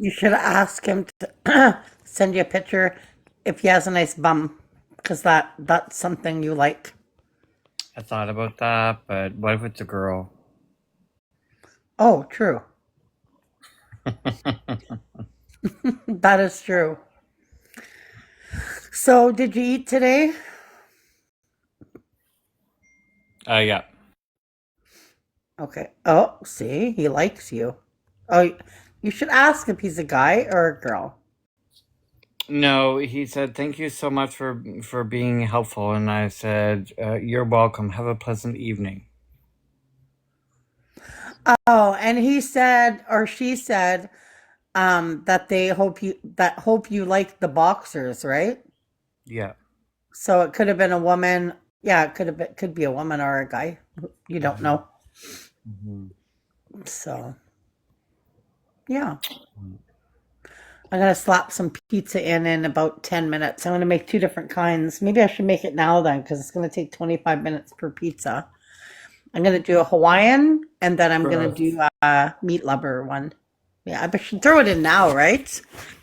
You should ask him to send you a picture if he has a nice bum, because that's something you like. I thought about that, but what if it's a girl? Oh, true. That is true. So, did you eat today? Yeah. Okay. Oh, see, he likes you. Oh, you should ask if he's a guy or a girl. No, he said, "Thank you so much for being helpful," and I said, "You're welcome. Have a pleasant evening." Oh, and he said or she said that they hope you like the boxers, right? Yeah. So it could have been a woman. Yeah, could be a woman or a guy. You don't Hmm. know. Hmm. So yeah, I'm gonna slap some pizza in about 10 minutes. I'm gonna make two different kinds. Maybe I should make it now then, because it's gonna take 25 minutes per pizza. I'm gonna do a Hawaiian, and then I'm gonna do Gross. a meat lover one. Yeah, I should throw it in now, right?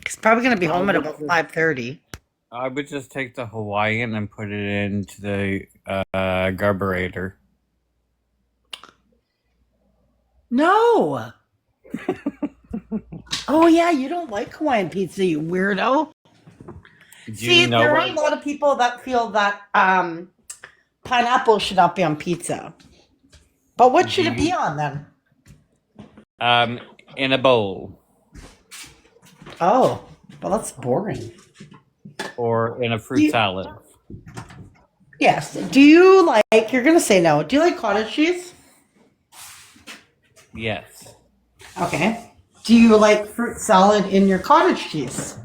It's probably gonna be I home at would about just 5:30. I would just take the Hawaiian and put it into the garburator. No. Oh yeah, you don't like Hawaiian pizza, you weirdo. Do you See, know there are a what? lot of people that feel that pineapple should not be on pizza. But what Do should it be you on then? um in a bowl Oh, well, that's boring. or in a Do fruit you, salad? yes. Do you like? You're gonna say no. Do you like cottage cheese? Yes. Okay. Do you like fruit salad in your cottage cheese?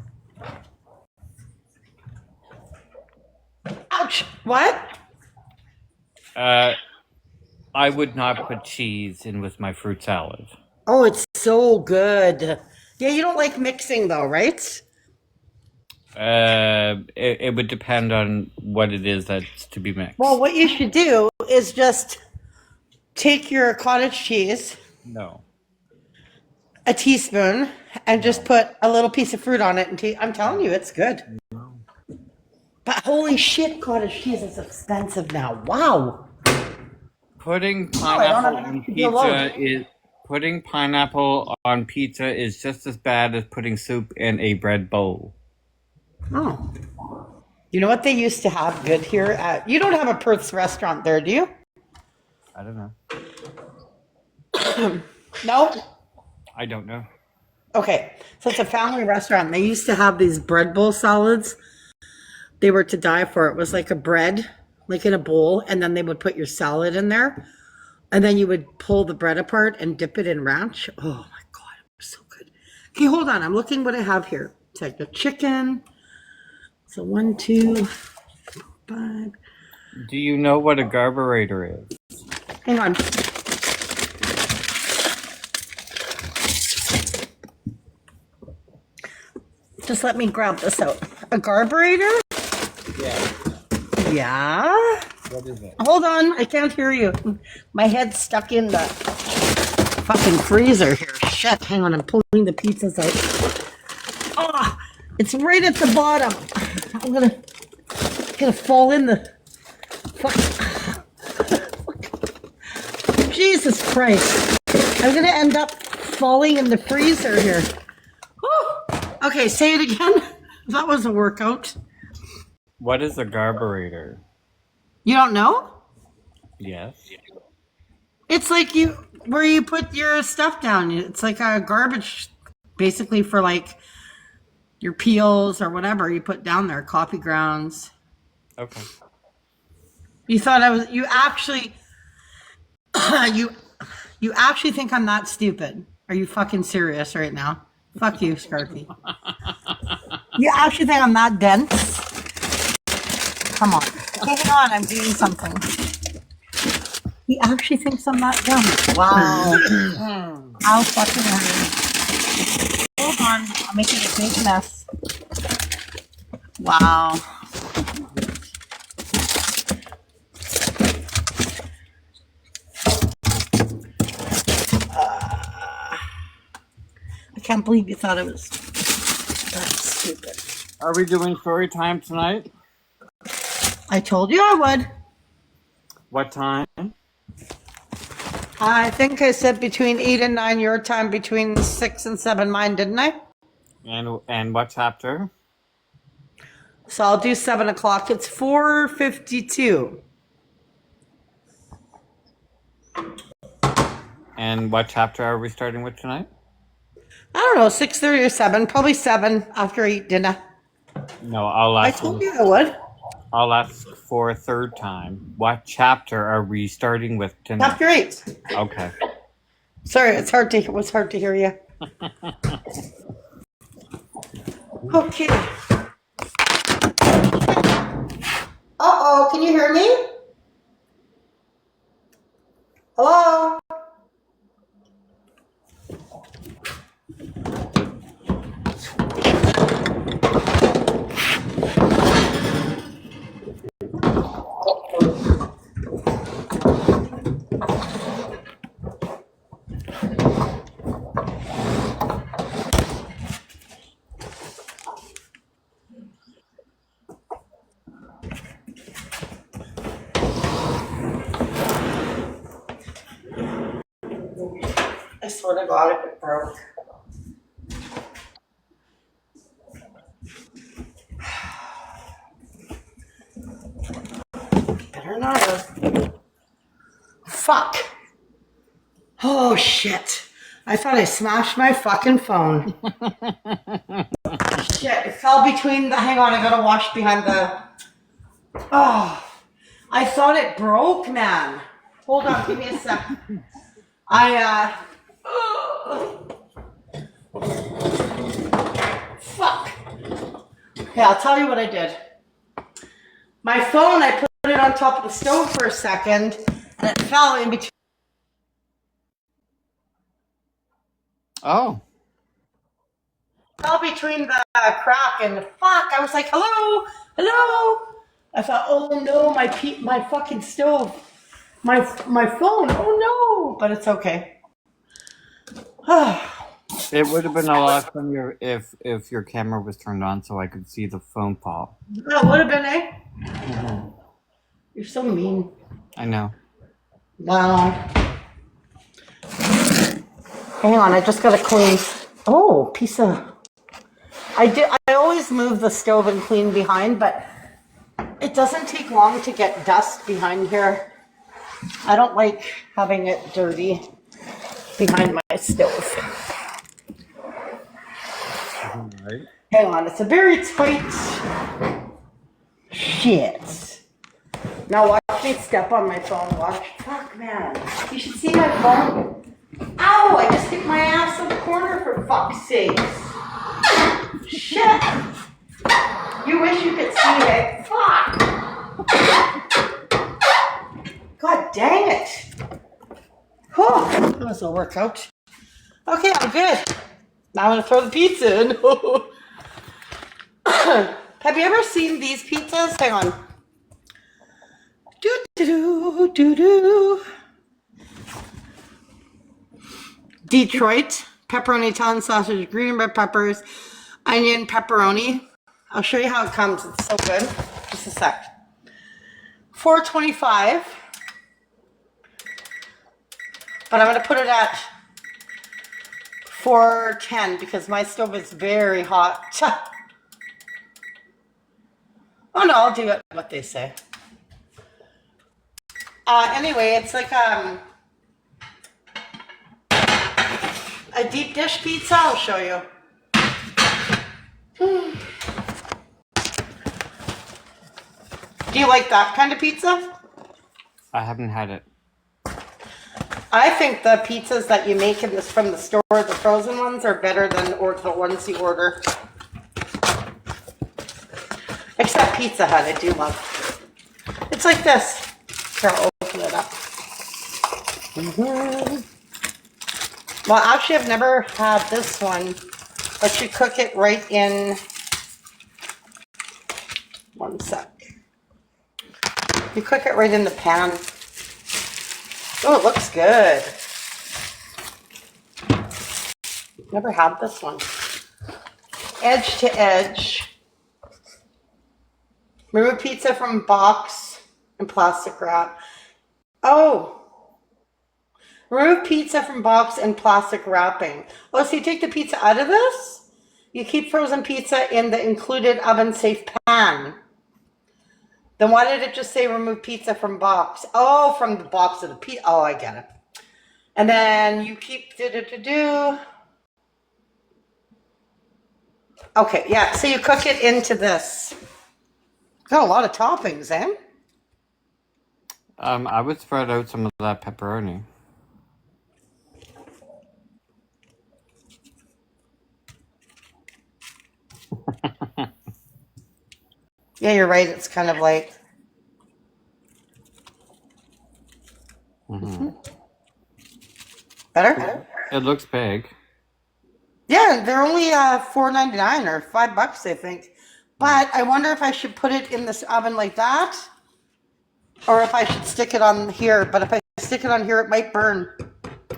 Ouch. What? Uh, I would not put cheese in with my fruit salad. Oh, it's so good. Yeah, you don't like mixing though, right? It would depend on what it is that's to be Well, mixed. what you should do is just take your cottage cheese, No, a teaspoon, and just no, put a little piece of fruit on it. And I'm telling you, no, it's good. no. But holy shit, cottage cheese is expensive now. Wow. Putting Oh, I don't pineapple have enough on to do a load. pizza is just as bad as putting soup in a bread bowl. Oh. You know what they used to have good here? You don't have a Perth's restaurant there, do you? I don't know. No? I don't know. Okay. So it's a family restaurant. They used to have these bread bowl salads. They were to die for. It was like a bread, like in a bowl, and then they would put your salad in there. And then you would pull the bread apart and dip it in ranch. Oh my God, it was so good. Okay, hold on. I'm looking what I have here. It's like the chicken. So one, two, five. Do you know what a garburator is? Hang on. Just let me grab this out. A garburator? Yeah. Yeah. What is it? Hold on. I can't hear you. My head's stuck in the fucking freezer here. Shit. Hang on. I'm pulling the pizzas out. Oh, it's right at the bottom. I'm gonna fall in the fuck. Jesus Christ. I'm gonna end up falling in the freezer here. Whew. Okay, say it again. That was a workout. What is a garburator? You don't know? Yes. It's like you where you put your stuff down. It's like a garbage basically for like your peels or whatever you put down there, coffee grounds. Okay. You thought I was you actually you you actually think I'm that stupid. Are you fucking serious right now? Fuck you, Scarfy. You actually think I'm that dense? Come on. Okay, hang on, I'm doing something. He actually thinks I'm that dumb. Wow. How fucking hard. Hold on. I'm making a big mess. Wow. I can't can't believe you thought it was that stupid. Are we doing story time tonight? I told you I would. What time? I think I said between 8 and 9 your time, between 6 and 7 mine, didn't I? And what chapter? So I'll do 7 o'clock. It's 4:52. And what chapter are we starting with tonight? I don't know, 6:30 or 7. Probably 7 after I eat dinner. No, I'll I ask. told you I would. I'll ask for a third time. What chapter are we starting with tonight? Chapter 8. Okay. Sorry, it was hard to hear you. Okay. Uh-oh, can you hear me? Hello? I swear to God, if it broke. Better not have. Fuck. Oh, shit. I thought I smashed my fucking phone. Shit, it fell between the... Hang on, I gotta wash behind the... Oh, I thought it broke, man. Hold on, give me a sec. Fuck. Okay, I'll tell you what I did. My phone, I put it on top of the stove for a second, and it fell in between. Oh. Fell between the crack and fuck. I was like, hello, hello. I thought, oh no, my fucking stove, my phone. Oh no, but it's okay. It would have been a lot funnier if your camera was turned on so I could see the phone fall. That would have been, eh? Mm-hmm. You're so mean. I know. Wow. Hang on, I just gotta clean. Oh, piece of. I always move the stove and clean behind, but it doesn't take long to get dust behind here. I don't like having it dirty behind my stove. Right. Hang on, it's a very tight. Shit. Now watch me step on my phone. Watch. Fuck, man. You should see my phone. Ow! I just hit my ass in the corner for fuck's sake. Shit. You wish you could see it. Fuck. God dang it. Oh, that was a workout. Okay, I'm good. Now I'm going to throw the pizza in. Have you ever seen these pizzas? Hang on. Do-do-do-do-do. Detroit, pepperoni, Italian sausage, green red peppers, onion, pepperoni. I'll show you how it comes. It's so good. Just a sec. $4.25. But I'm going to put it at $4.10 because my stove is very hot. Oh no, I'll do it what they say. Anyway, it's like a deep dish pizza. I'll show you. Do you like that kind of pizza? I haven't had it. I think the pizzas that you make from the store, the frozen ones, are better than the ones you order. Except Pizza Hut, I do love. It's like this. Here, I'll open it up. Well, actually, I've never had this one, but you cook it right in. One sec. You cook it right in the pan. Oh, it looks good. Never had this one. Edge to edge. Remove pizza from box and plastic wrap. Oh. Remove pizza from box and plastic wrapping. Oh, so you take the pizza out of this? You keep frozen pizza in the included oven-safe pan. Then why did it just say remove pizza from box? Oh, from the box of the pizza. Oh, I get it. And then you keep Okay, yeah, so you cook it into this. Got a lot of toppings, eh? I would spread out some of that pepperoni. Yeah, you're right. It's kind of like... Better? It looks big. Yeah, they're only $4.99 or $5, I think. But I wonder if I should put it in this oven like that, or if I should stick it on here. But if I stick it on here, it might burn.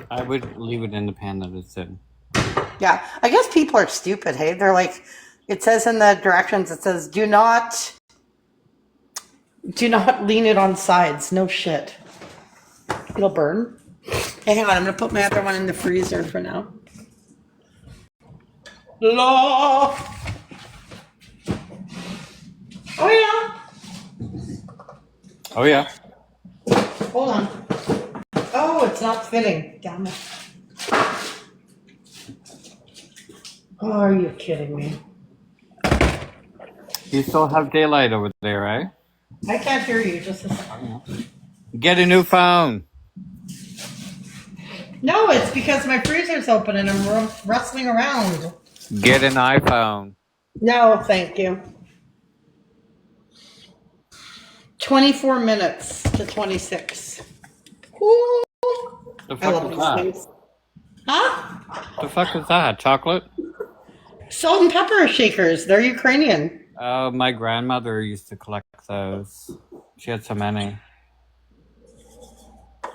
I would leave it in the pan that it's in. Yeah, I guess people are stupid. Hey, they're like, it says in the directions, it says, do not lean it on sides. No shit. It'll burn. Hey, hang on. I'm gonna put my other one in the freezer for now. Law. Oh yeah. Oh yeah. Hold on. Oh, it's not fitting. Damn it. Oh, are you kidding me? You still have daylight over there, eh? I can't hear you. Just a second. Get a new phone. No, it's because my freezer's open and I'm rustling around. Get an iPhone. No, thank you. 24 minutes to 26. Ooh. The I fuck love is these that? things. Huh? The fuck is that? Chocolate? Salt and pepper shakers. They're Ukrainian. My grandmother used to collect those. She had so many.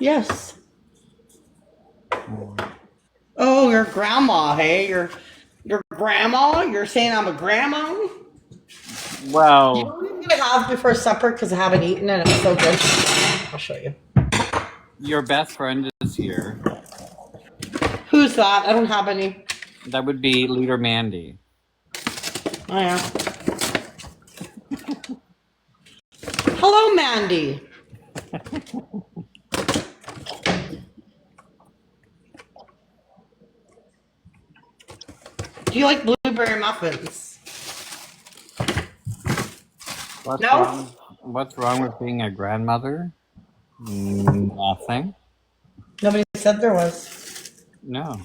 Yes. Oh, your grandma, hey? Your grandma? You're saying I'm a grandma? You know Well, what I'm going to have before supper because I haven't eaten and it's so good? I'll show you. your best friend is here. Who's that? I don't have any. That would be Leader Mandy. Oh, yeah. Hello, Mandy. Do you like blueberry muffins? No? What's wrong with being a grandmother? Nothing. Nobody said there was. No.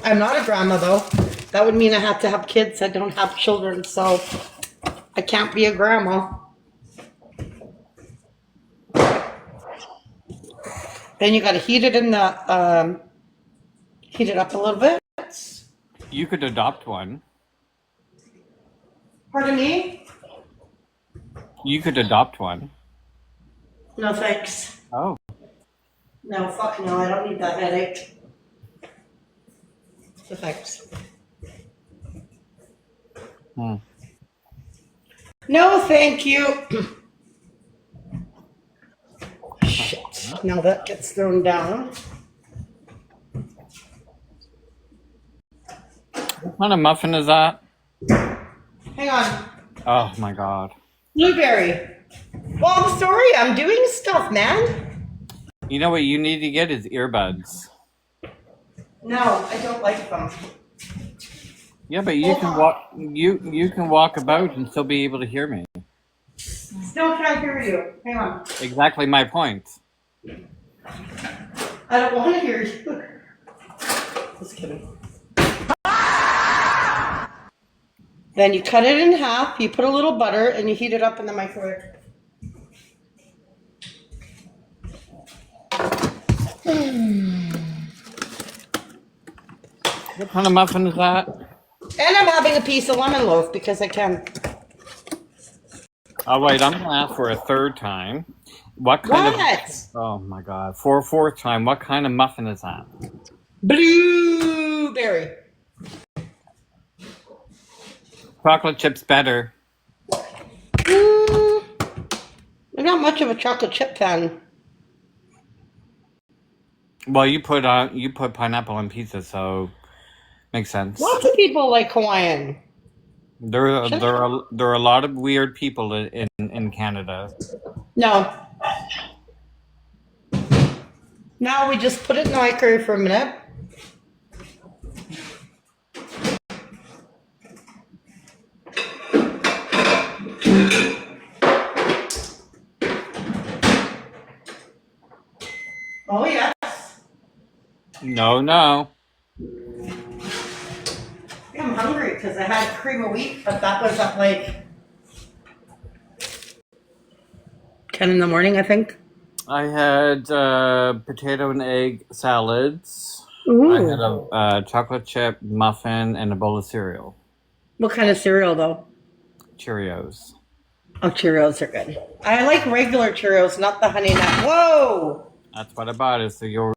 I'm not a grandma, though. That would mean I have to have kids. I don't have children, so I can't be a grandma. Then you got to heat it in the, heat it up a little bit. You could adopt one. Pardon me? You could adopt one. No, thanks. Oh. No, fuck no. I don't need that headache. So thanks. No, thank you. Shit. Now that gets thrown down. What kind of muffin is that? Hang on. Oh my god. Blueberry. Well, I'm sorry. I'm doing stuff, man. You know what you need to get is earbuds. No, I don't like them. Yeah, but you can walk. You can walk about and still be able to hear me. Still can't hear you. Hang on. Exactly my point. I don't want to hear you. Just kidding. Then you cut it in half, you put a little butter, and you heat it up in the microwave. What kind of muffin is that? And I'm having a piece of lemon loaf because I can. Oh wait, I'm gonna ask for a third time. What kind of? What? Oh my god! For a fourth time, what kind of muffin is that? Blueberry. Chocolate chip's better. Mm, I'm not much of a chocolate chip fan. Well, you put pineapple on pizza, so makes sense. Lots of people like Hawaiian. There are a lot of weird people in Canada. No. Now we just put it in the microwave for a minute. Oh, yes. No, no. I'm hungry because I had cream of wheat, but that was at like 10 in the morning, I think. I had potato and egg salads. Ooh. I had a chocolate chip muffin and a bowl of cereal. What kind of cereal, though? Cheerios. Oh, Cheerios are good. I like regular Cheerios, not the honey nut. Whoa! That's what I bought. Is the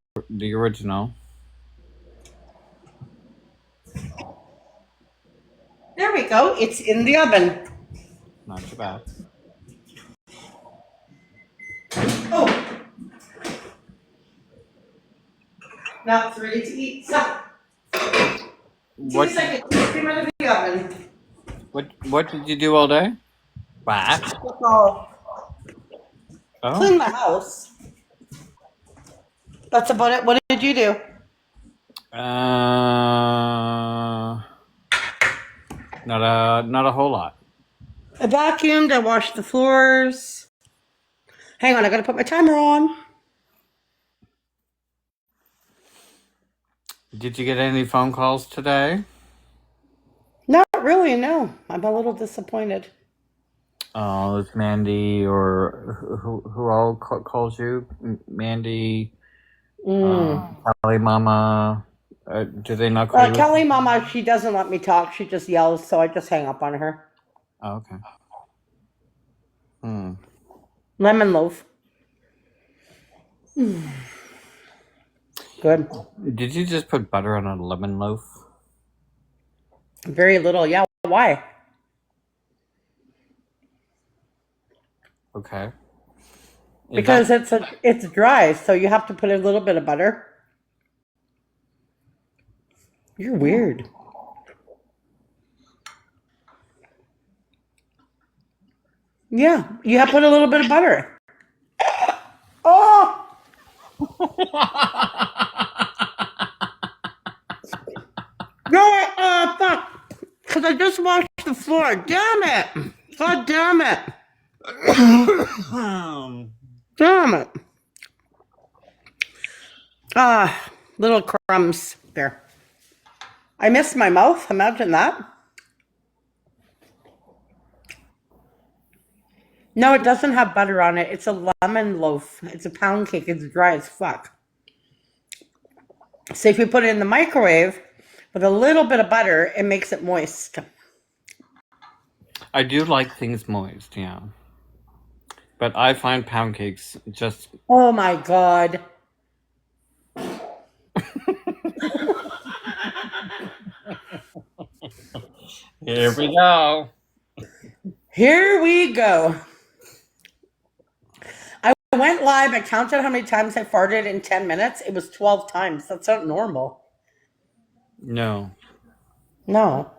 original. There we go. It's in the oven. Not too bad. Oh. Now it's ready to eat. So, 2 seconds. Just came out of the oven. What did you do all day? What? That's all. Clean Oh. my house. That's about it. What did you do? Not a whole lot. I vacuumed. I washed the floors. Hang on, I gotta put my timer on. Did you get any phone calls today? Not really, no. I'm a little disappointed. Oh, it's Mandy or who all calls you? Mandy, Kelly Mama. Do they not call you? Kelly Mama, she doesn't let me talk. She just yells, so I just hang up on her. Oh, okay. Lemon loaf. Good. Did you just put butter on a lemon loaf? Very little. Yeah, why? Okay. Because it's dry, so you have to put a little bit of butter. You're weird. Yeah, you have to put a little bit of butter. Oh! No, fuck. Because I just washed the floor. Damn it. God damn it. Damn it. Little crumbs there. I missed my mouth. Imagine that. No, it doesn't have butter on it. It's a lemon loaf. It's a pound cake. It's dry as fuck. So if you put it in the microwave with a little bit of butter, it makes it moist. I do like things moist, yeah. But I find pound cakes just... Oh my God. Here we go. Here we go. I went live. I counted how many times I farted in 10 minutes. It was 12 times. That's not normal. No. No.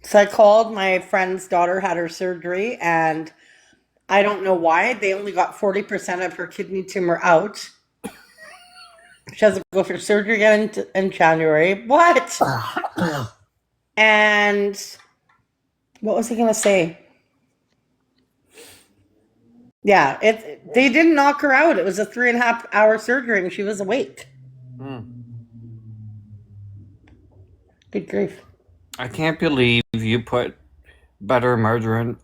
So I called. My friend's daughter had her surgery, and I don't know why. They only got 40% of her kidney tumor out. She has to go for surgery again in January. What? And what was I going to say? Yeah, they didn't knock her out. It was a 3.5 hour surgery, and she was awake. Good grief. I can't believe you put butter and margarine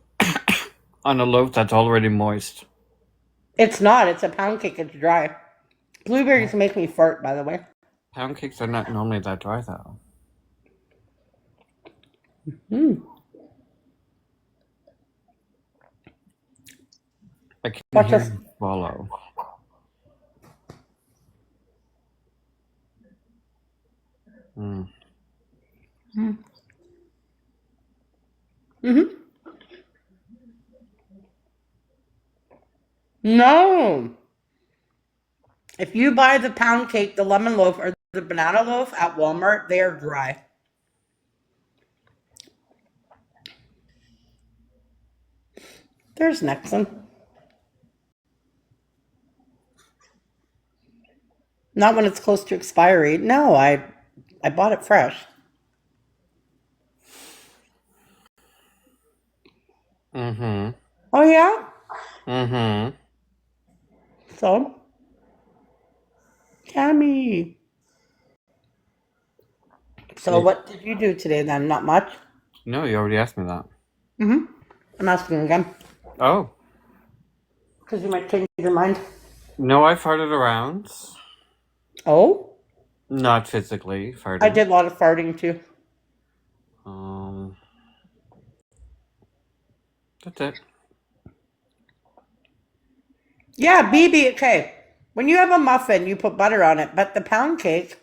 on a loaf that's already moist. It's not. It's a pound cake. It's dry. Blueberries make me fart, by the way. Pound cakes are not normally that dry, though. I can Watch hear this. you swallow. Mm. Mm-hmm. No. If you buy the pound cake, the lemon loaf, or the banana loaf at Walmart, they are dry. There's Nixon. Not when it's close to expiry. No, I bought it fresh. Mm-hmm. Oh yeah? Mm-hmm. So, Tammy. So what did you do today then? Not much? No, you already asked me that. Mm-hmm. I'm asking again. Oh. Because you might change your mind. No, I farted around. Oh? Not physically I farting. did a lot of farting too. Um, that's it. Yeah, BB, okay. When you have a muffin, you put butter on it, but the pound cake,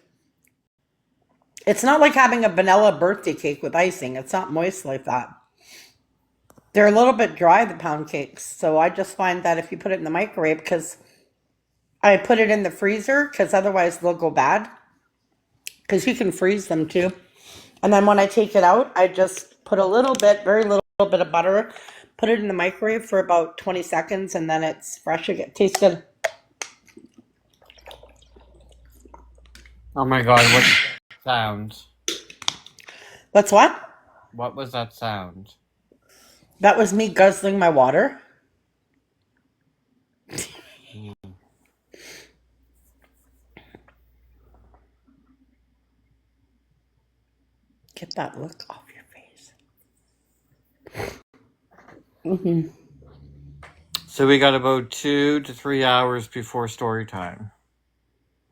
it's not like having a vanilla birthday cake with icing. It's not moist like that. They're a little bit dry, the pound cakes. So I just find that if you put it in the microwave, because I put it in the freezer, because otherwise they'll go bad. Because you can freeze them too. And then when I take it out, I just put a little bit, very little bit of butter, put it in the microwave for about 20 seconds, and then it's fresh again. Tastes good. Oh my god, what sound? That's what? What was that sound? That was me guzzling my water. Get that look off your face. Mm-hmm. So we got about 2 to 3 hours before story time.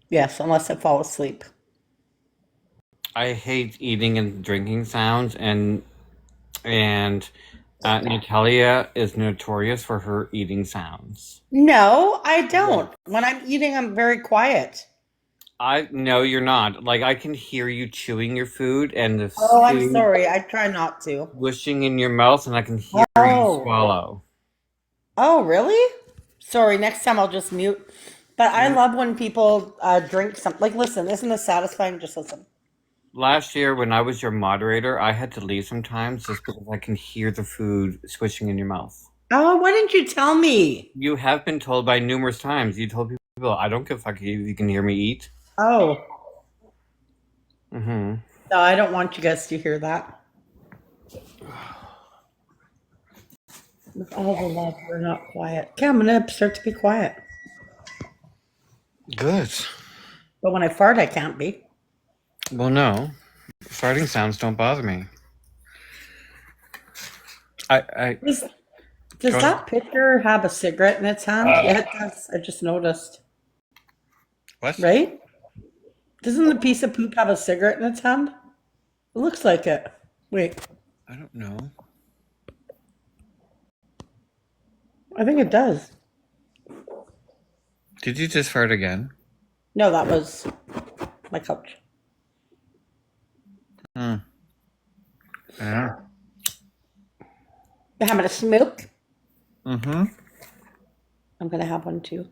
Yes, unless I fall asleep. I hate eating and drinking sounds, and Natalia is notorious for her eating sounds. No, I don't. Yes. When I'm eating, I'm very quiet. No, you're not. Like, I can hear you chewing your food and the Oh, I'm food sorry. I try not to. whooshing in your mouth, and I can hear you Oh. swallow. Oh, really? Sorry, next time I'll just mute. But I love when people drink something. Like, listen, isn't this satisfying? Just listen. Last year, when I was your moderator, I had to leave sometimes just because I can hear the food swishing in your mouth. Oh, why didn't you tell me? You have been told by numerous times. You told people, I don't give a fuck if you can hear me eat. Oh, Mm-hmm. no, I don't want you guys to hear that. With all the love, we're not quiet. Okay, I'm going to start to be quiet. Good. But when I fart, I can't be. Well, no. Farting sounds don't bother me. I Does go ahead. that picture have a cigarette in its hand? Yeah, it does. I just noticed. What? Right? Doesn't the piece of poop have a cigarette in its hand? It looks like it. Wait, I don't know. I think it does. Did you just fart again? No, that was my couch. Hmm. Yeah. You having a smoke? Mm-hmm. I'm gonna have one too.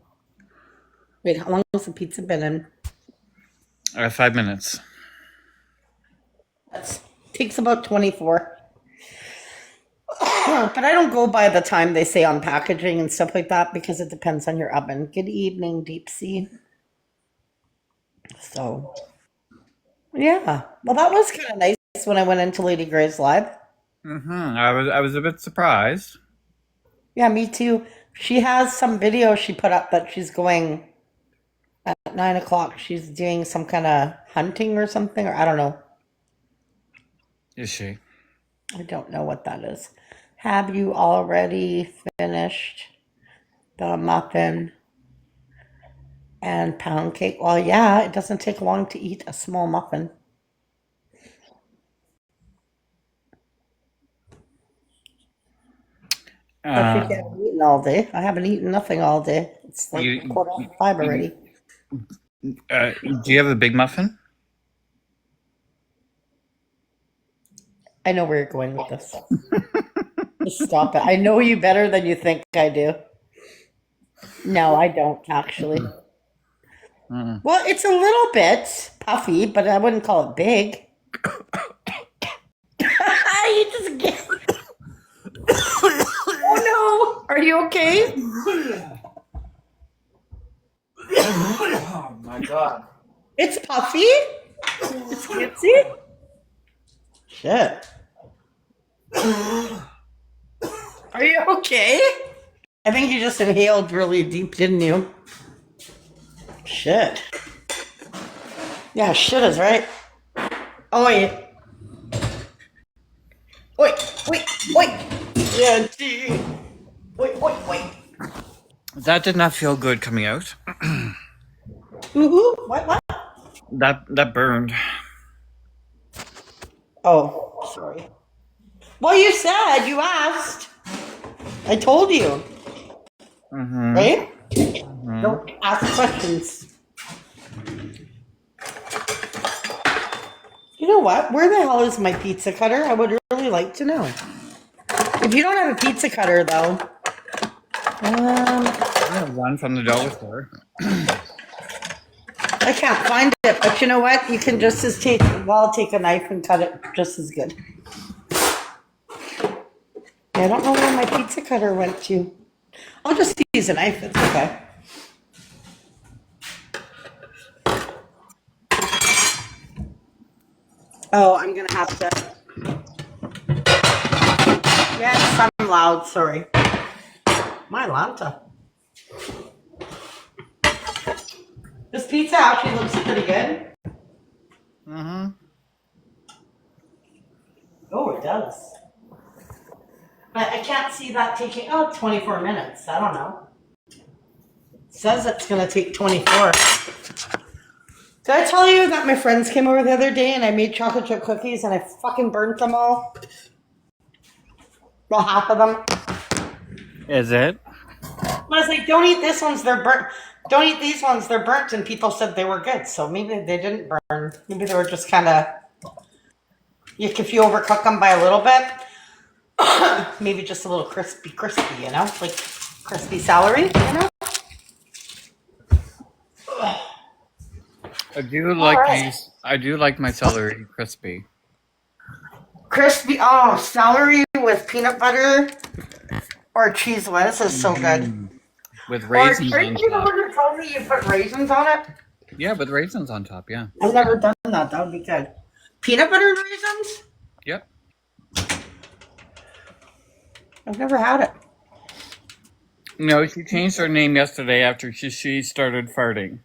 Wait, how long has the pizza been in? 5 minutes. That takes about 24. But I don't go by the time they say on packaging and stuff like that because it depends on your oven. Good evening, Deep Sea. So, yeah. Well, that was kind of nice when I went into Lady Grey's live. Mm-hmm. I was a bit surprised. Yeah, me too. She has some video she put up that she's going at 9 o'clock. She's doing some kind of hunting or something, or I don't know. Is she? I don't know what that is. Have you already finished the muffin and pound cake? Well, yeah, it doesn't take long to eat a small muffin. Especially if you Uh, haven't eaten all day. I haven't eaten nothing all day. It's like you, 4:05 you, already. do you have a big muffin? I know where you're going with this. Just stop it. I know you better than you think I do. No, I don't actually. Mm. Well, it's a little bit puffy, but I wouldn't call it big. You just get. Oh no! Are you okay? Oh my god. It's puffy. It's cutesy. Shit. Are you okay? I think you just inhaled really deep, didn't you? Shit. Yeah, shit is right. Oh yeah. Wait, wait, wait. Yeah, gee. Wait, wait, wait. That did not feel good coming out. Woohoo! What? That burned. Oh, sorry. Well, you said, you asked. I told you, Mm-hmm. right? Mm-hmm. Don't ask questions. You know what? Where the hell is my pizza cutter? I would really like to know. If you don't have a pizza cutter, though, I have one from the dollar store. I can't find it. But you know what? You can just as take. Well, I'll take a knife and cut it just as good. I don't know where my pizza cutter went to. I'll just use a knife. It's okay. Oh, I'm gonna have to. Yes, I'm loud. Sorry. My Lanta. This pizza actually looks pretty good. Mm-hmm. Oh, it does. But I can't see that taking, 24 minutes. I don't know. It says it's going to take 24. Did I tell you that my friends came over the other day and I made chocolate chip cookies and I fucking burnt them all? Well, half of them. Is it? I was like, don't eat this ones, they're burnt. Don't eat these ones, they're burnt. And people said they were good. So maybe they didn't burn. Maybe they were just kind of, if you overcook them by a little bit, maybe just a little crispy, you know? Like crispy celery, you know? All right. I do like my celery crispy. Crispy, celery with peanut butter or cheese whiz is so good. With Or aren't raisins on you the top. one who told me you put raisins on it? Yeah, with raisins on top, yeah. I've never done that. That would be good. Peanut butter and raisins? Yep. I've never had it. No, she changed her name yesterday after she started farting.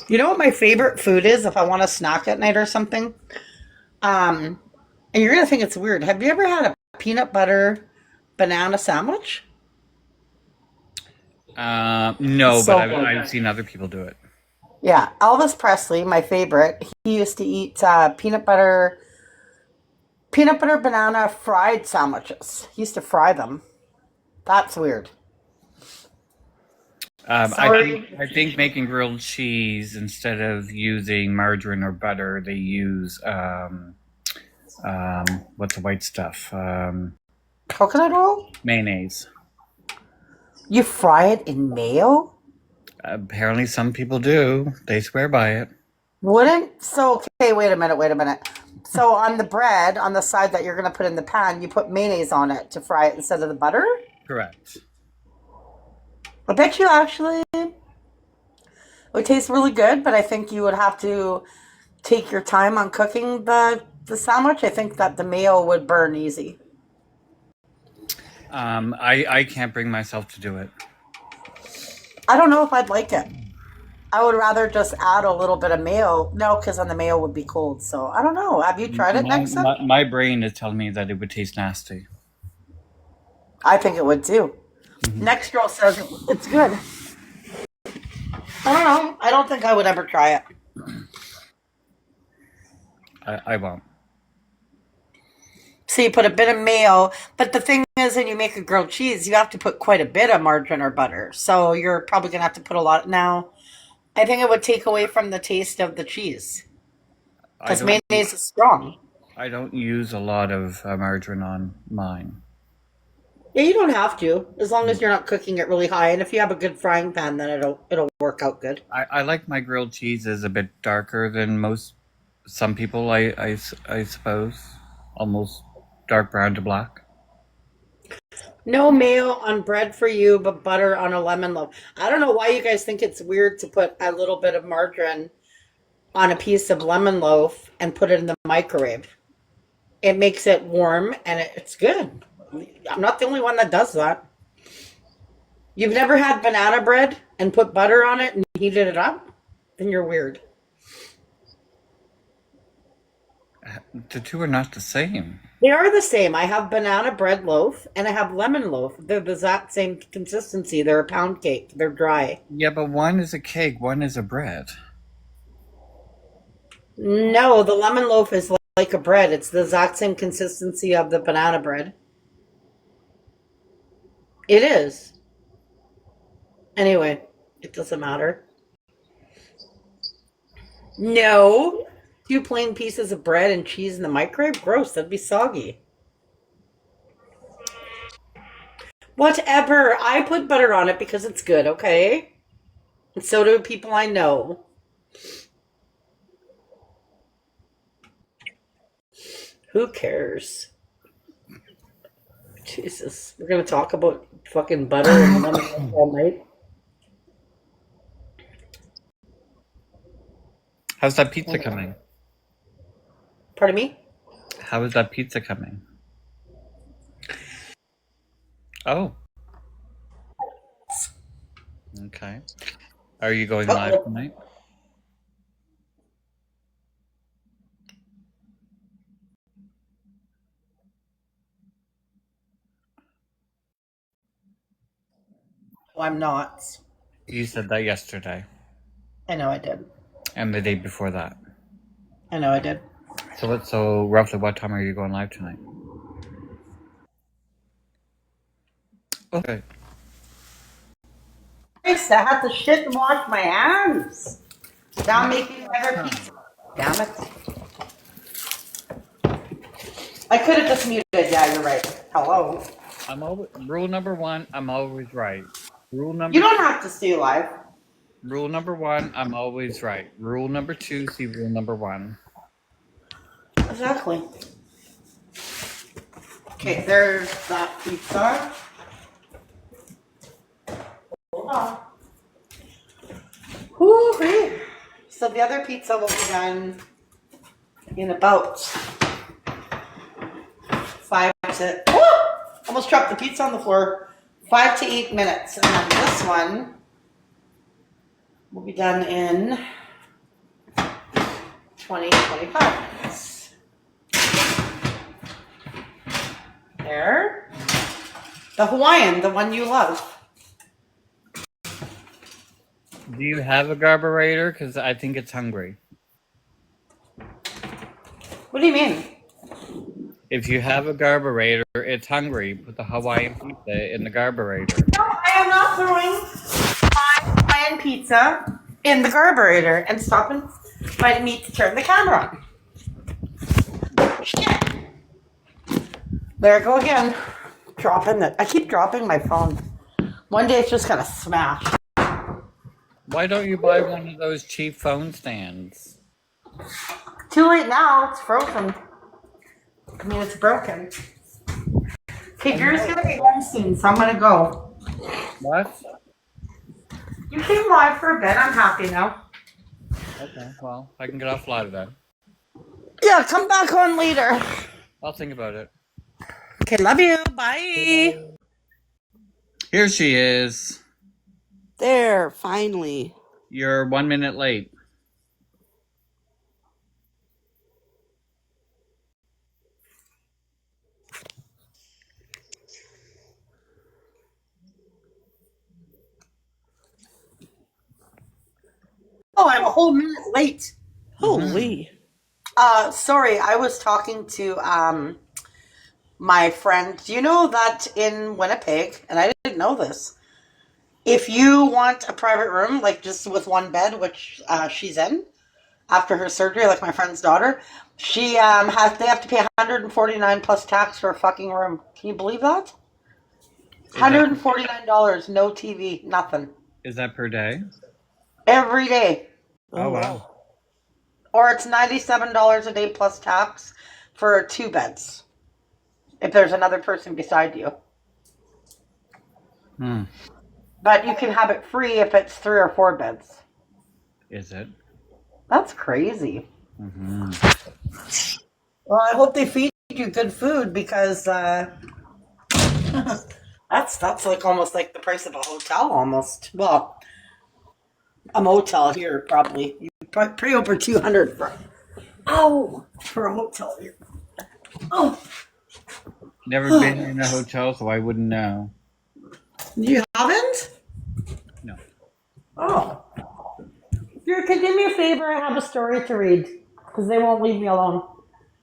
You know what my favorite food is if I want a snack at night or something? And you're gonna think it's weird. Have you ever had a peanut butter banana sandwich? No, It's but so good. I've seen other people do it. Yeah, Elvis Presley, my favorite. He used to eat peanut butter banana fried sandwiches. He used to fry them. That's weird. Sorry. I think making grilled cheese instead of using margarine or butter, they use what's the white stuff? Coconut oil? Mayonnaise. You fry it in mayo? Apparently, some people do. They swear by it. Okay, wait a minute. So on the bread, on the side that you're going to put in the pan, you put mayonnaise on it to fry it instead of the butter? Correct. I bet you actually it would taste really good, but I think you would have to take your time on cooking the sandwich. I think that the mayo would burn easy. I can't bring myself to do it. I don't know if I'd like it. I would rather just add a little bit of mayo. No, because then the mayo would be cold. So I don't know. Have you tried it next time? My brain is telling me that it would taste nasty. I think it would too. Mm-hmm. Next girl says it's good. I don't know. I don't think I would ever try it. I won't. So you put a bit of mayo, but the thing is, when you make a grilled cheese, you have to put quite a bit of margarine or butter. So you're probably gonna have to put a lot. Now, I think it would take away from the taste of the cheese I because don't. mayonnaise is strong. I don't use a lot of margarine on mine. Yeah, you don't have to, as long as you're not cooking it really high. And if you have a good frying pan, then it'll work out good. I like my grilled cheeses a bit darker than some people. I suppose almost dark brown to black. No mayo on bread for you, but butter on a lemon loaf. I don't know why you guys think it's weird to put a little bit of margarine on a piece of lemon loaf and put it in the microwave. It makes it warm and it's good. I'm not the only one that does that. You've never had banana bread and put butter on it and heated it up? Then you're weird. The two are not the same. They are the same. I have banana bread loaf and I have lemon loaf. They're the exact same consistency. They're a pound cake. They're dry. Yeah, but one is a cake, one is a bread. No, the lemon loaf is like a bread. It's the exact same consistency of the banana bread. It is. Anyway, it doesn't matter. No. Two plain pieces of bread and cheese in the microwave? Gross. That'd be soggy. Whatever. I put butter on it because it's good, okay? And so do people I know. Who cares? Jesus. We're going to talk about fucking butter and lemon all night. How's that pizza coming? Pardon me? How is that pizza coming? Oh. Okay. Are you going live tonight? Oh, I'm not. You said that yesterday. I know I did. And the day before that. I know I did. So roughly what time are you going live tonight? Okay. Christ, I had to shit and wash my hands. Now I'm making another pizza. Damn it. I could have just muted. Yeah, you're right. Hello. Rule number one, I'm always right. You don't have to stay live. Rule number one, I'm always right. Rule number two, see rule number one. Exactly. Okay, there's that pizza. Hold on. Woo-hoo. So the other pizza will be done in about 5 to... Woo! Almost dropped the pizza on the floor. 5 to 8 minutes. And then this one will be done in 20, 25 minutes. There. The Hawaiian, the one you love. Do you have a carburetor? Because I think it's hungry. What do you mean? If you have a carburetor, it's hungry. Put the Hawaiian pizza in the carburetor. No, I am not throwing my Hawaiian pizza in the carburetor and stop and inviting me to turn the camera on. Shit. There I go again. Dropping it. I keep dropping my phone. One day it's just gonna smash. Why don't you buy one of those cheap phone stands? Too late now. It's frozen. I mean, it's broken. Okay, Drew's gonna be home soon, so I'm gonna go. What? You came live for a bit. I'm happy now. Okay, well, I can get off live then. Yeah, come back on later. I'll think about it. Okay, love you. Bye. Here she is. There, finally. You're 1 minute late. Oh, I'm a whole minute late. Holy. Sorry, I was talking to my friend, do you know that in Winnipeg, and I didn't know this, if you want a private room, like just with one bed, which she's in after her surgery, like my friend's daughter, they have to pay 149 plus tax for a fucking room. Can you believe that? $149, no TV, nothing. Is that per day? Every day. Oh, wow. Or it's $97 a day plus tax for 2 beds. If there's another person beside you. But you can have it free if it's 3 or 4 beds. Is it? That's crazy. Mm-hmm. Well, I hope they feed you good food because that's like almost like the price of a hotel almost. Well, a motel here probably. You pay over 200 for a hotel here. Oh, Never been in a hotel, so I wouldn't know. you haven't? No. Oh. Here, can you do me a favor? I have a story to read because they won't leave me alone.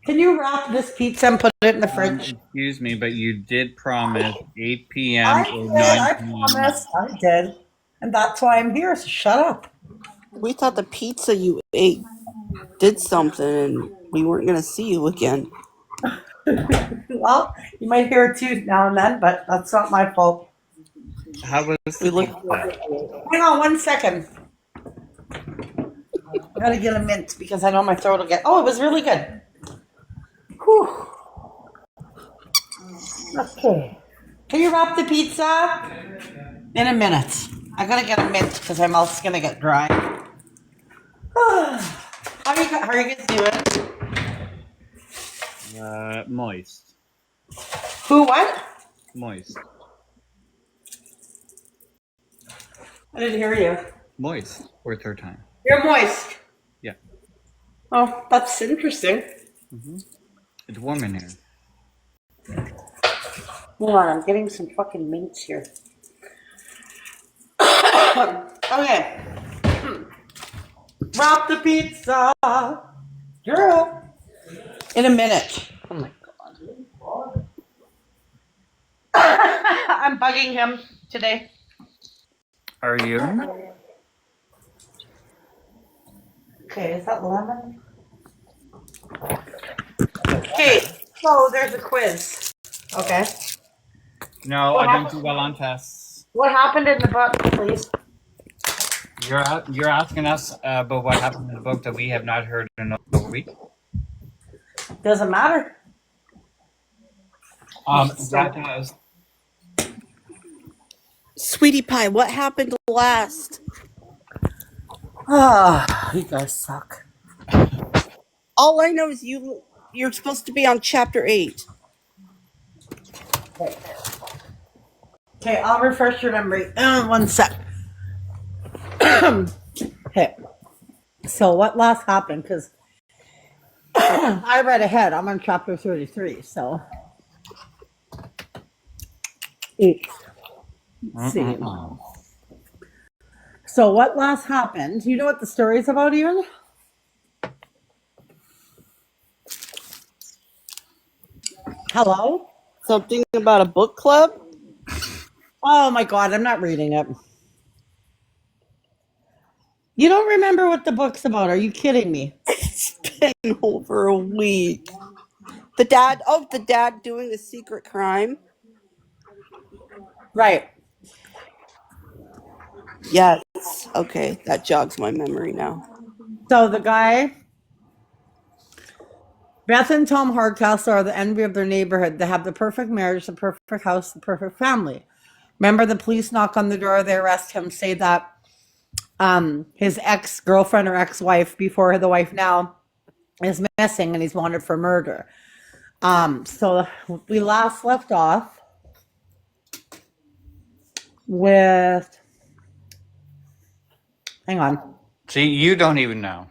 Can you wrap this pizza and put it in the fridge? Excuse me, but you did promise 8 p.m. I or did. 9 I p.m. promised. I did. And that's why I'm here, so shut up. We thought the pizza you ate did something and we weren't going to see you again. Well, you might hear it too now and then, but that's not my fault. How was We the look. pizza? Hang on 1 second. I gotta get a mint because I know my throat will get. Oh, it was really good. Whew. Okay. Can you wrap the pizza? In a minute. I gotta get a mint because my mouth's gonna get dry. How are you guys doing? Moist. Who, what? Moist. I didn't hear you. Moist. For a third time. You're moist. Yeah. Oh, that's interesting. It's warm in here. Hold on, I'm getting some fucking mints here. Okay. Wrap the pizza. Girl. In a minute. Oh my god. I'm bugging him today. Are you? Okay, is that lemon? Okay, so there's a quiz. Okay. No, I don't do well on tests. What happened in the book, please? You're asking us about what happened in the book that we have not heard in over a week? Doesn't matter. That does. Sweetie Pie, what happened last? Ah, you guys suck. All I know is you're supposed to be on chapter 8. Okay, I'll refresh your memory. 1 sec. Okay. So what last happened? Because I read ahead. I'm on chapter 33. So 8. Let's see. So what last happened? Do you know what the story's about, even? Hello? Something about a book club? Oh my god, I'm not reading it. You don't remember what the book's about? Are you kidding me? It's been over a week. The dad doing the secret crime? Right. Yes. Okay, that jogs my memory now. So the guy, Beth and Tom Hardcastle are the envy of their neighborhood. They have the perfect marriage, the perfect house, the perfect family. Remember, the police knock on the door, they arrest him, say that his ex-girlfriend or ex-wife, before the wife now, is missing and he's wanted for murder. So we last left off with, hang on, See, you don't even know.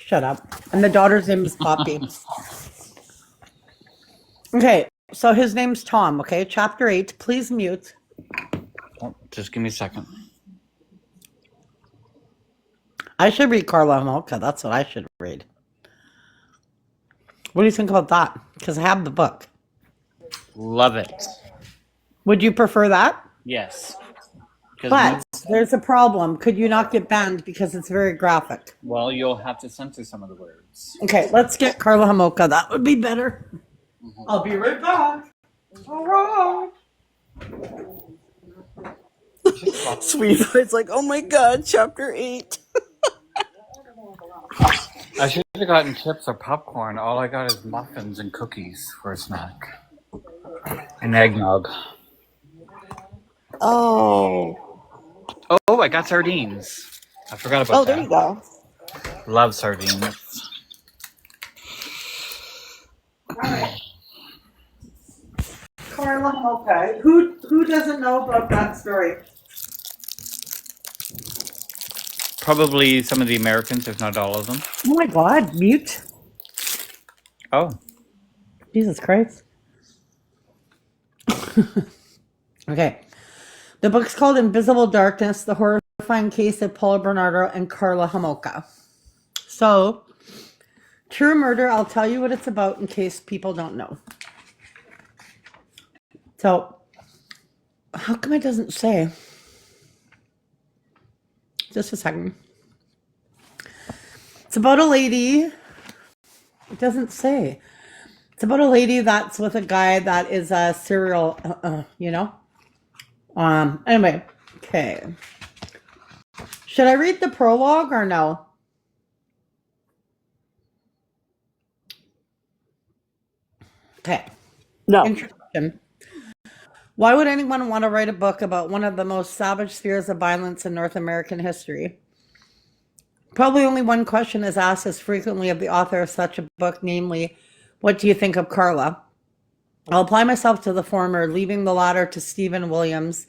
shut up. And the daughter's name is Poppy. Okay, so his name's Tom, okay? Chapter 8, please mute. Oh, just give me a second. I should read Carla Homolka. That's what I should read. What do you think about that? Because I have the book. Love it. Would you prefer that? Yes. But there's a problem. Could you not get banned because it's very graphic? Well, you'll have to censor some of the words. Okay, let's get Carla Homolka. That would be better. I'll be right back. All right. Sweetheart's like, oh my god, chapter 8. I should have gotten chips or popcorn. All I got is muffins and cookies for a snack. And eggnog. Oh. Oh, I got sardines. I forgot about that. Oh, there you go. Love sardines. Carla Homolka. Who doesn't know about that story? Probably some of the Americans, if not all of them. Oh my God, mute. Oh. Jesus Christ. Okay. The book's called Invisible Darkness, the horrifying case of Paula Bernardo and Carla Homolka. So, true murder, I'll tell you what it's about in case people don't know. So, how come it doesn't say? Just a second. It's about a lady. It doesn't say. It's about a lady that's with a guy that is a serial, Anyway, okay. Should I read the prologue or no? Okay. No. Introduction. Why would anyone want to write a book about one of the most savage spheres of violence in North American history? Probably only one question is asked as frequently of the author of such a book, namely, what do you think of Carla? I'll apply myself to the former, leaving the latter to Stephen Williams,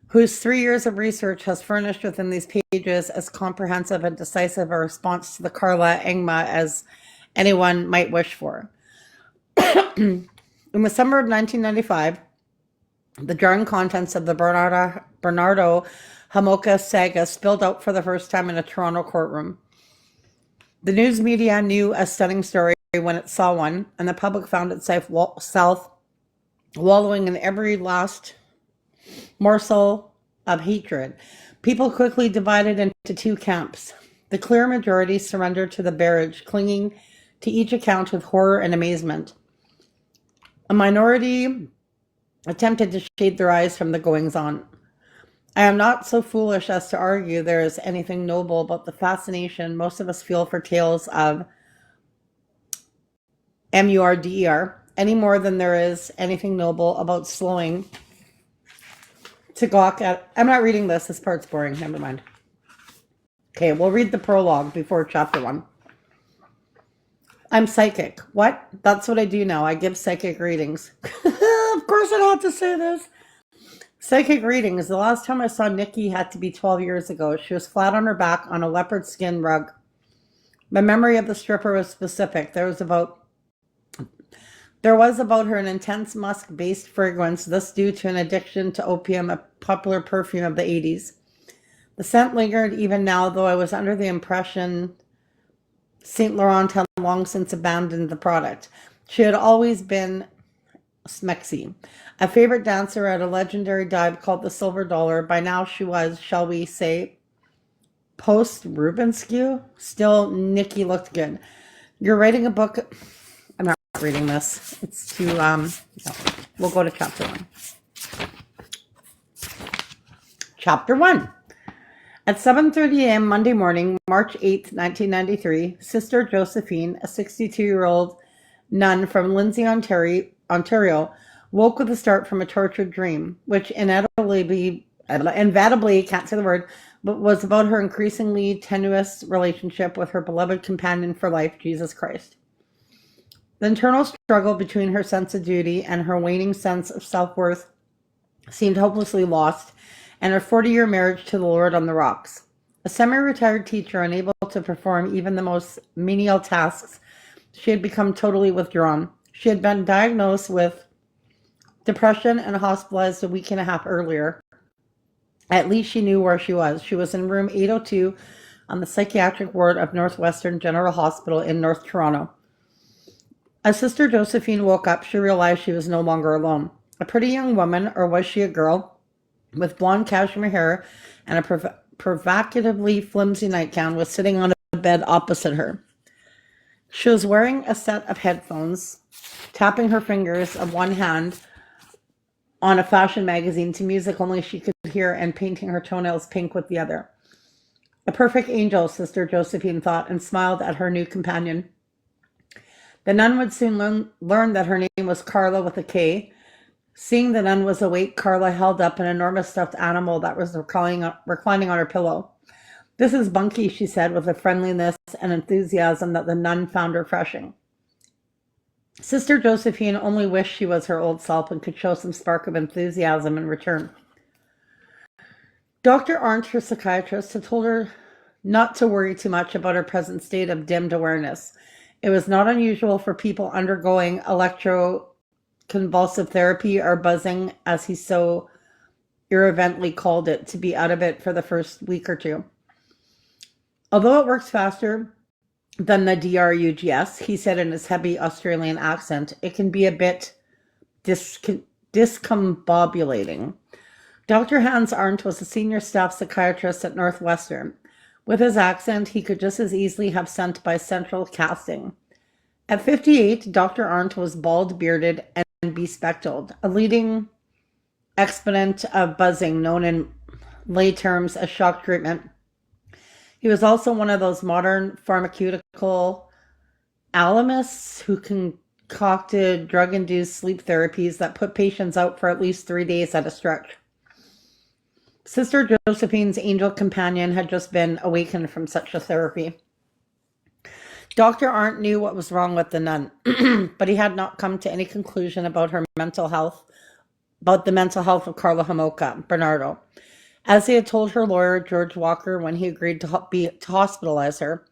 whose 3 years of research has furnished within these pages as comprehensive and decisive a response to the Carla enigma as anyone might wish for. In the summer of 1995, the jarring contents of the Bernardo Homolka saga spilled out for the first time in a Toronto courtroom. The news media knew a stunning story when it saw one, and the public found itself wallowing in every last morsel of hatred. People quickly divided into two camps. The clear majority surrendered to the barrage, clinging to each account with horror and amazement. A minority attempted to shade their eyes from the goings-on. I am not so foolish as to argue there is anything noble about the fascination most of us feel for tales of murder, any more than there is anything noble about slowing to gawk at. I'm not reading this part's boring, never mind. Okay, we'll read the prologue before chapter 1. I'm psychic. What? That's what I do now. I give psychic readings. Of course I have to say this. Psychic readings. The last time I saw Nikki had to be 12 years ago. She was flat on her back on a leopard skin rug. My memory of the stripper was specific. There was about her an intense musk-based fragrance, thus due to an addiction to opium, a popular perfume of the 80s. The scent lingered even now, though I was under the impression Saint Laurent had long since abandoned the product. She had always been smexy, a favorite dancer at a legendary dive called the Silver Dollar. By now she was, shall we say, post-Rubenskiu. Still, Nikki looked good. You're writing a book. I'm not reading this. It's too, no. We'll go to chapter 1. Chapter 1. At 7:30 a.m. Monday morning, March 8th, 1993, Sister Josephine, a 62-year-old nun from Lindsay, Ontario, woke with a start from a tortured dream, which inevitably, can't say the word, but was about her increasingly tenuous relationship with her beloved companion for life, Jesus Christ. The internal struggle between her sense of duty and her waning sense of self-worth seemed hopelessly lost, and her 40-year marriage to the Lord on the rocks. A semi-retired teacher unable to perform even the most menial tasks, she had become totally withdrawn. She had been diagnosed with depression and hospitalized a week and a half earlier. At least she knew where she was. She was in room 802 on the psychiatric ward of Northwestern General Hospital in North Toronto. As Sister Josephine woke up, she realized she was no longer alone. A pretty young woman, or was she a girl, with blonde cashmere hair and a provocatively flimsy nightgown, was sitting on a bed opposite her. She was wearing a set of headphones, tapping her fingers of one hand on a fashion magazine to music only she could hear and painting her toenails pink with the other. A perfect angel, Sister Josephine thought, and smiled at her new companion. The nun would soon learn that her name was Carla with a K. Seeing the nun was awake, Carla held up an enormous stuffed animal that was reclining on her pillow. "This is Bunky," she said with a friendliness and enthusiasm that the nun found refreshing. Sister Josephine only wished she was her old self and could show some spark of enthusiasm in return. Dr. Arndt, her psychiatrist, had told her not to worry too much about her present state of dimmed awareness. It was not unusual for people undergoing electroconvulsive therapy or buzzing, as he so irreverently called it, to be out of it for the first week or two. Although it works faster than the DRUGS, he said in his heavy Australian accent, it can be a bit discombobulating. Dr. Hans Arndt was a senior staff psychiatrist at Northwestern. With his accent, he could just as easily have sent by central casting. At 58, Dr. Arndt was bald-bearded and bespectacled, a leading exponent of buzzing, known in lay terms as shock treatment. He was also one of those modern pharmaceutical alchemists who concocted drug-induced sleep therapies that put patients out for at least 3 days at a stretch. Sister Josephine's angel companion had just been awakened from such a therapy. Dr. Arndt knew what was wrong with the nun, but he had not come to any conclusion about the mental health of Carla Homolka, Bernardo. As he had told her lawyer, George Walker, when he agreed to hospitalize her,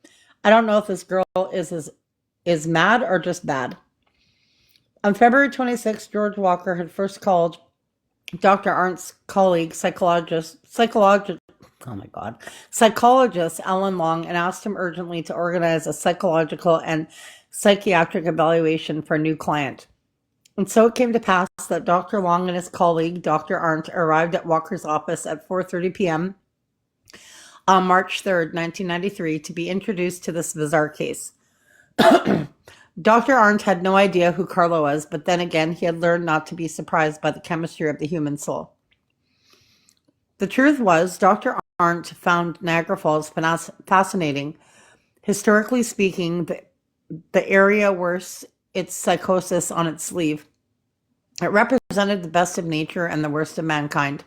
"I don't know if this girl is mad or just bad." On February 26, George Walker had first called Dr. Arndt's colleague, psychologist Alan Long, and asked him urgently to organize a psychological and psychiatric evaluation for a new client. And so it came to pass that Dr. Long and his colleague, Dr. Arndt, arrived at Walker's office at 4:30 p.m. on March 3rd, 1993, to be introduced to this bizarre case. Dr. Arndt had no idea who Carla was, but then again, he had learned not to be surprised by the chemistry of the human soul. The truth was, Dr. Arndt found Niagara Falls fascinating. Historically speaking, the area wears its psychosis on its sleeve. It represented the best of nature and the worst of mankind,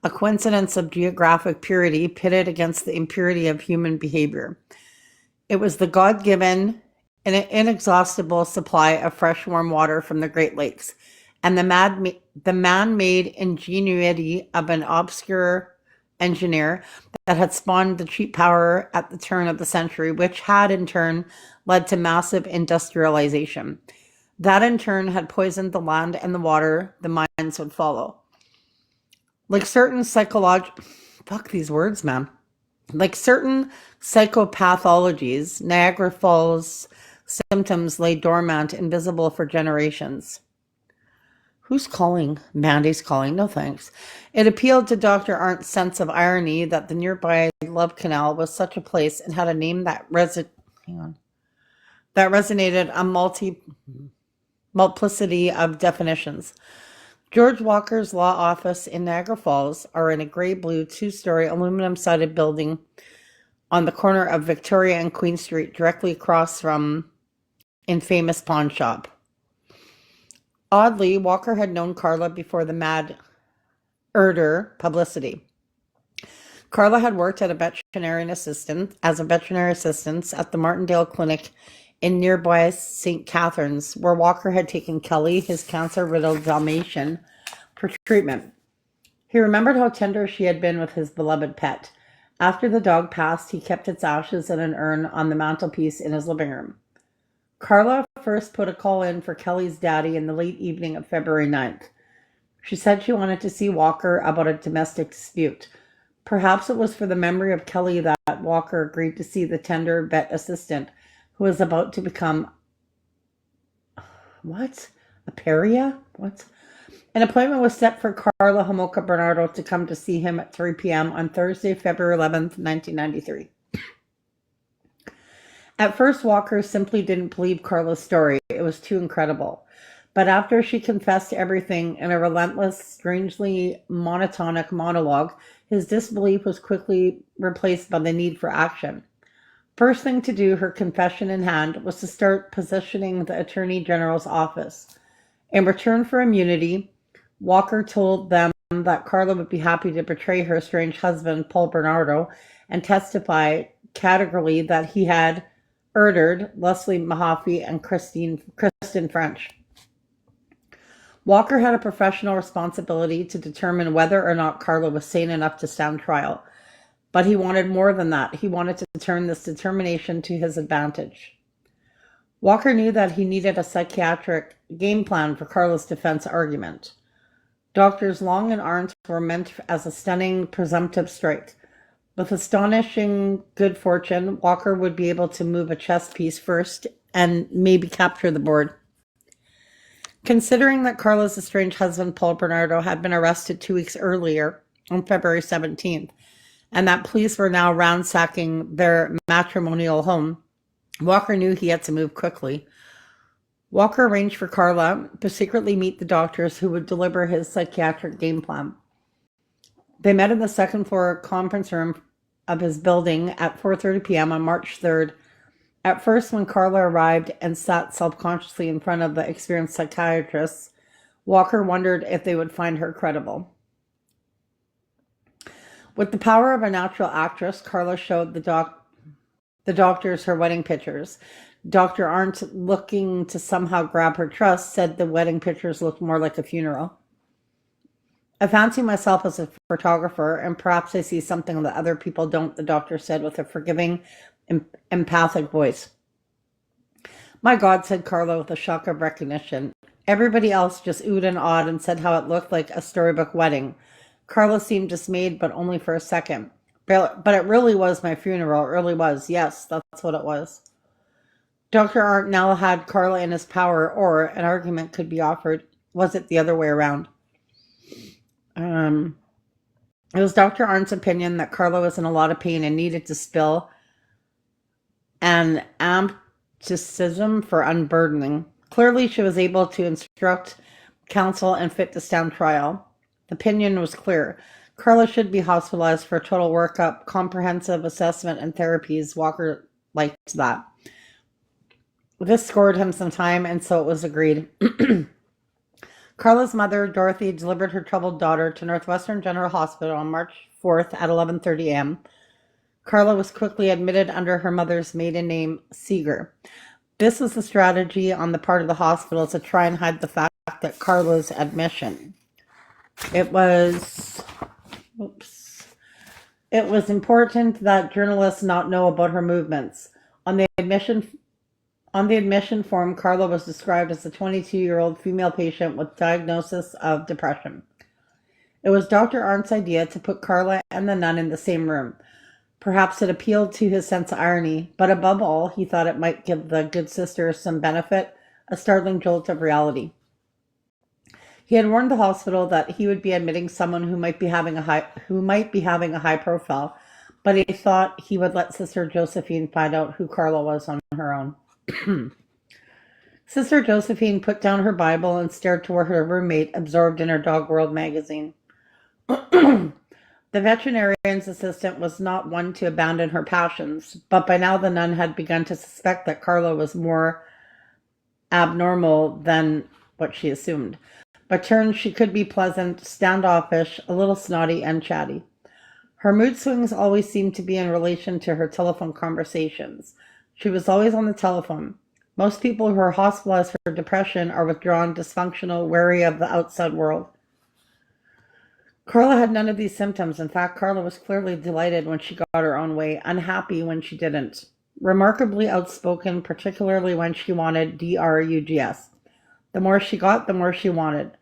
a coincidence of geographic purity pitted against the impurity of human behavior. It was the God-given and inexhaustible supply of fresh, warm water from the Great Lakes, and the man-made ingenuity of an obscure engineer that had spawned the cheap power at the turn of the century, which had in turn led to massive industrialization. That in turn had poisoned the land and the water the mines would follow. Like certain psychopathologies, Niagara Falls symptoms lay dormant, invisible for generations. Who's calling? Mandy's calling. No thanks. It appealed to Dr. Arndt's sense of irony that the nearby Love Canal was such a place and had a name that resonated a multiplicity of definitions. George Walker's law office in Niagara Falls are in a gray-blue 2-story aluminum-sided building on the corner of Victoria and Queen Street, directly across from infamous pawn shop. Oddly, Walker had known Carla before the Mad Herder publicity. Carla had worked as a veterinary assistant at the Martindale Clinic in nearby St. Catharines, where Walker had taken Kelly, his cancer-riddled Dalmatian, for treatment. He remembered how tender she had been with his beloved pet. After the dog passed, he kept its ashes in an urn on the mantelpiece in his living room. Carla first put a call in for Kelly's daddy in the late evening of February 9th. She said she wanted to see Walker about a domestic dispute. Perhaps it was for the memory of Kelly that Walker agreed to see the tender vet assistant who was about to become What? Aperia? What? An appointment was set for Carla Homolka Bernardo to come to see him at 3 p.m. on Thursday, February 11th, 1993. At first, Walker simply didn't believe Carla's story. It was too incredible. But after she confessed everything in a relentless, strangely monotonic monologue, his disbelief was quickly replaced by the need for action. First thing to do, her confession in hand, was to start positioning the Attorney General's office. In return for immunity, Walker told them that Carla would be happy to betray her estranged husband, Paul Bernardo, and testify categorically that he had murdered Leslie Mahaffey and Kristen French. Walker had a professional responsibility to determine whether or not Carla was sane enough to stand trial. But he wanted more than that. He wanted to turn this determination to his advantage. Walker knew that he needed a psychiatric game plan for Carla's defense argument. Doctors Long and Arndt were meant as a stunning presumptive strike. With astonishing good fortune, Walker would be able to move a chess piece first and maybe capture the board. Considering that Carla's estranged husband, Paul Bernardo, had been arrested 2 weeks earlier, on February 17th, and that police were now ransacking their matrimonial home, Walker knew he had to move quickly. Walker arranged for Carla to secretly meet the doctors who would deliver his psychiatric game plan. They met in the second floor conference room of his building at 4:30 p.m. on March 3rd. At first, when Carla arrived and sat self-consciously in front of the experienced psychiatrists, Walker wondered if they would find her credible. With the power of a natural actress, Carla showed the doctors her wedding pictures. Dr. Arndt, looking to somehow grab her trust, said the wedding pictures looked more like a funeral. I fancy myself as a photographer, and perhaps I see something that other people don't, the doctor said with a forgiving, empathic voice. My God, said Carla with a shock of recognition. Everybody else just oohed and awed and said how it looked like a storybook wedding. Carla seemed dismayed, but only for a second. But it really was my funeral. It really was. Yes, that's what it was. Dr. Arndt now had Carla in his power, or an argument could be offered. Was it the other way around? It was Dr. Arndt's opinion that Carla was in a lot of pain and needed to spill an ampticism for unburdening. Clearly, she was able to instruct, counsel, and fit to stand trial. The opinion was clear. Carla should be hospitalized for a total workup, comprehensive assessment, and therapies. Walker liked that. This scored him some time, and so it was agreed. Carla's mother, Dorothy, delivered her troubled daughter to Northwestern General Hospital on March 4th at 11:30 a.m. Carla was quickly admitted under her mother's maiden name, Seeger. This was a strategy on the part of the hospital to try and hide the fact that Carla's admission. It was important that journalists not know about her movements. On the admission form, Carla was described as a 22-year-old female patient with diagnosis of depression. It was Dr. Arndt's idea to put Carla and the nun in the same room. Perhaps it appealed to his sense of irony, but above all, he thought it might give the good sister some benefit, a startling jolt of reality. He had warned the hospital that he would be admitting someone who might be having a high profile, but he thought he would let Sister Josephine find out who Carla was on her own. Sister Josephine put down her Bible and stared toward her roommate, absorbed in her Dog World magazine. The veterinarian's assistant was not one to abandon her passions, but by now the nun had begun to suspect that Carla was more abnormal than what she assumed. By turns, she could be pleasant, standoffish, a little snotty, and chatty. Her mood swings always seemed to be in relation to her telephone conversations. She was always on the telephone. Most people who are hospitalized for depression are withdrawn, dysfunctional, wary of the outside world. Carla had none of these symptoms. In fact, Carla was clearly delighted when she got her own way, unhappy when she didn't. Remarkably outspoken, particularly when she wanted drugs. The more she got, the more she wanted.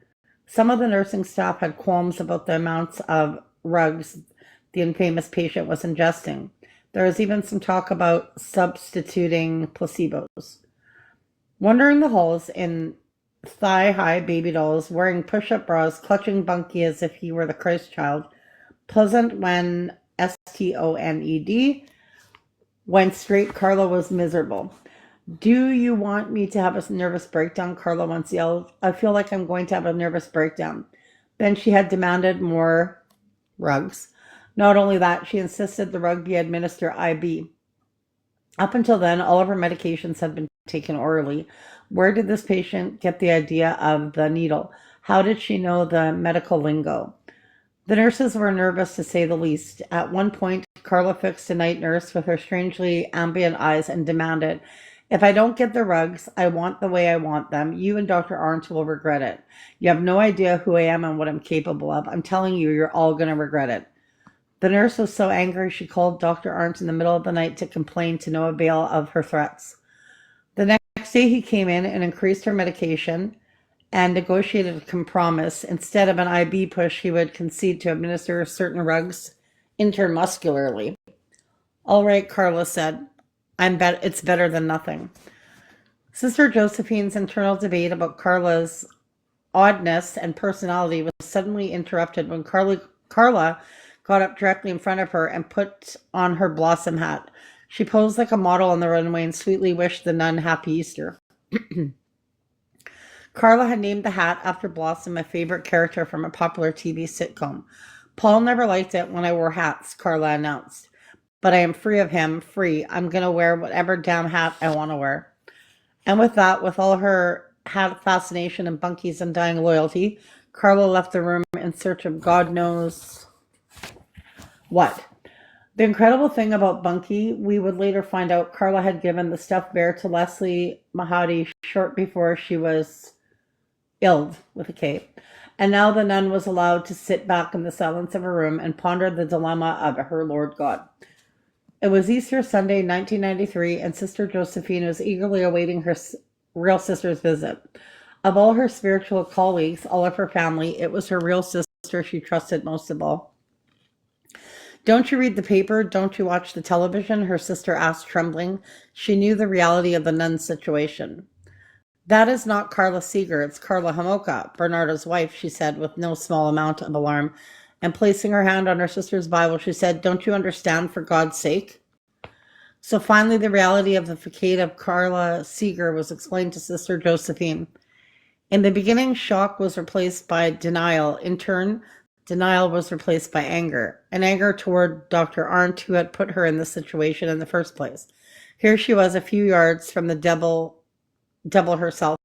Some of the nursing staff had qualms about the amounts of rugs the infamous patient was ingesting. There was even some talk about substituting placebos. Wandering the halls in thigh-high baby dolls, wearing push-up bras, clutching Bunky as if he were the Christ child. Pleasant when STONED. Went straight, Carla was miserable. Do you want me to have a nervous breakdown? Carla once yelled. I feel like I'm going to have a nervous breakdown. Then she had demanded more rugs. Not only that, she insisted the rug be administered IV. Up until then, all of her medications had been taken orally. Where did this patient get the idea of the needle? How did she know the medical lingo? The nurses were nervous to say the least. At one point, Carla fixed a night nurse with her strangely ambient eyes and demanded, if I don't get the rugs, I want the way I want them. You and Dr. Arndt will regret it. You have no idea who I am and what I'm capable of. I'm telling you, you're all going to regret it. The nurse was so angry she called Dr. Arndt in the middle of the night to complain to no avail of her threats. The next day he came in and increased her medication and negotiated a compromise. Instead of an IB push, he would concede to administer certain rugs intermuscularly. All right, Carla said. It's better than nothing. Sister Josephine's internal debate about Carla's oddness and personality was suddenly interrupted when Carla got up directly in front of her and put on her blossom hat. She posed like a model on the runway and sweetly wished the nun happy Easter. Carla had named the hat after Blossom, a favorite character from a popular TV sitcom. Paul never liked it when I wore hats, Carla announced. But I am free of him, free. I'm going to wear whatever damn hat I want to wear. And with that, with all her hat fascination and Bunky's undying loyalty, Carla left the room in search of God knows what. The incredible thing about Bunky, we would later find out Carla had given the stuffed bear to Leslie Mahadi short before she was illed, with a K. And now the nun was allowed to sit back in the silence of her room and ponder the dilemma of her Lord God. It was Easter Sunday, 1993, and Sister Josephine was eagerly awaiting her real sister's visit. Of all her spiritual colleagues, all of her family, it was her real sister she trusted most of all. Don't you read the paper? Don't you watch the television? Her sister asked, trembling. She knew the reality of the nun's situation. That is not Carla Seeger, it's Carla Homolka, Bernardo's wife, she said with no small amount of alarm. And placing her hand on her sister's Bible, she said, don't you understand, for God's sake? So finally, the reality of the facade of Carla Seeger was explained to Sister Josephine. In the beginning, shock was replaced by denial. In turn, denial was replaced by anger, an anger toward Dr. Arndt, who had put her in this situation in the first place. Here she was, a few yards from the devil herself.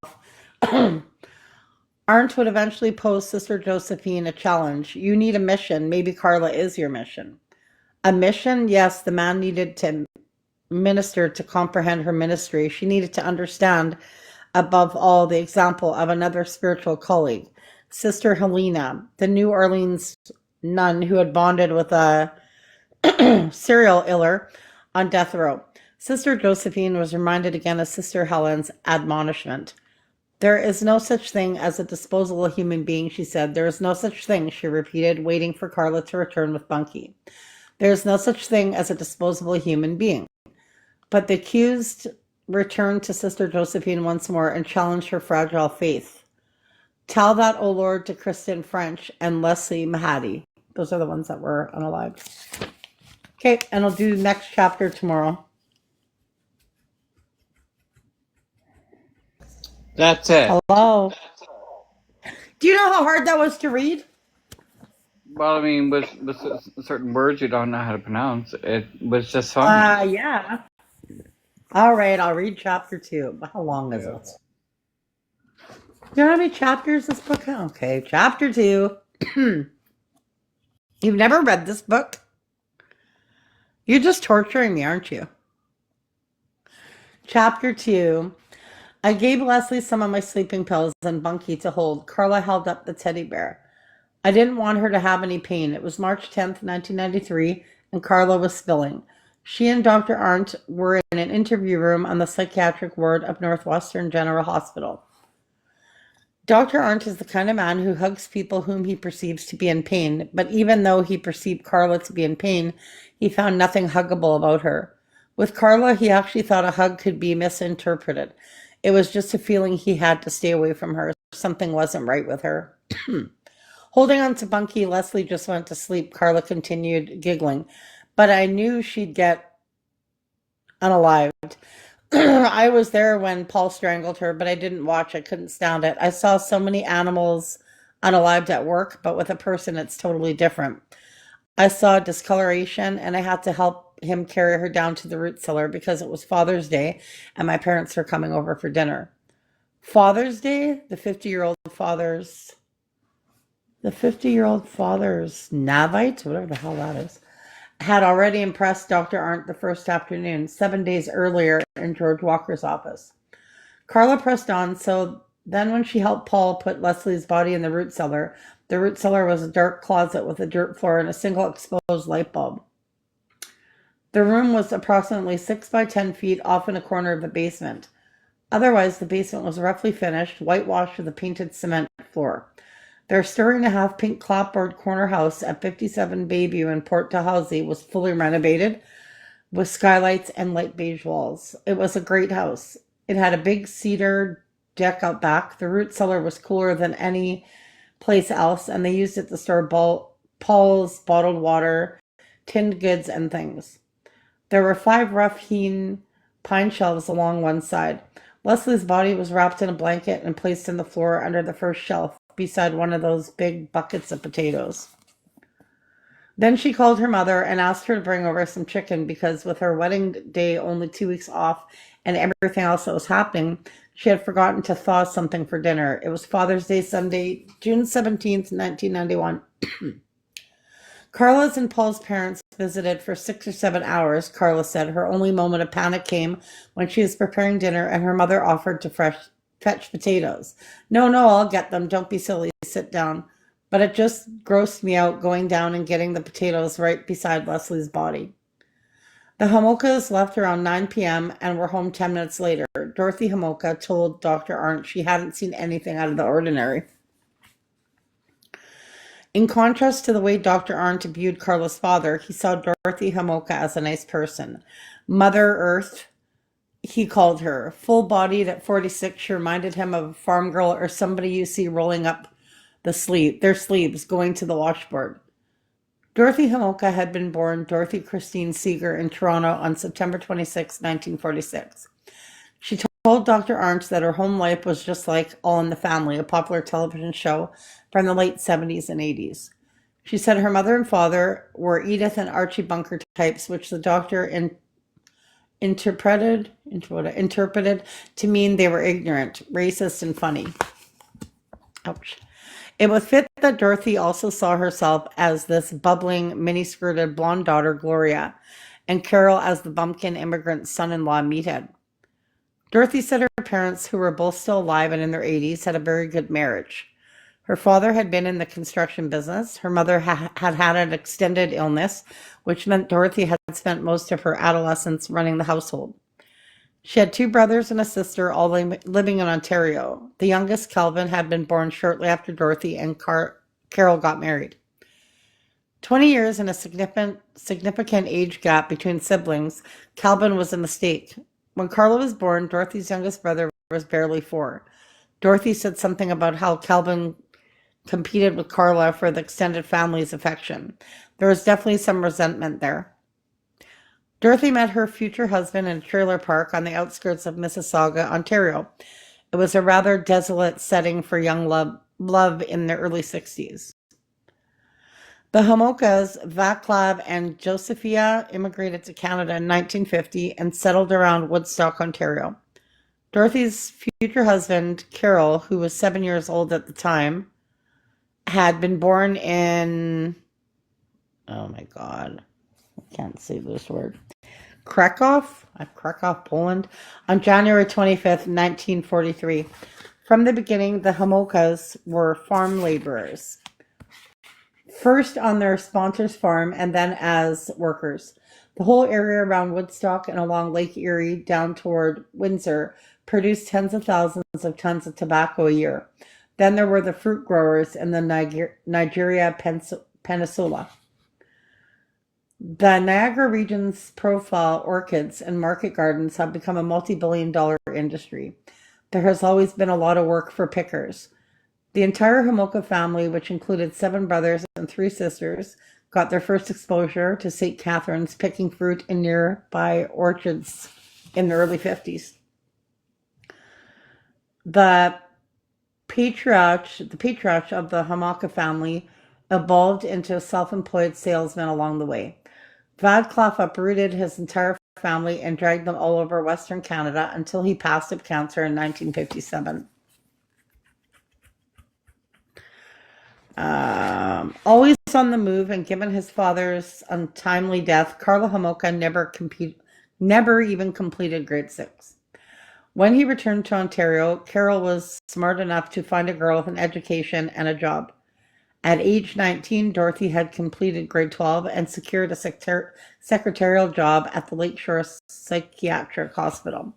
Arndt would eventually pose Sister Josephine a challenge. You need a mission. Maybe Carla is your mission. A mission? Yes, the man needed to minister to comprehend her ministry. She needed to understand, above all, the example of another spiritual colleague, Sister Helena, the New Orleans nun who had bonded with a serial killer on death row. Sister Josephine was reminded again of Sister Helen's admonishment. There is no such thing as a disposable human being, she said. There is no such thing, she repeated, waiting for Carla to return with Bunky. There is no such thing as a disposable human being. But the accused returned to Sister Josephine once more and challenged her fragile faith. Tell that, O Lord, to Kristen French and Leslie Mahadi. Those are the ones that were unalived. Okay, and I'll do next chapter tomorrow. That's it. Hello. Do you know how hard that was to read? Well, I mean, with certain words you don't know how to pronounce, it was just fun. Yeah. All right, I'll read chapter 2. How long is it? You know how many chapters this book has? Okay, chapter 2. You've never read this book? You're just torturing me, aren't you? Chapter 2. I gave Leslie some of my sleeping pills and Bunky to hold. Carla held up the teddy bear. I didn't want her to have any pain. It was March 10th, 1993, and Carla was spilling. She and Dr. Arndt were in an interview room on the psychiatric ward of Northwestern General Hospital. Dr. Arndt is the kind of man who hugs people whom he perceives to be in pain, but even though he perceived Carla to be in pain, he found nothing huggable about her. With Carla, he actually thought a hug could be misinterpreted. It was just a feeling he had to stay away from her. Something wasn't right with her. Holding on to Bunky, Leslie just went to sleep. Carla continued giggling. But I knew she'd get unalived. I was there when Paul strangled her, but I didn't watch. I couldn't stand it. I saw so many animals unalived at work, but with a person, it's totally different. I saw discoloration, and I had to help him carry her down to the root cellar because it was Father's Day and my parents were coming over for dinner. Father's Day, the 50-year-old father's Navite, whatever the hell that is, had already impressed Dr. Arndt the first afternoon, 7 days earlier in George Walker's office. Carla pressed on, so then when she helped Paul put Leslie's body in the root cellar was a dark closet with a dirt floor and a single exposed light bulb. The room was approximately 6 by 10 feet off in a corner of the basement. Otherwise, the basement was roughly finished, whitewashed with a painted cement floor. Their story-and-a-half pink clapboard corner house at 57 Bayview in Port Dalhousie was fully renovated with skylights and light beige walls. It was a great house. It had a big cedar deck out back. The root cellar was cooler than any place else, and they used it to store Paul's bottled water, tinned goods, and things. There were 5 rough-hewn pine shelves along one side. Leslie's body was wrapped in a blanket and placed in the floor under the first shelf, beside one of those big buckets of potatoes. Then she called her mother and asked her to bring over some chicken because with her wedding day only 2 weeks off and everything else that was happening, she had forgotten to thaw something for dinner. It was Father's Day Sunday, June 17th, 1991. Carla's and Paul's parents visited for 6 or 7 hours, Carla said. Her only moment of panic came when she was preparing dinner and her mother offered to fetch potatoes. No, I'll get them. Don't be silly. Sit down. But it just grossed me out going down and getting the potatoes right beside Leslie's body. The Homolkas left around 9 p.m. and were home 10 minutes later. Dorothy Homolka told Dr. Arndt she hadn't seen anything out of the ordinary. In contrast to the way Dr. Arndt viewed Carla's father, he saw Dorothy Homolka as a nice person. Mother Earth, he called her. Full-bodied at 46, she reminded him of a farm girl or somebody you see rolling up their sleeves, going to the washboard. Dorothy Homolka had been born Dorothy Christine Seeger in Toronto on September 26, 1946. She told Dr. Arndt that her home life was just like All in the Family, a popular television show from the late 70s and 80s. She said her mother and father were Edith and Archie Bunker types, which the doctor interpreted to mean they were ignorant, racist, and funny. Ouch. It was fit that Dorothy also saw herself as this bubbling, mini-skirted blonde daughter, Gloria, and Carol as the bumpkin immigrant son-in-law, Meathead. Dorothy said her parents, who were both still alive and in their 80s, had a very good marriage. Her father had been in the construction business. Her mother had had an extended illness, which meant Dorothy had spent most of her adolescence running the household. She had 2 brothers and a sister, all living in Ontario. The youngest, Calvin, had been born shortly after Dorothy and Carol got married. 20 years and a significant age gap between siblings, Calvin was a mistake. When Carla was born, Dorothy's youngest brother was barely 4. Dorothy said something about how Calvin competed with Carla for the extended family's affection. There was definitely some resentment there. Dorothy met her future husband in a trailer park on the outskirts of Mississauga, Ontario. It was a rather desolate setting for young love in the early 60s. The Homolkas, Vaclav and Josephia, immigrated to Canada in 1950 and settled around Woodstock, Ontario. Dorothy's future husband, Carol, who was 7 years old at the time, had been born in, oh my God, I can't say this word, Krakow, Poland, on January 25th, 1943. From the beginning, the Homolkas were farm laborers, first on their sponsor's farm and then as workers. The whole area around Woodstock and along Lake Erie down toward Windsor produced tens of thousands of tons of tobacco a year. Then there were the fruit growers in the Nigeria Peninsula. The Niagara region's profile orchids and market gardens have become a multi-billion-dollar industry. There has always been a lot of work for pickers. The entire Homolka family, which included 7 brothers and 3 sisters, got their first exposure to St. Catherine's picking fruit in nearby orchards in the early 50s. The patriarch of the Homolka family evolved into a self-employed salesman along the way. Vadcliffe uprooted his entire family and dragged them all over Western Canada until he passed of cancer in 1957. Always on the move and given his father's untimely death, Carlo Homolka never even completed grade 6. When he returned to Ontario, Carol was smart enough to find a girl with an education and a job. At age 19, Dorothy had completed grade 12 and secured a secretarial job at the Lakeshore Psychiatric Hospital.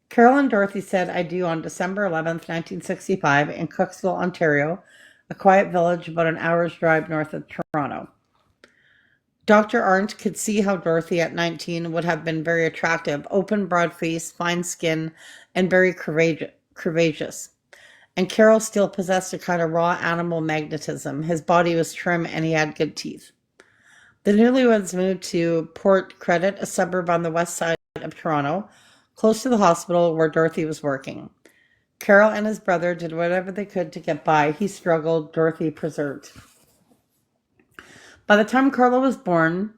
Carol and Dorothy said "I do" on December 11th, 1965 in Cooksville, Ontario, a quiet village about an hour's drive north of Toronto. Dr. Arndt could see how Dorothy at 19 would have been very attractive, open, broad face, fine skin, and very courageous. And Carol still possessed a kind of raw animal magnetism. His body was trim and he had good teeth. The newlyweds moved to Port Credit, a suburb on the west side of Toronto, close to the hospital where Dorothy was working. Carol and his brother did whatever they could to get by. He struggled, Dorothy persevered. By the time Carlo was born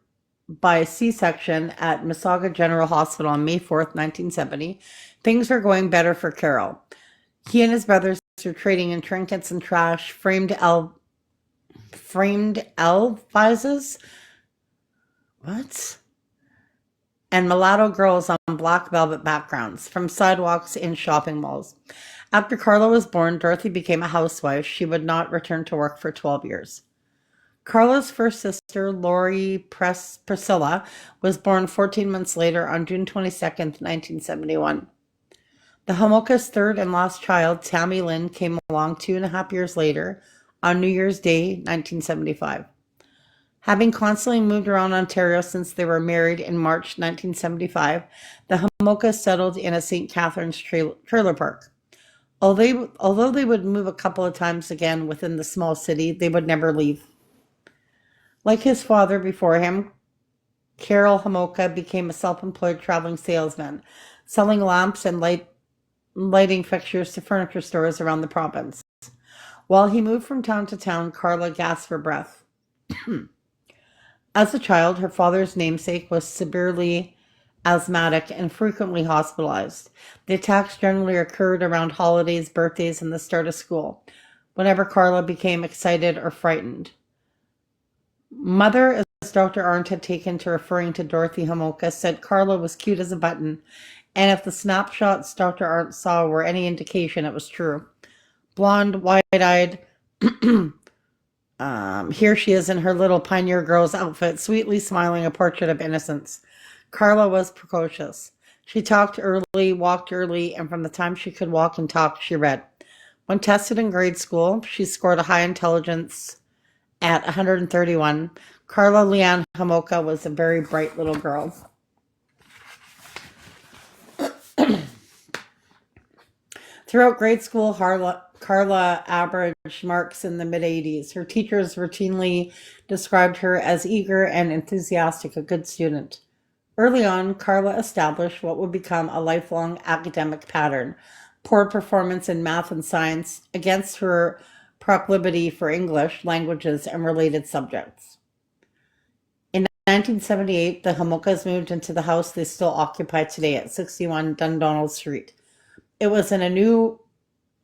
by C-section at Mississauga General Hospital on May 4th, 1970, things were going better for Carol. He and his brothers were trading in trinkets and trash, framed L vases, and mulatto girls on black velvet backgrounds from sidewalks in shopping malls. After Carlo was born, Dorothy became a housewife. She would not return to work for 12 years. Carlo's first sister, Lori Priscilla, was born 14 months later on June 22nd, 1971. The Homolka's third and last child, Tammy Lynn, came along 2.5 years later on New Year's Day, 1975. Having constantly moved around Ontario since they were married in March 1975, the Homolkas settled in a St. Catherine's trailer park. Although they would move a couple of times again within the small city, they would never leave. Like his father before him, Carol Homolka became a self-employed traveling salesman, selling lamps and lighting fixtures to furniture stores around the province. While he moved from town to town, Carla gasped for breath. As a child, her father's namesake was severely asthmatic and frequently hospitalized. The attacks generally occurred around holidays, birthdays, and the start of school, whenever Carla became excited or frightened. Mother, as Dr. Arndt had taken to referring to Dorothy Homolka, said Carla was cute as a button, and if the snapshots Dr. Arndt saw were any indication, it was true. Blonde, wide-eyed, here she is in her little Pioneer Girls outfit, sweetly smiling, a portrait of innocence. Carla was precocious. She talked early, walked early, and from the time she could walk and talk, she read. When tested in grade school, she scored a high intelligence at 131. Carla Leanne Homolka was a very bright little girl. Throughout grade school, Carla averaged marks in the mid-80s. Her teachers routinely described her as eager and enthusiastic, a good student. Early on, Carla established what would become a lifelong academic pattern: poor performance in math and science against her proclivity for English, languages, and related subjects. In 1978, the Homolkas moved into the house they still occupy today at 61 Dundonald Street. It was in a new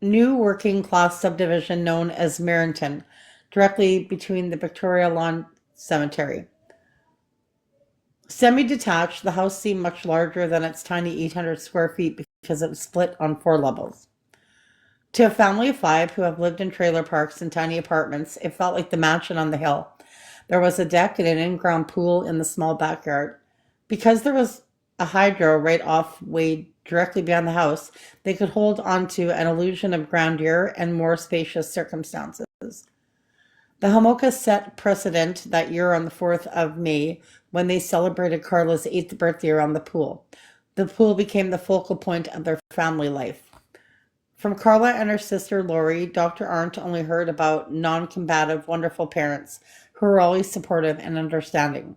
working class subdivision known as Merrington, directly between the Victoria Lawn Cemetery. Semi-detached, the house seemed much larger than its tiny 800 square feet because it was split on 4 levels. To a family of 5 who have lived in trailer parks and tiny apartments, it felt like the mansion on the hill. There was a deck and an in-ground pool in the small backyard. Because there was a hydro right off way directly beyond the house, they could hold on to an illusion of grandeur and more spacious circumstances. The Homolkas set precedent that year on the 4th of May when they celebrated Carla's 8th birthday around the pool. The pool became the focal point of their family life. From Carla and her sister Lori, Dr. Arndt only heard about non-combative, wonderful parents who were always supportive and understanding.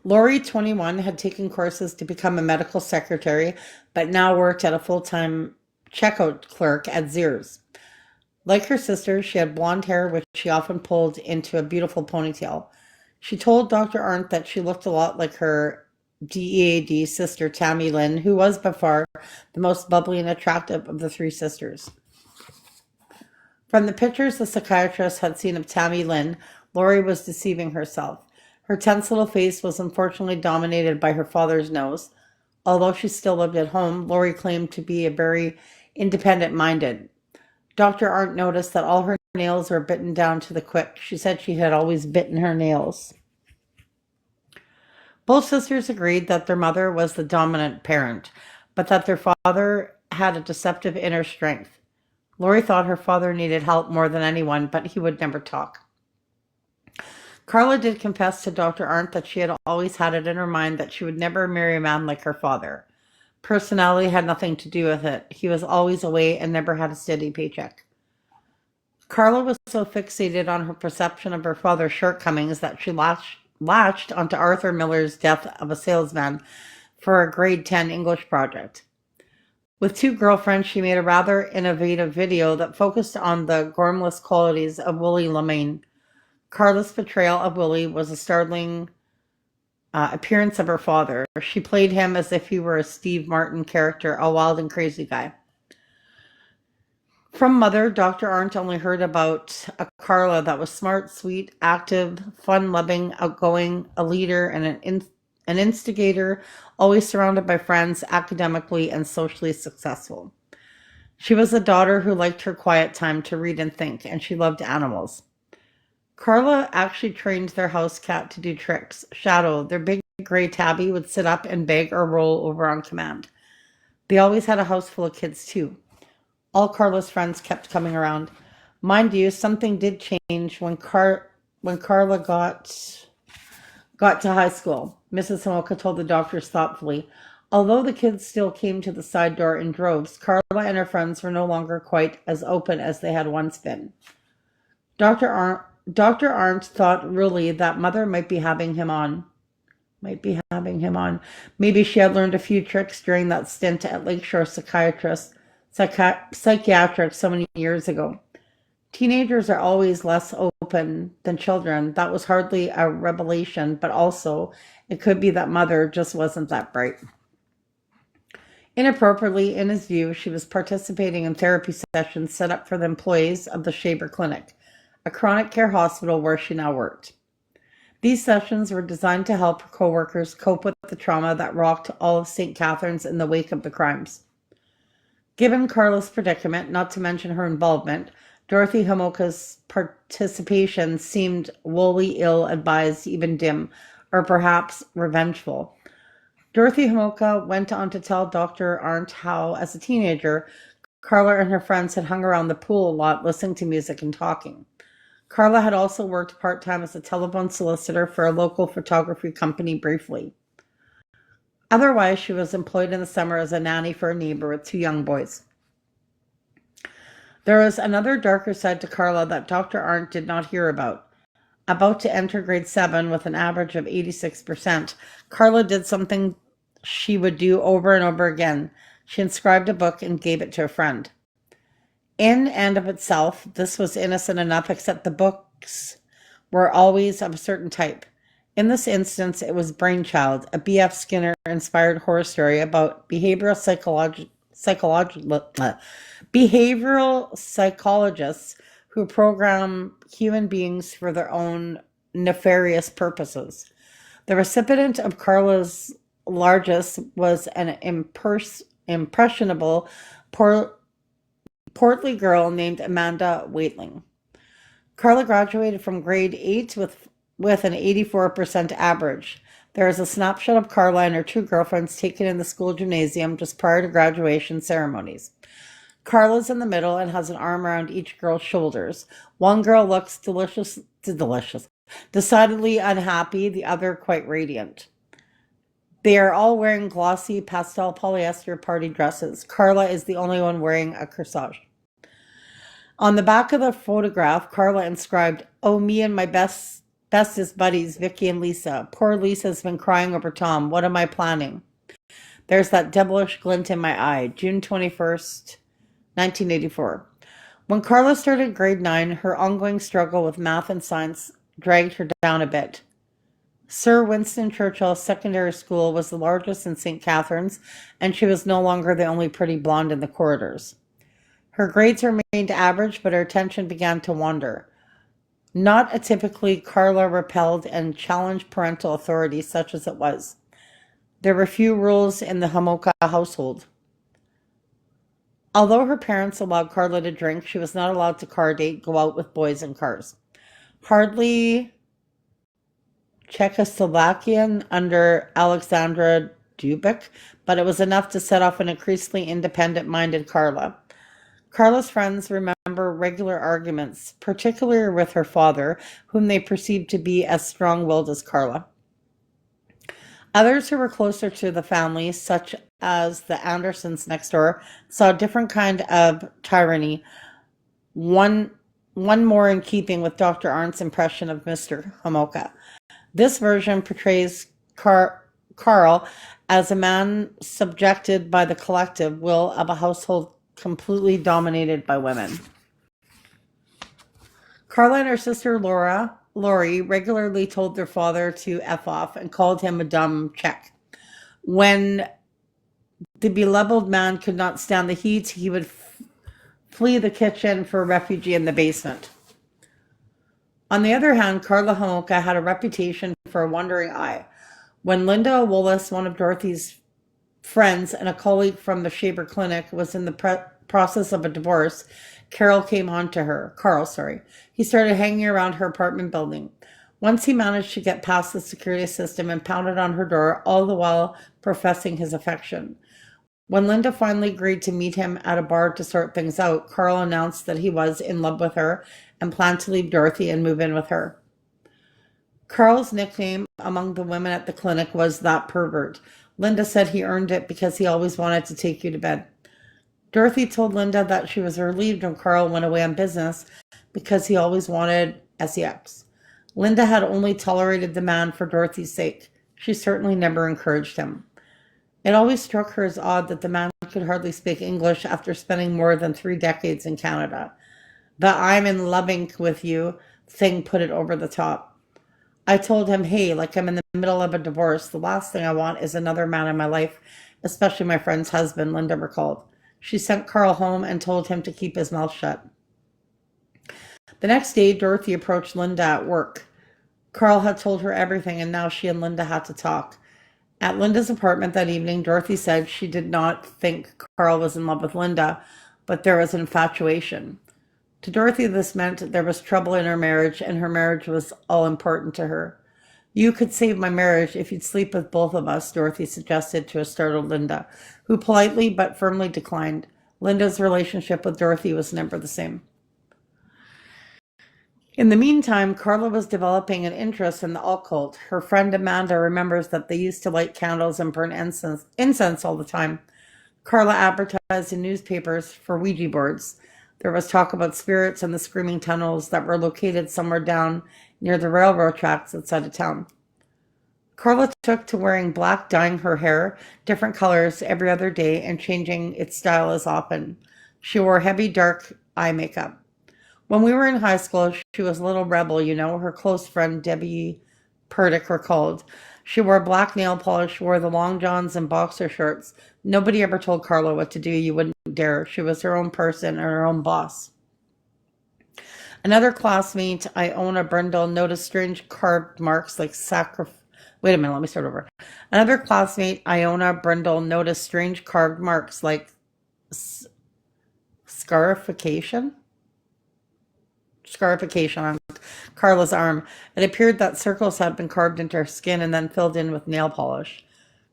Lori, 21, had taken courses to become a medical secretary, but now worked at a full-time checkout clerk at Sears. Like her sister, she had blonde hair, which she often pulled into a beautiful ponytail. She told Dr. Arndt that she looked a lot like her DEAD sister, Tammy Lynn, who was by far the most bubbly and attractive of the three sisters. From the pictures the psychiatrist had seen of Tammy Lynn, Lori was deceiving herself. Her tense little face was unfortunately dominated by her father's nose. Although she still lived at home, Lori claimed to be a very independent-minded. Dr. Arndt noticed that all her nails were bitten down to the quick. She said she had always bitten her nails. Both sisters agreed that their mother was the dominant parent, but that their father had a deceptive inner strength. Lori thought her father needed help more than anyone, but he would never talk. Carla did confess to Dr. Arndt that she had always had it in her mind that she would never marry a man like her father. Personality had nothing to do with it. He was always away and never had a steady paycheck. Carla was so fixated on her perception of her father's shortcomings that she latched onto Arthur Miller's Death of a Salesman for a grade 10 English project. With two girlfriends, she made a rather innovative video that focused on the gormless qualities of Willie LeMaine. Carla's portrayal of Willie was a startling appearance of her father. She played him as if he were a Steve Martin character, a wild and crazy guy. From Mother, Dr. Arndt only heard about a Carla that was smart, sweet, active, fun-loving, outgoing, a leader, and an instigator, always surrounded by friends, academically and socially successful. She was a daughter who liked her quiet time to read and think, and she loved animals. Carla actually trained their house cat to do tricks. Shadow, their big gray tabby, would sit up and beg or roll over on command. They always had a house full of kids, too. All Carla's friends kept coming around. Mind you, something did change when Carla got to high school. Mrs. Homolka told the doctors thoughtfully. Although the kids still came to the side door in droves, Carla and her friends were no longer quite as open as they had once been. Dr. Arndt thought really that Mother might be having him on. Maybe she had learned a few tricks during that stint at Lakeshore Psychiatric so many years ago. Teenagers are always less open than children. That was hardly a revelation, but also it could be that Mother just wasn't that bright. Inappropriately, in his view, she was participating in therapy sessions set up for the employees of the Shaver Clinic, a chronic care hospital where she now worked. These sessions were designed to help her co-workers cope with the trauma that rocked all of St. Catharines in the wake of the crimes. Given Carla's predicament, not to mention her involvement, Dorothy Homolka's participation seemed woefully ill-advised, even dim, or perhaps revengeful. Dorothy Homolka went on to tell Dr. Arndt how, as a teenager, Carla and her friends had hung around the pool a lot, listening to music and talking. Carla had also worked part-time as a telephone solicitor for a local photography company briefly. Otherwise, she was employed in the summer as a nanny for a neighbor with two young boys. There was another darker side to Carla that Dr. Arndt did not hear about. About to enter grade 7 with an average of 86%, Carla did something she would do over and over again. She inscribed a book and gave it to a friend. In and of itself, this was innocent enough, except the books were always of a certain type. In this instance, it was Brainchild, a B.F. Skinner-inspired horror story about behavioral psychologists who program human beings for their own nefarious purposes. The recipient of Carla's largesse was an impressionable, portly girl named Amanda Waitling. Carla graduated from grade 8 with an 84% average. There is a snapshot of Carla and her two girlfriends taken in the school gymnasium just prior to graduation ceremonies. Carla's in the middle and has an arm around each girl's shoulders. One girl looks decidedly unhappy, the other quite radiant. They are all wearing glossy pastel polyester party dresses. Carla is the only one wearing a corsage. On the back of the photograph, Carla inscribed, "Oh, me and my bestest buddies, Vicky and Lisa. Poor Lisa's been crying over Tom. What am I planning?" There's that devilish glint in my eye. June 21st, 1984. When Carla started grade 9, her ongoing struggle with math and science dragged her down a bit. Sir Winston Churchill Secondary School was the largest in St. Catharines, and she was no longer the only pretty blonde in the corridors. Her grades remained average, but her attention began to wander. Not atypically, Carla repelled and challenged parental authority, such as it was. There were few rules in the Homolka household. Although her parents allowed Carla to drink, she was not allowed to car date, go out with boys in cars. Hardly Czechoslovakian under Alexandra Dubik, but it was enough to set off an increasingly independent-minded Carla. Carla's friends remember regular arguments, particularly with her father, whom they perceived to be as strong-willed as Carla. Others who were closer to the family, such as the Andersons next door, saw a different kind of tyranny, one more in keeping with Dr. Arndt's impression of Mr. Homolka. This version portrays Carl as a man subjected by the collective will of a household completely dominated by women. Carla and her sister Lori regularly told their father to F off and called him a dumb Czech. When the beloved man could not stand the heat, he would flee the kitchen for refuge in the basement. On the other hand, Carla Homolka had a reputation for a wandering eye. When Linda Willis, one of Dorothy's friends and a colleague from the Shaber Clinic, was in the process of a divorce, Carl. He started hanging around her apartment building. Once he managed to get past the security system and pounded on her door, all the while professing his affection. When Linda finally agreed to meet him at a bar to sort things out, Carl announced that he was in love with her and planned to leave Dorothy and move in with her. Carl's nickname among the women at the clinic was "that pervert." Linda said he earned it because he always wanted to take you to bed. Dorothy told Linda that she was relieved when Carl went away on business because he always wanted sex. Linda had only tolerated the man for Dorothy's sake. She certainly never encouraged him. It always struck her as odd that the man could hardly speak English after spending more than 3 decades in Canada. The "I'm in loving with you" thing put it over the top. I told him, "Hey, like I'm in the middle of a divorce. The last thing I want is another man in my life, especially my friend's husband," Linda recalled. She sent Carl home and told him to keep his mouth shut. The next day, Dorothy approached Linda at work. Carl had told her everything, and now she and Linda had to talk. At Linda's apartment that evening, Dorothy said she did not think Carl was in love with Linda, but there was infatuation. To Dorothy, this meant there was trouble in her marriage, and her marriage was all important to her. "You could save my marriage if you'd sleep with both of us," Dorothy suggested to a startled Linda, who politely but firmly declined. Linda's relationship with Dorothy was never the same. In the meantime, Carla was developing an interest in the occult. Her friend Amanda remembers that they used to light candles and burn incense all the time. Carla advertised in newspapers for Ouija boards. There was talk about spirits and the screaming tunnels that were located somewhere down near the railroad tracks outside of town. Carla took to wearing black, dyeing her hair different colors every other day and changing its style as often. She wore heavy, dark eye makeup. When we were in high school, she was a little rebel, her close friend Debbie Purdick recalled. She wore black nail polish, wore the long johns and boxer shorts. Nobody ever told Carla what to do. You wouldn't dare. She was her own person and her own boss. Another classmate, Iona Brindle, noticed strange carved marks like Wait a minute, let me start over. Another classmate, Iona Brindle, noticed strange carved marks like scarification on Carla's arm. It appeared that circles had been carved into her skin and then filled in with nail polish.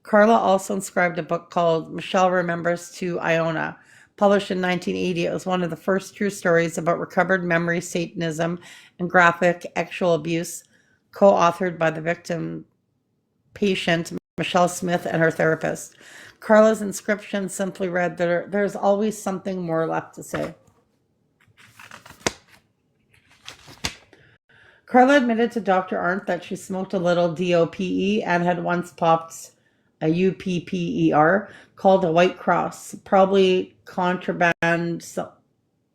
Carla also inscribed a book called Michelle Remembers to Iona. Published in 1980, it was one of the first true stories about recovered memory, Satanism, and graphic sexual abuse, co-authored by the victim patient Michelle Smith and her therapist. Carla's inscription simply read that there's always something more left to say. Carla admitted to Dr. Arndt that she smoked a little DOPE and had once popped a UPPER called a White Cross, probably contraband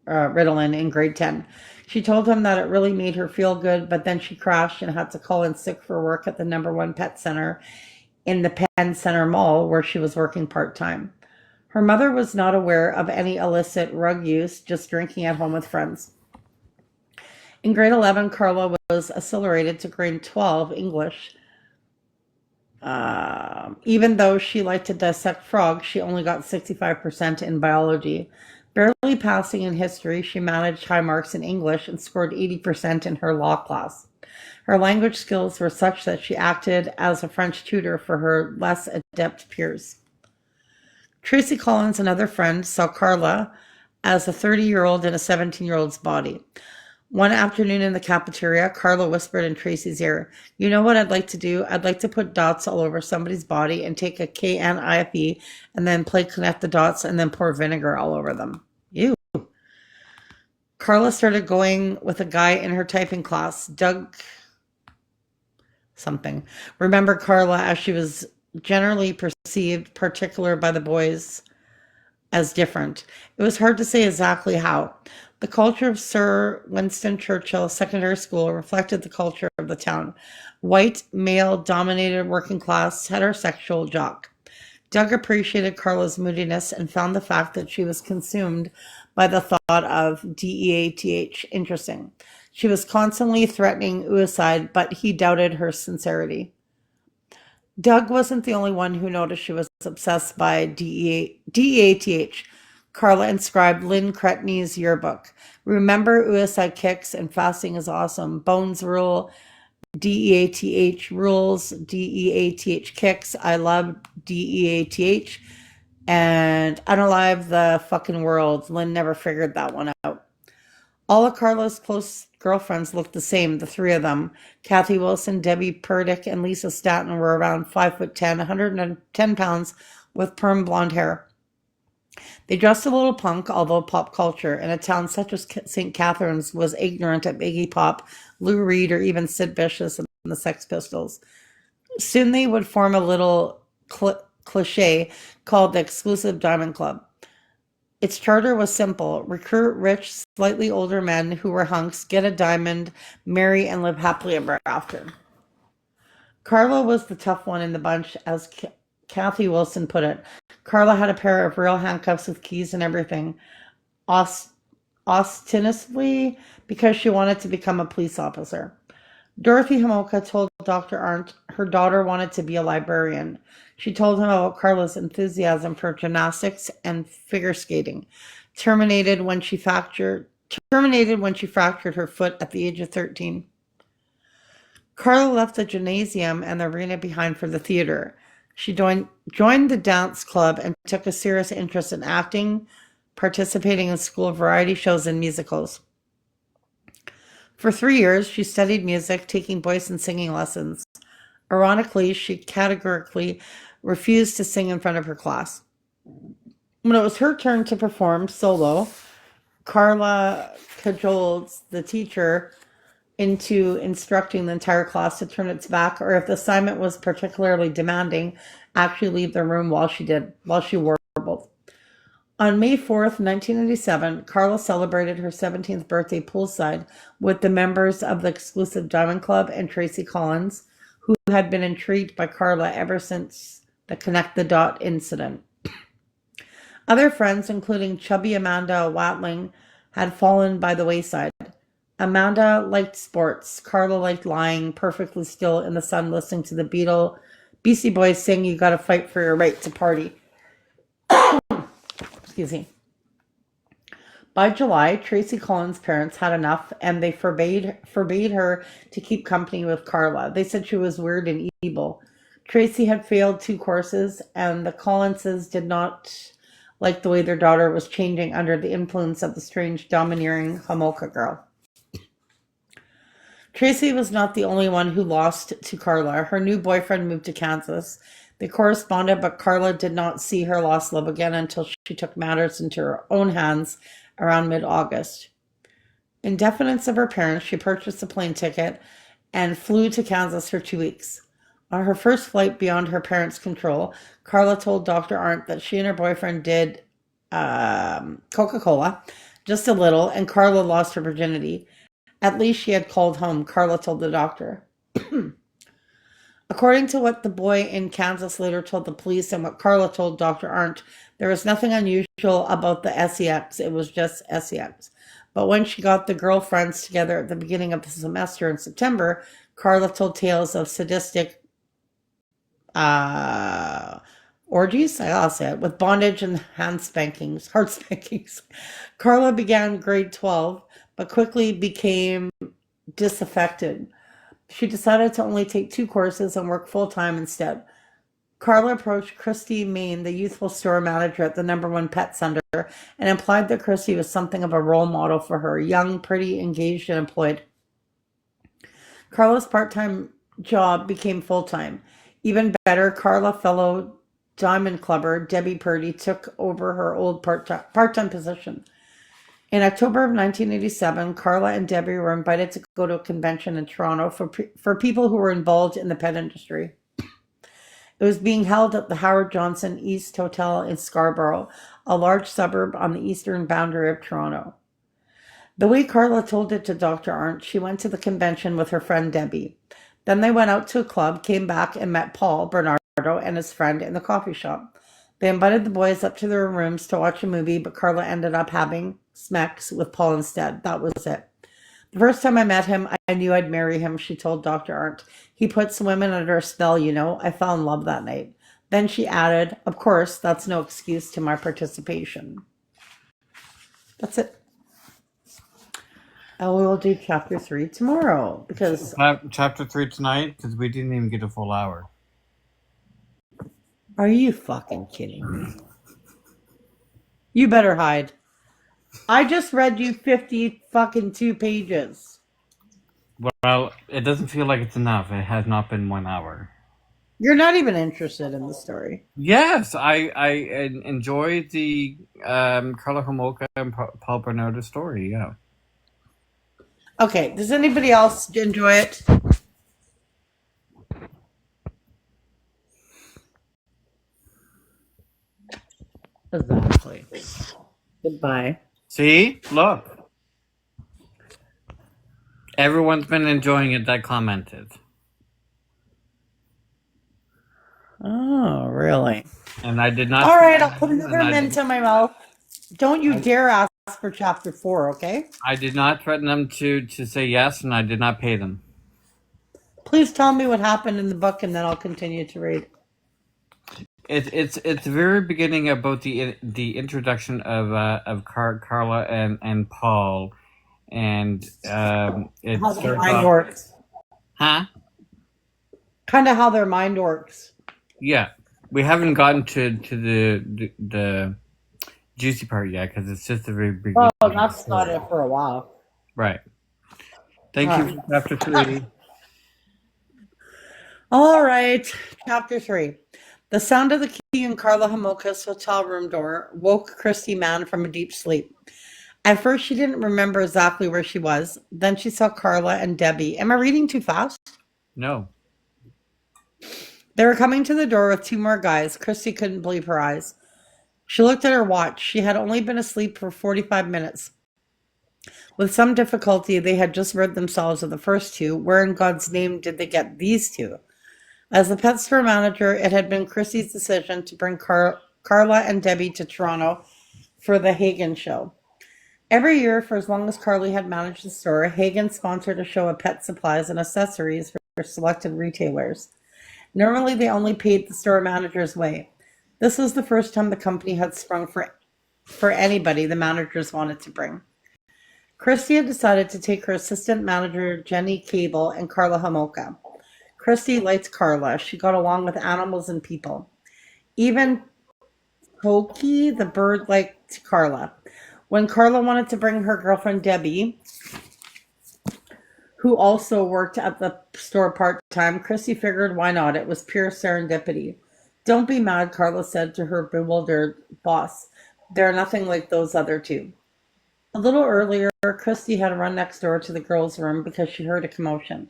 Ritalin in grade 10. She told him that it really made her feel good, but then she crashed and had to call in sick for work at the #1 pet center in the Penn Center Mall where she was working part-time. Her mother was not aware of any illicit rug use, just drinking at home with friends. In grade 11, Carla was accelerated to grade 12 English. Even though she liked to dissect frogs, she only got 65% in biology. Barely passing in history, she managed high marks in English and scored 80% in her law class. Her language skills were such that she acted as a French tutor for her less adept peers. Tracy Collins, another friend, saw Carla as a 30-year-old in a 17-year-old's body. One afternoon in the cafeteria, Carla whispered in Tracy's ear, "You know what I'd like to do? I'd like to put dots all over somebody's body and take a KNIFE and then connect the dots and then pour vinegar all over them." Ew. Carla started going with a guy in her typing class, Doug something. Remember Carla as she was generally perceived, particular by the boys, as different. It was hard to say exactly how. The culture of Sir Winston Churchill Secondary School reflected the culture of the town. White, male-dominated working class, heterosexual jock. Doug appreciated Carla's moodiness and found the fact that she was consumed by the thought of DEATH interesting. She was constantly threatening suicide, but he doubted her sincerity. Doug wasn't the only one who noticed she was obsessed by DEATH. Carla inscribed Lynn Cretney's yearbook. Remember, suicide kicks and fasting is awesome. Bones rule, DEATH rules, DEATH kicks. I love DEATH. And unalive the fucking world. Lynn never figured that one out. All of Carla's close girlfriends looked the same, the three of them. Kathy Wilson, Debbie Purdick, and Lisa Staton were around 5'10", 110 pounds, with perm blonde hair. They dressed a little punk, although pop culture, in a town such as St. Catharines was ignorant of Iggy Pop, Lou Reed, or even Sid Vicious and the Sex Pistols. Soon they would form a little cliche called the Exclusive Diamond Club. Its charter was simple: recruit rich, slightly older men who were hunks, get a diamond, marry, and live happily ever after. Carla was the tough one in the bunch, as Kathy Wilson put it. Carla had a pair of real handcuffs with keys and everything, ostensibly because she wanted to become a police officer. Dorothy Homolka told Dr. Arndt her daughter wanted to be a librarian. She told him about Carla's enthusiasm for gymnastics and figure skating, terminated when she fractured her foot at the age of 13. Carla left the gymnasium and the arena behind for the theater. She joined the dance club and took a serious interest in acting, participating in school variety shows and musicals. For 3 years, she studied music, taking voice and singing lessons. Ironically, she categorically refused to sing in front of her class. When it was her turn to perform solo, Carla cajoled the teacher into instructing the entire class to turn its back, or if the assignment was particularly demanding, actually leave the room while she warbled. On May 4th, 1987, Carla celebrated her 17th birthday poolside with the members of the Exclusive Diamond Club and Tracy Collins, who had been intrigued by Carla ever since the Connect the Dot incident. Other friends, including chubby Amanda Watling, had fallen by the wayside. Amanda liked sports. Carla liked lying perfectly still in the sun listening to the Beastie Boys sing "You Gotta Fight for Your Right to Party." Excuse me. By July, Tracy Collins' parents had enough, and they forbade her to keep company with Carla. They said she was weird and evil. Tracy had failed 2 courses, and the Collinses did not like the way their daughter was changing under the influence of the strange, domineering Homolka girl. Tracy was not the only one who lost to Carla. Her new boyfriend moved to Kansas. They corresponded, but Carla did not see her lost love again until she took matters into her own hands around mid-August. In defiance of her parents, she purchased a plane ticket and flew to Kansas for 2 weeks. On her first flight beyond her parents' control, Carla told Dr. Arndt that she and her boyfriend did Coca-Cola, just a little, and Carla lost her virginity. At least she had called home, Carla told the doctor. According to what the boy in Kansas later told the police and what Carla told Dr. Arndt, there was nothing unusual about the sex. It was just sex. But when she got the girlfriends together at the beginning of the semester in September, Carla told tales of sadistic orgies, I'll say it, with bondage and hand spankings, hard spankings. Carla began grade 12, but quickly became disaffected. She decided to only take 2 courses and work full-time instead. Carla approached Christy Main, the youthful store manager at the #1 pet center, and implied that Christy was something of a role model for her, young, pretty, engaged, and employed. Carla's part-time job became full-time. Even better, Carla fellow Diamond Clubber Debbie Purdy took over her old part-time position. In October of 1987, Carla and Debbie were invited to go to a convention in Toronto for people who were involved in the pet industry. It was being held at the Howard Johnson East Hotel in Scarborough, a large suburb on the eastern boundary of Toronto. The way Carla told it to Dr. Arndt, she went to the convention with her friend Debbie. Then they went out to a club, came back, and met Paul Bernardo and his friend in the coffee shop. They invited the boys up to their rooms to watch a movie, but Carla ended up having sex with Paul instead. That was it. The first time I met him, I knew I'd marry him, she told Dr. Arndt. He puts women under a spell, you know. I fell in love that night. Then she added, of course, that's no excuse to my participation. That's it. And we will do chapter 3 tomorrow because... Chapter 3 tonight, because we didn't even get a full hour. Are you fucking kidding me? You better hide. I just read you 50 fucking 2 pages. Well, it doesn't feel like it's enough. It has not been 1 hour. You're not even interested in the story. Yes, I enjoy the Carla Homolka and Paul Bernardo story, yeah. Okay, does anybody else enjoy it? Exactly. Goodbye. See? Look. Everyone's been enjoying it that commented. Oh, really? And I did not... All right, I'll put another mint in my mouth. Don't you dare ask for chapter 4, okay? I did not threaten them to say yes, and I did not pay them. Please tell me what happened in the book, and then I'll continue to read. It's the very beginning about the introduction of Carla and Paul, and it How their starts mind off, works. huh? Kind of how their mind works. Yeah, we haven't gotten to the juicy part yet because it's just the very beginning. Oh, that's not it for a while. Right. Thank you for chapter 3. All right, chapter 3. The sound of the key in Carla Homolka's hotel room door woke Christy Mann from a deep sleep. At first, she didn't remember exactly where she was. Then she saw Carla and Debbie. Am I reading too fast? No. They were coming to the door with 2 more guys. Christy couldn't believe her eyes. She looked at her watch. She had only been asleep for 45 minutes. With some difficulty, they had just rid themselves of the first 2. Where in God's name did they get these 2? As the pet store manager, it had been Christy's decision to bring Carla and Debbie to Toronto for the Hagen show. Every year, for as long as Carly had managed the store, Hagen sponsored a show of pet supplies and accessories for selected retailers. Normally, they only paid the store manager's way. This was the first time the company had sprung for anybody the managers wanted to bring. Christy had decided to take her assistant manager, Jenny Cable, and Carla Homolka. Christy liked Carla. She got along with animals and people. Even Pokey, the bird, liked Carla. When Carla wanted to bring her girlfriend Debbie, who also worked at the store part-time, Christy figured why not? It was pure serendipity. Don't be mad, Carla said to her bewildered boss. They're nothing like those other two. A little earlier, Christy had run next door to the girls' room because she heard a commotion.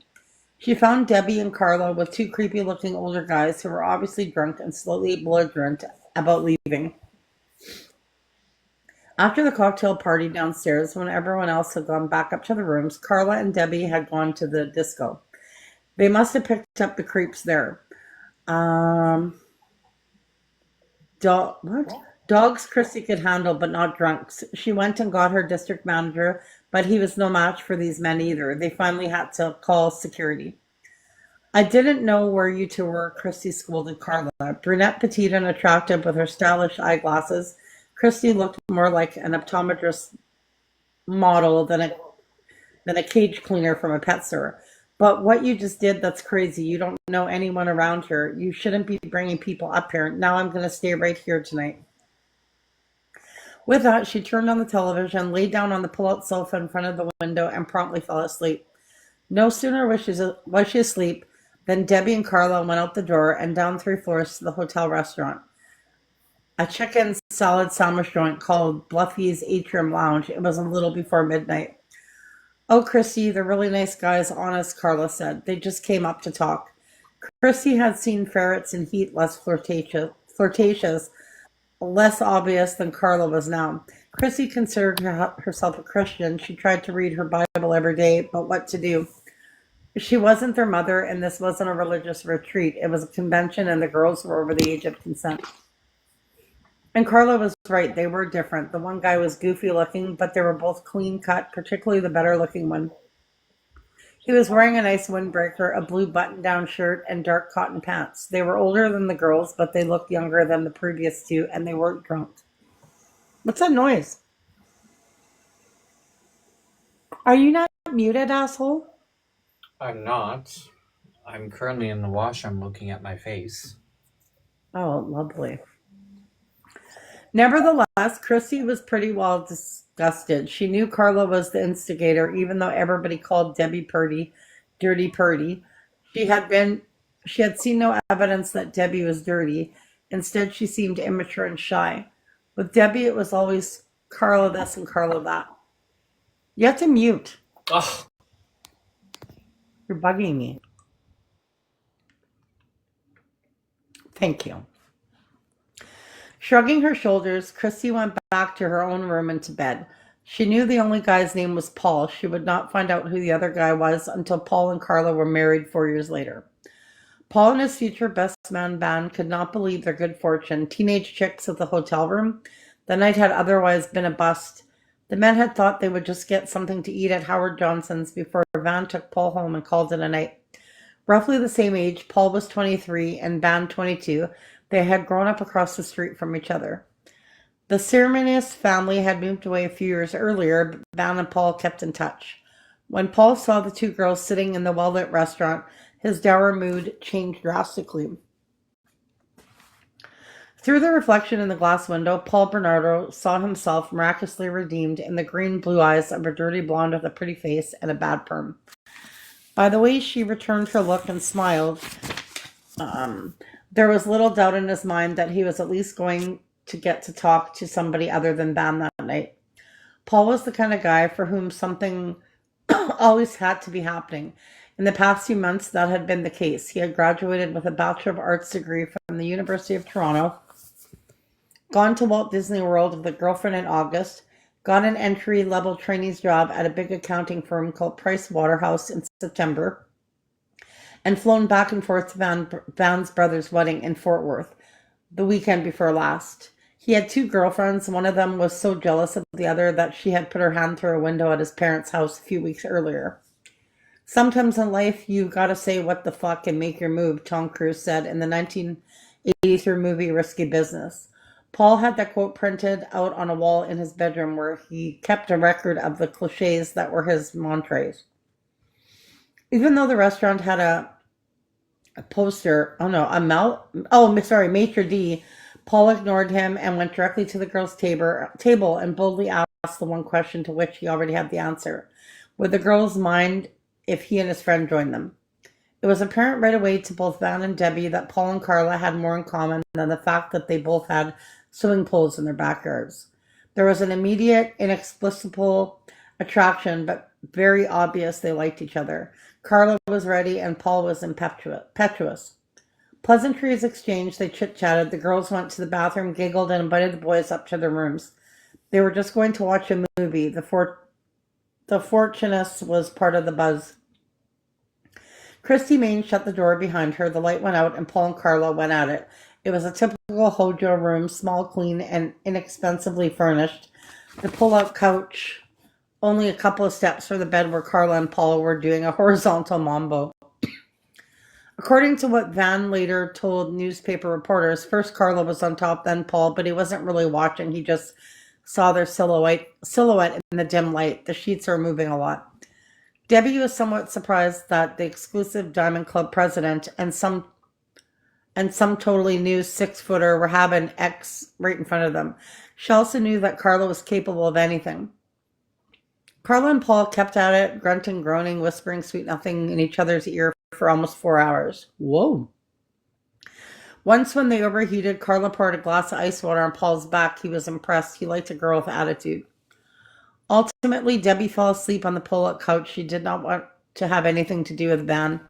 She found Debbie and Carla with two creepy looking older guys who were obviously drunk and slightly belligerent about leaving. After the cocktail party downstairs, when everyone else had gone back up to the rooms, Carla and Debbie had gone to the disco. They must have picked up the creeps there. What? Dogs Christy could handle, but not drunks. She went and got her district manager, but he was no match for these men either. They finally had to call security. I didn't know where you two were, Christy scolded Carla. Brunette, petite, and attractive with her stylish eyeglasses, Christy looked more like an optometrist model than a cage cleaner from a pet store. But what you just did, that's crazy. You don't know anyone around here. You shouldn't be bringing people up here. Now I'm going to stay right here tonight. With that, she turned on the television, laid down on the pull-out sofa in front of the window, and promptly fell asleep. No sooner was she asleep than Debbie and Carla went out the door and down 3 floors to the hotel restaurant. A chicken salad sandwich joint called Bluffy's Atrium Lounge. It was a little before midnight. Oh, Christy, they're really nice guys, honest, Carla said. They just came up to talk. Christy had seen ferrets in heat less flirtatious, less obvious than Carla was now. Christy considered herself a Christian. She tried to read her Bible every day, but what to do? She wasn't their mother, and this wasn't a religious retreat. It was a convention, and the girls were over the age of consent. And Carla was right. They were different. The one guy was goofy looking, but they were both clean cut, particularly the better looking one. He was wearing a nice windbreaker, a blue button-down shirt, and dark cotton pants. They were older than the girls, but they looked younger than the previous two, and they weren't drunk. What's that noise? Are you not muted, asshole? I'm not. I'm currently in the washroom looking at my face. Oh, lovely. Nevertheless, Christy was pretty well disgusted. She knew Carla was the instigator, even though everybody called Debbie Purdy Dirty Purdy. She had seen no evidence that Debbie was dirty. Instead, she seemed immature and shy. With Debbie, it was always Carla this and Carla that. You have to mute. Ugh. You're bugging me. Thank you. Shrugging her shoulders, Christy went back to her own room and to bed. She knew the only guy's name was Paul. She would not find out who the other guy was until Paul and Carla were married 4 years later. Paul and his future best man, Van, could not believe their good fortune. Teenage chicks at the hotel room. The night had otherwise been a bust. The men had thought they would just get something to eat at Howard Johnson's before Van took Paul home and called it a night. Roughly the same age, Paul was 23 and Van 22. They had grown up across the street from each other. The ceremonious family had moved away a few years earlier, but Van and Paul kept in touch. When Paul saw the two girls sitting in the well-lit restaurant, his dour mood changed drastically. Through the reflection in the glass window, Paul Bernardo saw himself miraculously redeemed in the green-blue eyes of a dirty blonde with a pretty face and a bad perm. By the way she returned her look and smiled, there was little doubt in his mind that he was at least going to get to talk to somebody other than Van that night. Paul was the kind of guy for whom something always had to be happening. In the past few months, that had been the case. He had graduated with a Bachelor of Arts degree from the University of Toronto, gone to Walt Disney World with a girlfriend in August, got an entry-level trainee's job at a big accounting firm called Price Waterhouse in September, and flown back and forth to Van's brother's wedding in Fort Worth the weekend before last. He had two girlfriends. One of them was so jealous of the other that she had put her hand through a window at his parents' house a few weeks earlier. Sometimes in life, you gotta say what the fuck and make your move, Tom Cruise said in the 1983 movie Risky Business. Paul had that quote printed out on a wall in his bedroom where he kept a record of the cliches that were his mantras. Even though the restaurant had a poster, maitre d', Paul ignored him and went directly to the girls' table and boldly asked the one question to which he already had the answer. Would the girls mind if he and his friend joined them? It was apparent right away to both Van and Debbie that Paul and Carla had more in common than the fact that they both had swimming pools in their backyards. There was an immediate, inexplicable attraction, but very obvious they liked each other. Carla was ready and Paul was impetuous. Pleasantries exchanged, they chit-chatted. The girls went to the bathroom, giggled, and invited the boys up to their rooms. They were just going to watch a movie. The Fortunist was part of the buzz. Christy Main shut the door behind her. The light went out, and Paul and Carla went at it. It was a typical Hojo room, small, clean, and inexpensively furnished. The pull-out couch, only a couple of steps from the bed where Carla and Paul were doing a horizontal mambo. According to what Van later told newspaper reporters, first Carla was on top, then Paul, but he wasn't really watching. He just saw their silhouette in the dim light. The sheets were moving a lot. Debbie was somewhat surprised that the exclusive Diamond Club president and some totally new 6-footer were having X right in front of them. She also knew that Carla was capable of anything. Carla and Paul kept at it, grunting, groaning, whispering sweet nothing in each other's ear for almost 4 hours. Whoa. Once when they overheated, Carla poured a glass of ice water on Paul's back. He was impressed. He liked a girl with attitude. Ultimately, Debbie fell asleep on the pull-out couch. She did not want to have anything to do with Van.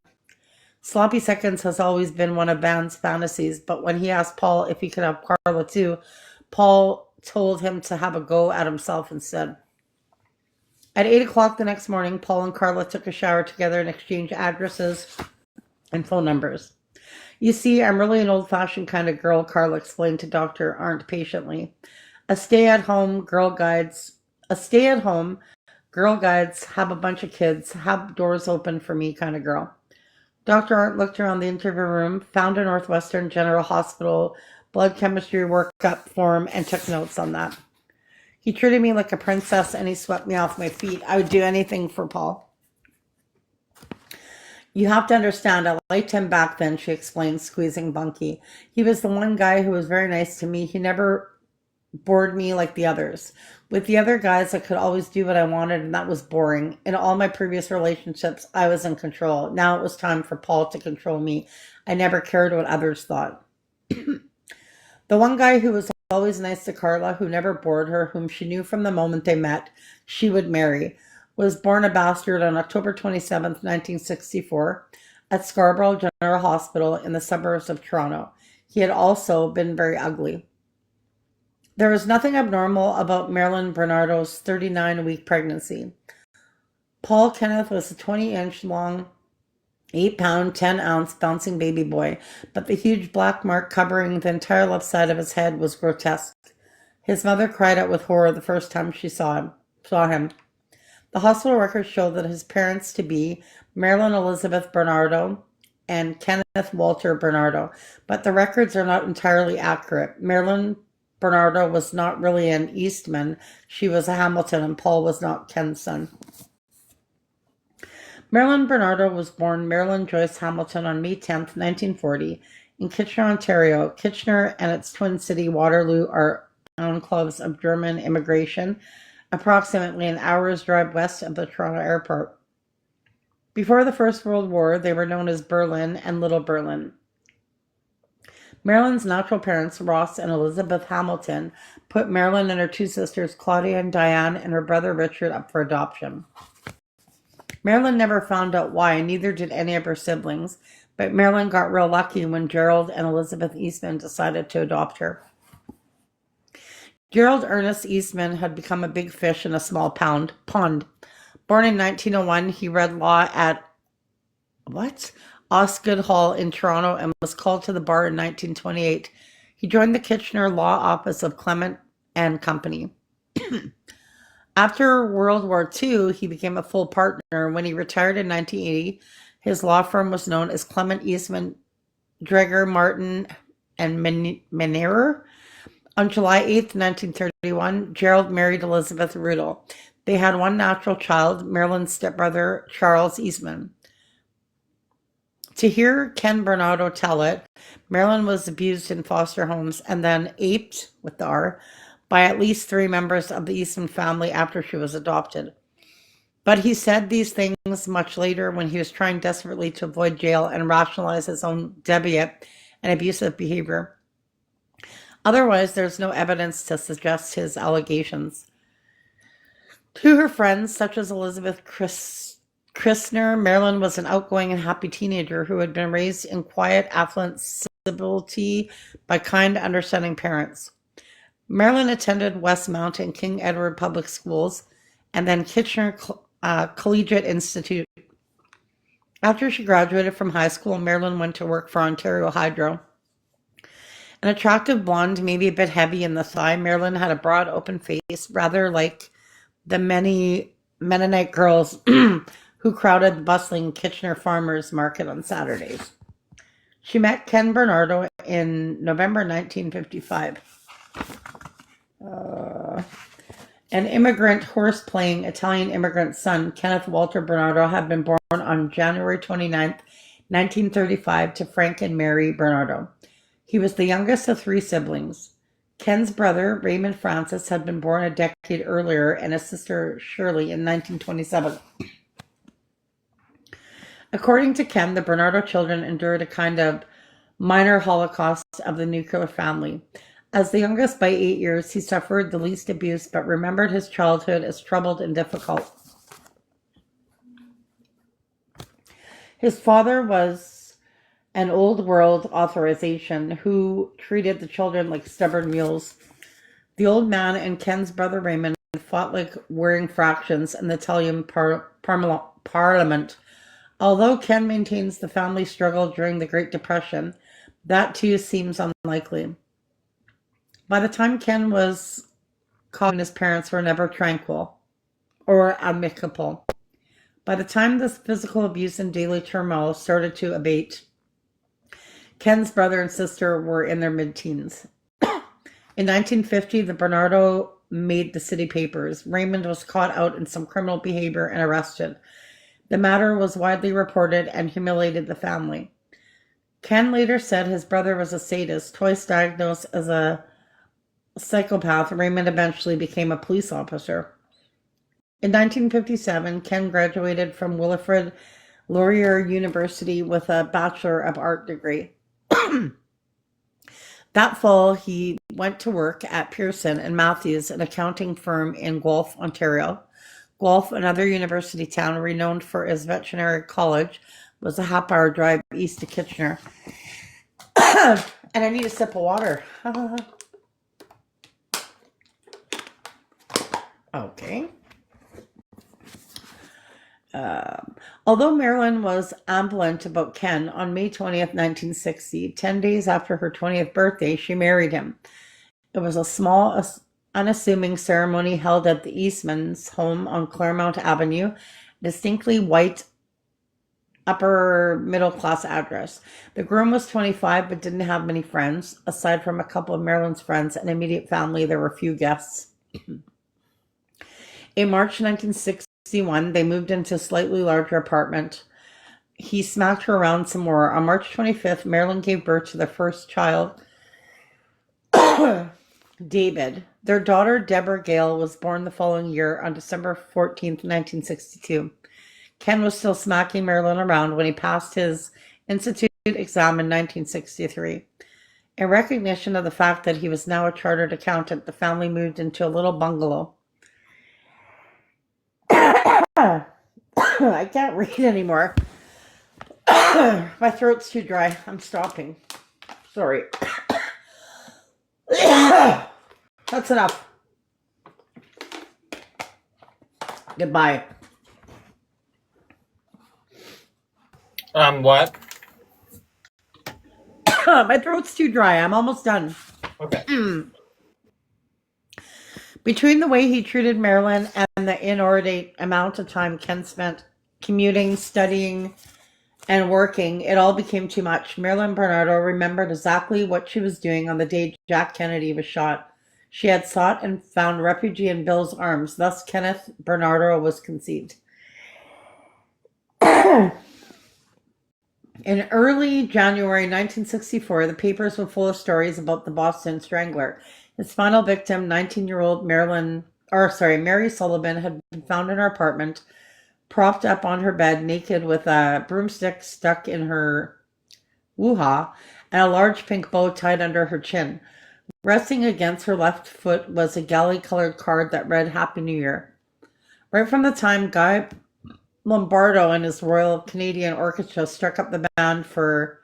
Sloppy seconds has always been one of Van's fantasies, but when he asked Paul if he could have Carla too, Paul told him to have a go at himself instead. At 8 o'clock the next morning, Paul and Carla took a shower together and exchanged addresses and phone numbers. You see, I'm really an old-fashioned kind of girl, Carla explained to Dr. Arndt patiently. A stay-at-home, girl guides, have a bunch of kids, have doors open for me kind of girl. Dr. Arndt looked around the interview room, found a Northwestern General Hospital blood chemistry workup form, and took notes on that. He treated me like a princess and he swept me off my feet. I would do anything for Paul. You have to understand, I liked him back then, she explained, squeezing Bunky. He was the one guy who was very nice to me. He never bored me like the others. With the other guys, I could always do what I wanted, and that was boring. In all my previous relationships, I was in control. Now it was time for Paul to control me. I never cared what others thought. The one guy who was always nice to Carla, who never bored her, whom she knew from the moment they met she would marry, was born a bastard on October 27th, 1964, at Scarborough General Hospital in the suburbs of Toronto. He had also been very ugly. There was nothing abnormal about Marilyn Bernardo's 39-week pregnancy. Paul Kenneth was a 20-inch long, 8-pound, 10-ounce bouncing baby boy, but the huge black mark covering the entire left side of his head was grotesque. His mother cried out with horror the first time she saw him. The hospital records show that his parents-to-be, Marilyn Elizabeth Bernardo and Kenneth Walter Bernardo, but the records are not entirely accurate. Marilyn Bernardo was not really an Eastman. She was a Hamilton, and Paul was not Ken's son. Marilyn Bernardo was born Marilyn Joyce Hamilton on May 10, 1940, in Kitchener, Ontario. Kitchener and its twin city, Waterloo, are enclaves of German immigration, approximately an hour's drive west of the Toronto airport. Before the First World War, they were known as Berlin and Little Berlin. Marilyn's natural parents, Ross and Elizabeth Hamilton, put Marilyn and her two sisters, Claudia and Diane, and her brother Richard up for adoption. Marilyn never found out why, neither did any of her siblings, but Marilyn got real lucky when Gerald and Elizabeth Eastman decided to adopt her. Gerald Ernest Eastman had become a big fish in a small pond. Born in 1901, he read law at Osgoode Hall in Toronto and was called to the bar in 1928. He joined the Kitchener Law Office of Clement and Company. After World War II, he became a full partner. When he retired in 1980, his law firm was known as Clement Eastman, Dreger, Martin, and Menierer. On July 8, 1931, Gerald married Elizabeth Rudel. They had one natural child, Marilyn's stepbrother, Charles Eastman. To hear Ken Bernardo tell it, Marilyn was abused in foster homes and then aped, with the R, by at least 3 members of the Eastman family after she was adopted. But he said these things much later when he was trying desperately to avoid jail and rationalize his own deviant and abusive behavior. Otherwise, there's no evidence to suggest his allegations. To her friends, such as Elizabeth Christner, Marilyn was an outgoing and happy teenager who had been raised in quiet, affluent civility by kind, understanding parents. Marilyn attended Westmount and King Edward Public Schools and then Kitchener Collegiate Institute. After she graduated from high school, Marilyn went to work for Ontario Hydro. An attractive blonde, maybe a bit heavy in the thigh, Marilyn had a broad, open face, rather like the many Mennonite girls who crowded the bustling Kitchener Farmers Market on Saturdays. She met Ken Bernardo in November 1955. An immigrant horse-playing Italian immigrant son, Kenneth Walter Bernardo, had been born on January 29th, 1935 to Frank and Mary Bernardo. He was the youngest of three siblings. Ken's brother, Raymond Francis, had been born a decade earlier, and his sister, Shirley, in 1927. According to Ken, the Bernardo children endured a kind of minor holocaust of the nuclear family. As the youngest by 8 years, he suffered the least abuse, but remembered his childhood as troubled and difficult. His father was an old world authorization who treated the children like stubborn mules. The old man and Ken's brother Raymond fought like wearing fractions in the Italian Parliament. Although Ken maintains the family struggled during the Great Depression, that too seems unlikely. By the time Ken was caught, his parents were never tranquil or amicable. By the time this physical abuse and daily turmoil started to abate, Ken's brother and sister were in their mid-teens. In 1950, the Bernardo made the city papers. Raymond was caught out in some criminal behavior and arrested. The matter was widely reported and humiliated the family. Ken later said his brother was a sadist. Twice diagnosed as a psychopath, Raymond eventually became a police officer. In 1957, Ken graduated from Wilfrid Laurier University with a Bachelor of Art degree. That fall, he went to work at Pearson and Matthews, an accounting firm in Guelph, Ontario. Guelph, another university town renowned for its veterinary college, was a half-hour drive east of Kitchener. And I need a sip of water. Okay. Although Marilyn was ambivalent about Ken, on May 20th, 1960, 10 days after her 20th birthday, she married him. It was a small, unassuming ceremony held at the Eastmans' home on Claremont Avenue, distinctly white, upper middle class address. The groom was 25 but didn't have many friends. Aside from a couple of Marilyn's friends and immediate family, there were few guests. In March 1961, they moved into a slightly larger apartment. He smacked her around some more. On March 25th, Marilyn gave birth to their first child, David. Their daughter, Deborah Gale, was born the following year on December 14th, 1962. Ken was still smacking Marilyn around when he passed his institute exam in 1963. In recognition of the fact that he was now a chartered accountant, the family moved into a little bungalow. I can't read anymore. My throat's too dry. I'm stopping. Sorry. That's enough. Goodbye. What? My throat's too dry. I'm almost done. Okay. Between the way he treated Marilyn and the inordinate amount of time Ken spent commuting, studying, and working, it all became too much. Marilyn Bernardo remembered exactly what she was doing on the day Jack Kennedy was shot. She had sought and found refuge in Bill's arms. Thus, Kenneth Bernardo was conceived. In early January 1964, the papers were full of stories about the Boston Strangler. His final victim, 19-year-old Mary Sullivan, had been found in her apartment, propped up on her bed, naked with a broomstick stuck in her woo-ha and a large pink bow tied under her chin. Resting against her left foot was a galley-colored card that read Happy New Year. Right from the time Guy Lombardo and his Royal Canadian Orchestra struck up the band for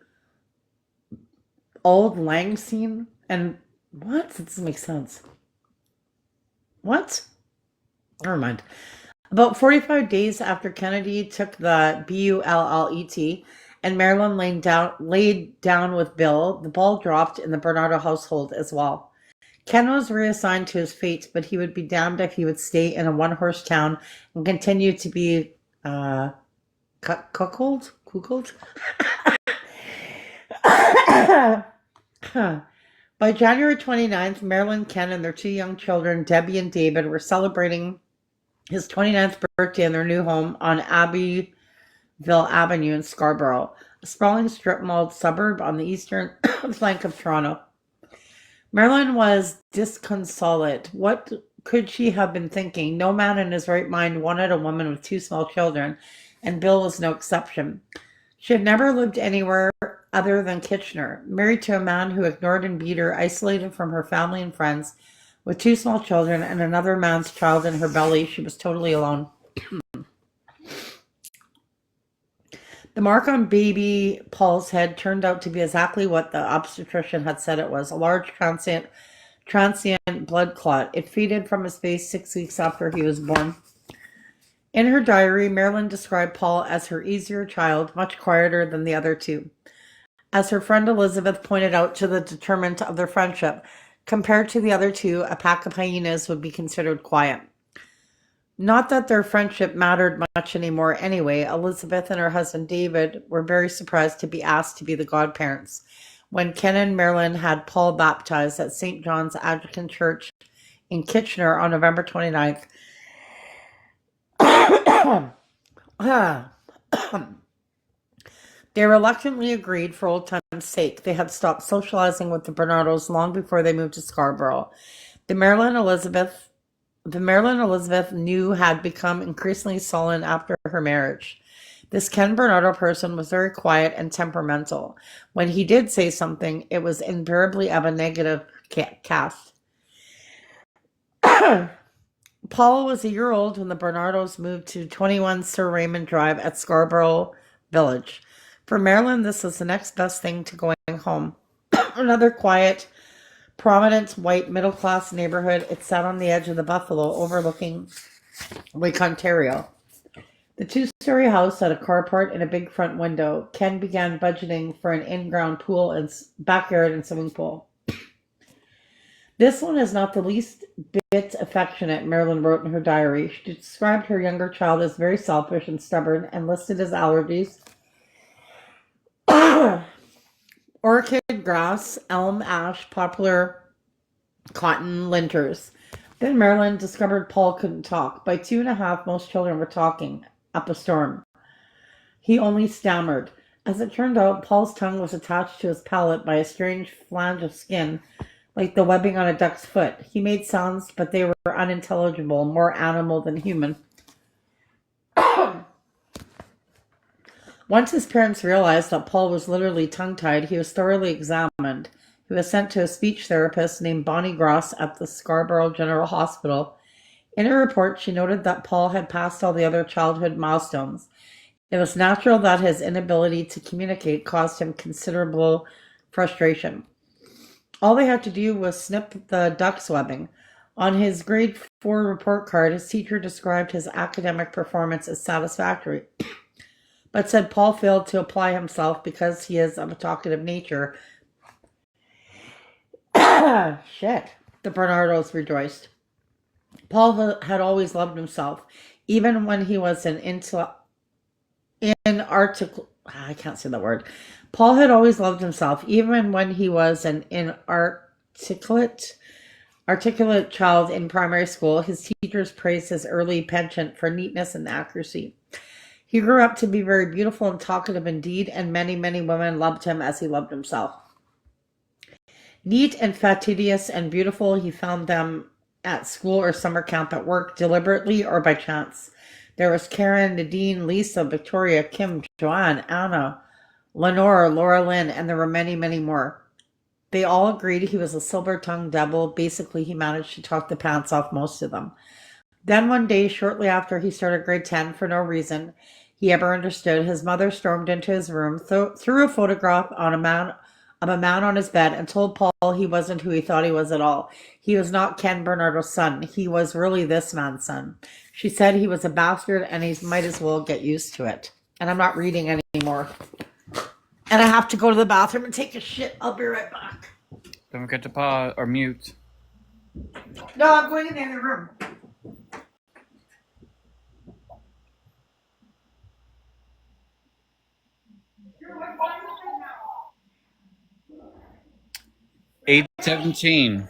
Auld Lang Syne and what? That doesn't make sense. What? Never mind. About 45 days after Kennedy took the BULLET and Marilyn laid down with Bill, the ball dropped in the Bernardo household as well. Ken was reassigned to his fate, but he would be damned if he would stay in a one-horse town and continue to be cuckold? By January 29th, Marilyn, Ken, and their two young children, Debbie and David, were celebrating his 29th birthday in their new home on Abbeville Avenue in Scarborough, a sprawling strip-malled suburb on the eastern flank of Toronto. Marilyn was disconsolate. What could she have been thinking? No man in his right mind wanted a woman with two small children, and Bill was no exception. She had never lived anywhere other than Kitchener, married to a man who ignored and beat her, isolated from her family and friends, with two small children and another man's child in her belly. She was totally alone. The mark on baby Paul's head turned out to be exactly what the obstetrician had said it was, a large transient blood clot. It faded from his face 6 weeks after he was born. In her diary, Marilyn described Paul as her easier child, much quieter than the other two. As her friend Elizabeth pointed out to the determinant of their friendship, compared to the other two, a pack of hyenas would be considered quiet. Not that their friendship mattered much anymore anyway. Elizabeth and her husband David were very surprised to be asked to be the godparents when Ken and Marilyn had Paul baptized at St. John's Anglican Church in Kitchener on November 29th. They reluctantly agreed for old time's sake. They had stopped socializing with the Bernardos long before they moved to Scarborough. The Marilyn Elizabeth knew had become increasingly sullen after her marriage. This Ken Bernardo person was very quiet and temperamental. When he did say something, it was invariably of a negative cast. Paul was a year old when the Bernardos moved to 21 Sir Raymond Drive at Scarborough Village. For Marilyn, this was the next best thing to going home. Another quiet, prominent white middle-class neighborhood. It sat on the edge of the Buffalo, overlooking Lake Ontario. The two-story house had a carport and a big front window. Ken began budgeting for an in-ground pool and backyard and swimming pool. This one is not the least bit affectionate, Marilyn wrote in her diary. She described her younger child as very selfish and stubborn and listed his allergies: orchid, grass, elm, ash, poplar, cotton, linters. Then Marilyn discovered Paul couldn't talk. By 2.5, most children were talking up a storm. He only stammered. As it turned out, Paul's tongue was attached to his palate by a strange flange of skin, like the webbing on a duck's foot. He made sounds, but they were unintelligible, more animal than human. Once his parents realized that Paul was literally tongue-tied, he was thoroughly examined. He was sent to a speech therapist named Bonnie Gross at the Scarborough General Hospital. In her report, she noted that Paul had passed all the other childhood milestones. It was natural that his inability to communicate caused him considerable frustration. All they had to do was snip the duck's webbing. On his grade 4 report card, his teacher described his academic performance as satisfactory, but said Paul failed to apply himself because he is of a talkative nature. Shit. The Bernardos rejoiced. Paul had always loved himself, even when he was I can't say that word. Paul had always loved himself, even when he was an inarticulate child in primary school. His teachers praised his early penchant for neatness and accuracy. He grew up to be very beautiful and talkative indeed, and many, many women loved him as he loved himself. Neat and fastidious and beautiful, he found them at school or summer camp, at work, deliberately or by chance. There was Karen, Nadine, Lisa, Victoria, Kim, Joanne, Anna, Lenore, Laura Lynn, and there were many, many more. They all agreed he was a silver-tongued devil. Basically, he managed to talk the pants off most of them. Then one day, shortly after he started grade 10, for no reason he ever understood, his mother stormed into his room, threw a photograph on a man on his bed, and told Paul he wasn't who he thought he was at all. He was not Ken Bernardo's son. He was really this man's son. She said he was a bastard and he might as well get used to it. And I'm not reading anymore. And I have to go to the bathroom and take a shit. I'll be right back. Don't forget to pause or mute. No, I'm going in the other room. Now. 8:17.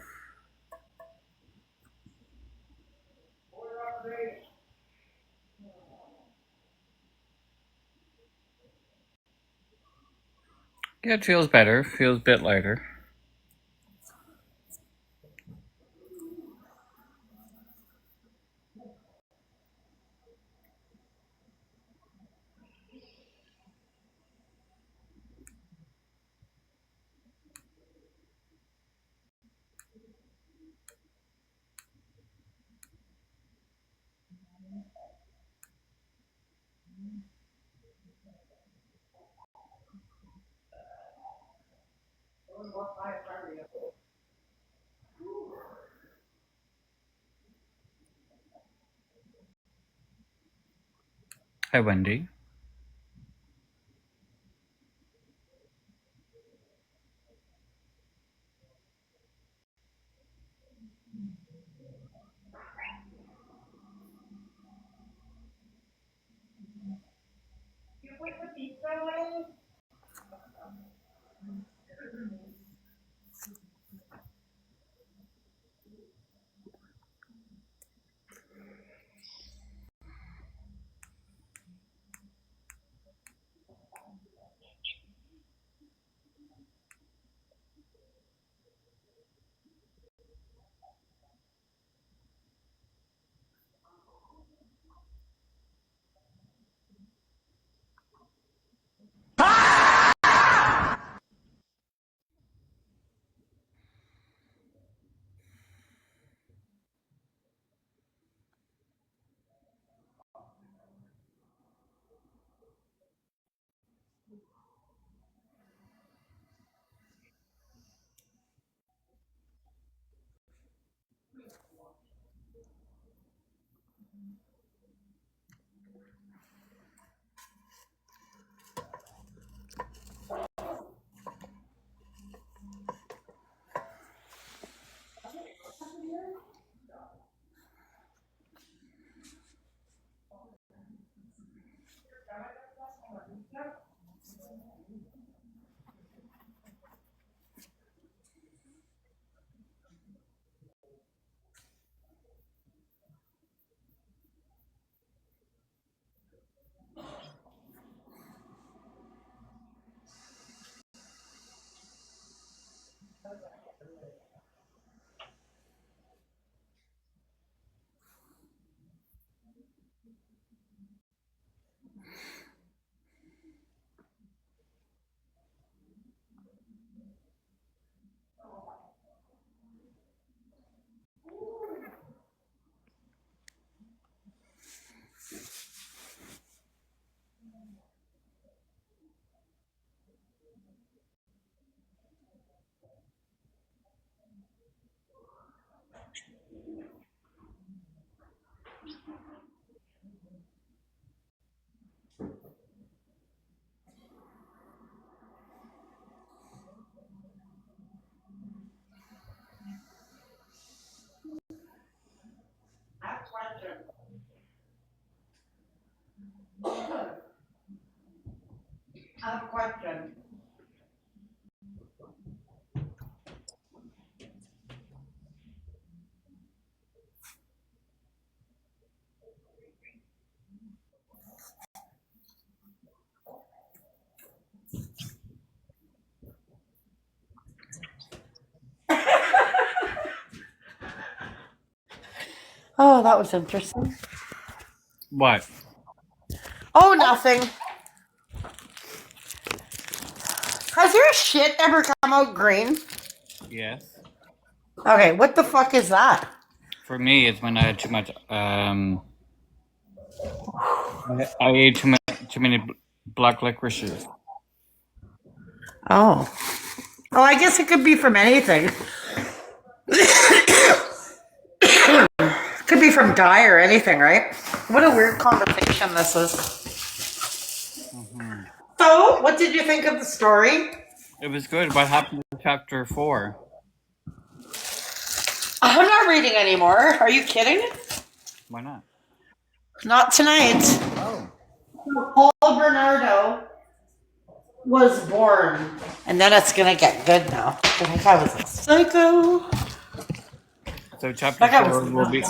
Yeah, it feels better. Feels a bit lighter. Hi, Wendy. I have a question. Oh, that was interesting. What? Oh, nothing. Has your shit ever come out green? Yes. Okay, what the fuck is that? For me, it's when I had too much. I ate too many black licorices. Oh. Oh, I guess it could be from anything. Could be from dye or anything, right? What a weird conversation this is. Mm-hmm. So, what did you think of the story? It was good. What happened to chapter 4? I'm not reading anymore. Are you kidding? Why not? Not tonight. Oh. Paul Bernardo was born. And then it's going to get good now. I think I was a psycho. So chapter 4 will be.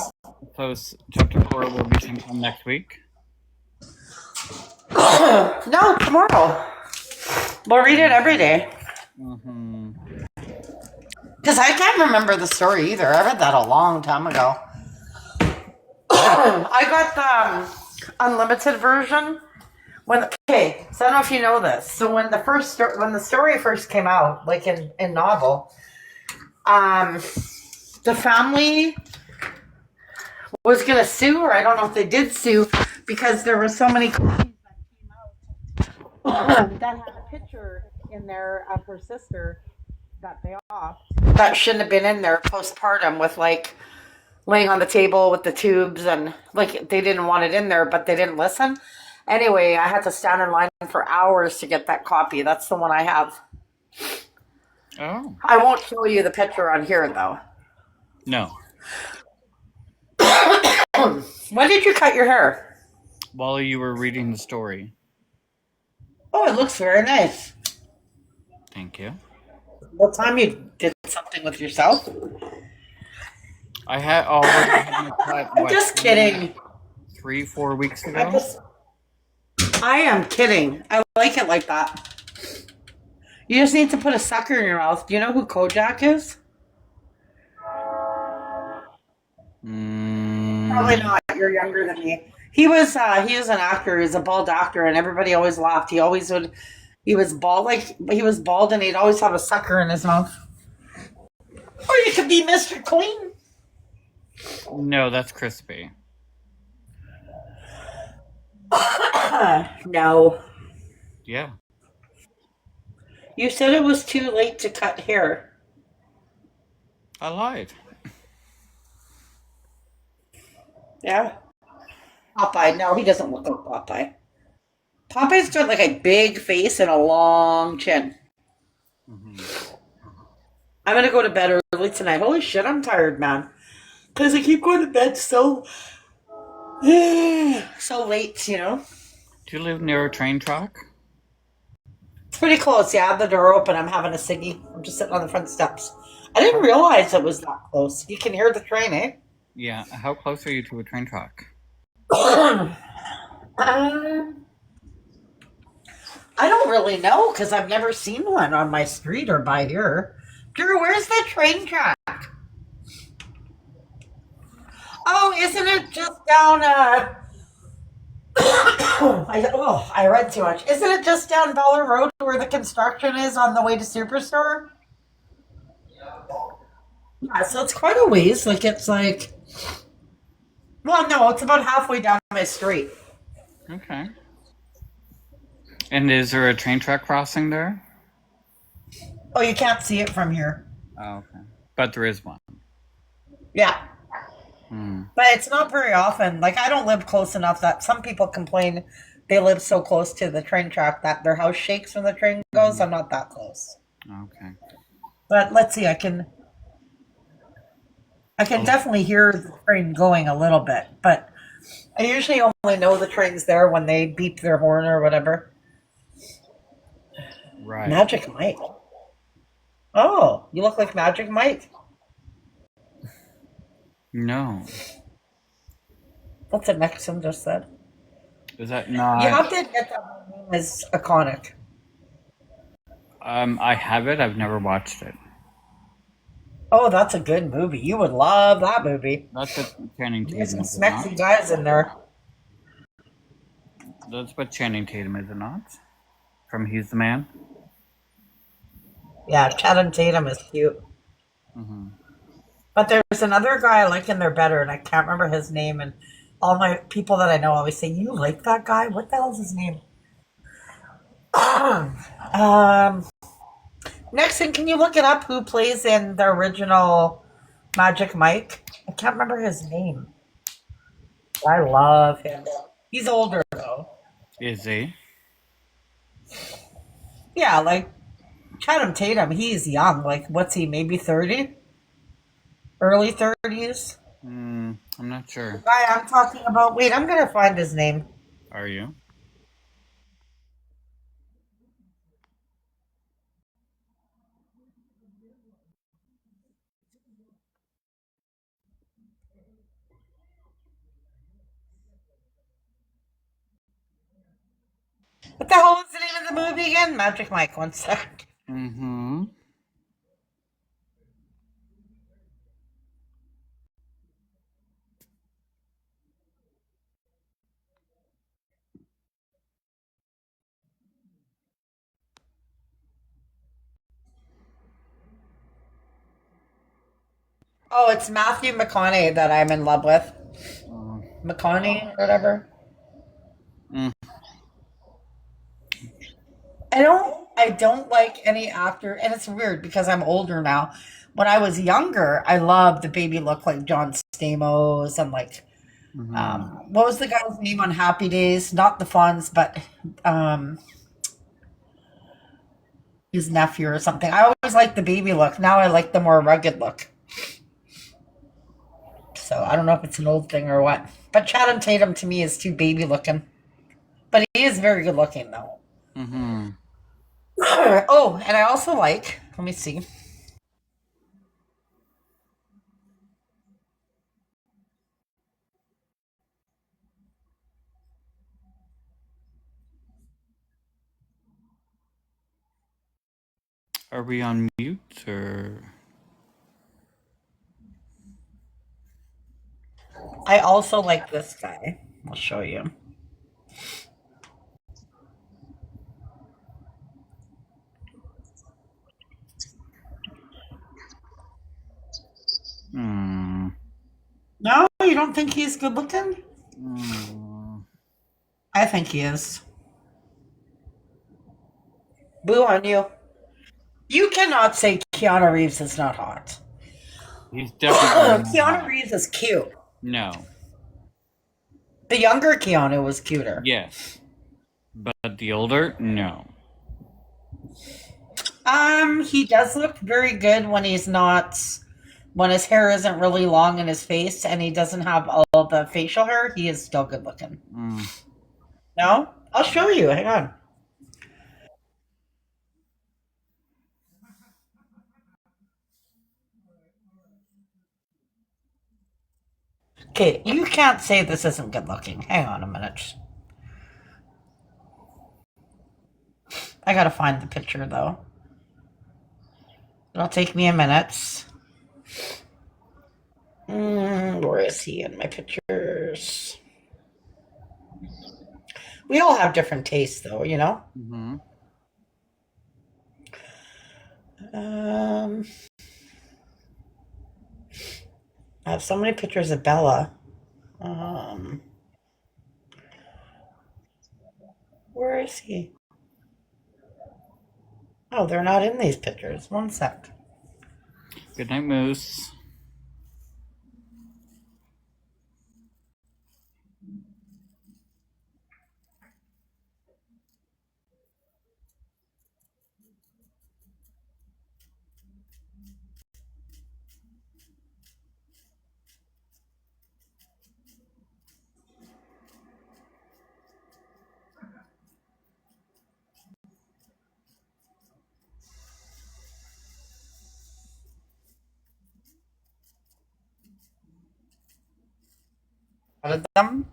So chapter 4 will be sometime next week. No, tomorrow. We'll read it every day. Mm-hmm. Because I can't remember the story either. I read that a long time ago. I got the unlimited version. So I don't know if you know this. So when the story first came out, like in novel, the family was gonna sue, or I don't know if they did sue, because there were so many copies that came out that had a picture in there of her sister that they off that shouldn't have been in there postpartum, with like laying on the table with the tubes, and like they didn't want it in there, but they didn't listen. Anyway, I had to stand in line for hours to get that copy. That's the one I have. Oh. I won't show you the picture on here though. No. When did you cut your hair? While you were reading the story. Oh, it looks very nice. Thank you. What time you did something with yourself? I had already had my cut. I'm just kidding. 3-4 weeks ago. I am kidding. I like it like that. You just need to put a sucker in your mouth. Do you know who Kojak is? Probably not. You're younger than me. He was an actor. He was a bald actor, and everybody always laughed. He was bald, and he'd always have a sucker in his mouth. Or you could be Mr. Clean. No, that's crispy. No. Yeah. You said it was too late to cut hair. I lied. Yeah. Popeye. No, he doesn't look like Popeye. Popeye's got like a big face and a long chin. Mm-hmm. I'm going to go to bed early tonight. Holy shit, I'm tired, man. Because I keep going to bed so late, you know? Do you live near a train track? It's pretty close. Yeah, I have the door open. I'm having a ciggy. I'm just sitting on the front steps. I didn't realize it was that close. You can hear the train, eh? Yeah. How close are you to a train track? I don't really know, because I've never seen one on my street or by here. Drew, where's the train track? Oh, isn't it just down, I read too much. Isn't it just down Bella Road where the construction is on the way to Superstore? Yeah, so it's quite a ways. Like, it's like... Well, no, it's about halfway down my street. Okay. And is there a train track crossing there? Oh, you can't see it from here. Oh, okay. But there is one. Yeah. Hmm. But it's not very often. Like, I don't live close enough that some people complain they live so close to the train track that their house shakes when the train goes. I'm not that close. Okay. But let's see, I can definitely hear the train going a little bit, but I usually only know the train's there when they beep their horn or whatever. Right. Magic Mike. Oh, you look like Magic Mike. No. That's what Nixon just said. Is that not? You have to admit that my name is iconic. I have it. I've never watched it. Oh, that's a good movie. You would love that movie. That's a Channing Tatum. There's some sexy guys in there. That's what Channing Tatum is, it not? From He's the Man. Yeah, Channing Tatum is cute. Mm-hmm. But there's another guy I like in there better, and I can't remember his name. And all my people that I know always say, "You like that guy? What the hell's his name?" um, Nixon, can you look it up? Who plays in the original Magic Mike? I can't remember his name. I love him. He's older though. Is he? Yeah, like Channing Tatum. He's young. Like, what's he? Maybe 30, early 30s. I'm not sure. Guy I'm talking about. Wait, I'm gonna find his name. Are you? What the hell is the name of the movie again? Magic Mike. One sec. Mm-hmm. Oh, it's Matthew McConaughey that I'm in love with. McConaughey, whatever. Mm. I don't like any actor, and it's weird because I'm older now. When I was younger, I loved the baby look like John Stamos and like what was the guy's name on Happy Days? Not the Fonz, but um his nephew or something. I always liked the baby look. Now I like the more rugged look. So I don't know if it's an old thing or what. But Channing Tatum to me is too baby looking. But he is very good looking though. Mm-hmm. Oh, and I also like, let me see. Are we on mute or? I also like this guy. I'll show you. Hmm. No, you don't think he's good looking? Mm. I think he is. Boo on you. You cannot say Keanu Reeves is not hot. He's definitely not Keanu hot. Reeves is cute. No. The younger Keanu was cuter. Yes. But the older? No. He does look very good when he's not, when his hair isn't really long in his face and he doesn't have all the facial hair. He is still good looking. Mm. No, I'll show you. Hang on. Okay, you can't say this isn't good looking. Hang on a minute. I gotta find the picture though. It'll take me a minute. Where is he in my pictures? We all have different tastes though, you know? Mm-hmm. Um, I have so many pictures of Bella. Um, where is he? Oh, they're not in these pictures. One sec. Good night, Moose. One of them.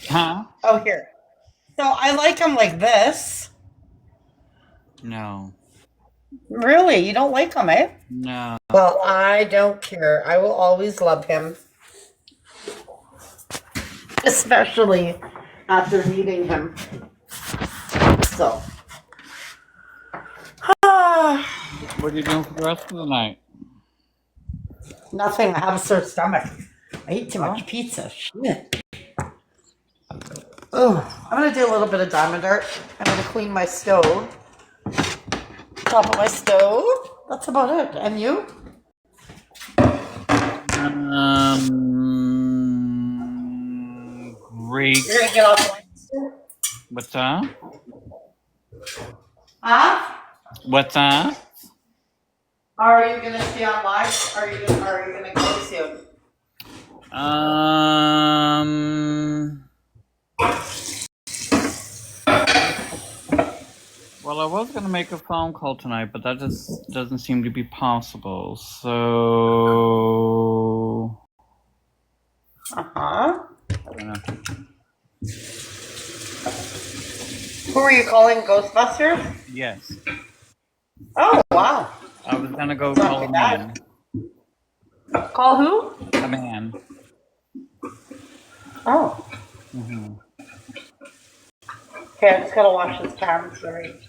Huh? Oh, here. So I like him like this. No. Really? You don't like him, eh? No. Well, I don't care. I will always love him. Especially after meeting him. So. What are you doing for the rest of the night? Nothing. I have a sore stomach. I eat too much pizza. Shit. Oh, I'm gonna do a little bit of diamond art. I'm gonna clean my stove. Top of my stove. That's about it. And you? Great. You're gonna get off. What's that? Huh? What's that? Are you gonna stay on live? Are you gonna go soon? Well, I was gonna make a phone call tonight, but that just doesn't seem to be possible. So. Uh-huh. I don't know. Who are you calling, Ghostbusters? Yes. Oh, wow. I was gonna go Not call too a bad. man. Call who? A man. Oh. Mm-hmm. Okay, I just gotta wash this can, sorry.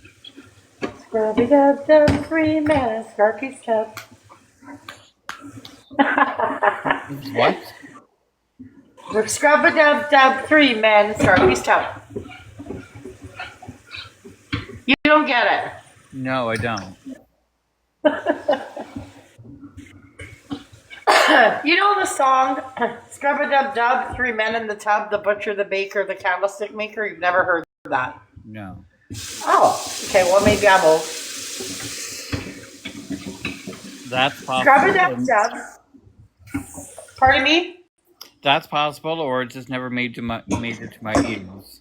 Scrubby dub dub 3 man, Scarky's tub. What? Scrubby dub dub 3 man, Scarky's tub. You don't get it. No, I don't. You know the song, Scrub-a-dub-dub, 3 men in the tub, the butcher, the baker, the candlestick maker? You've never heard that? No. Oh, okay, well maybe I'm old. That's possible. Scrub-a-dub-dub. Pardon me? That's possible, or it just never made it to my ears.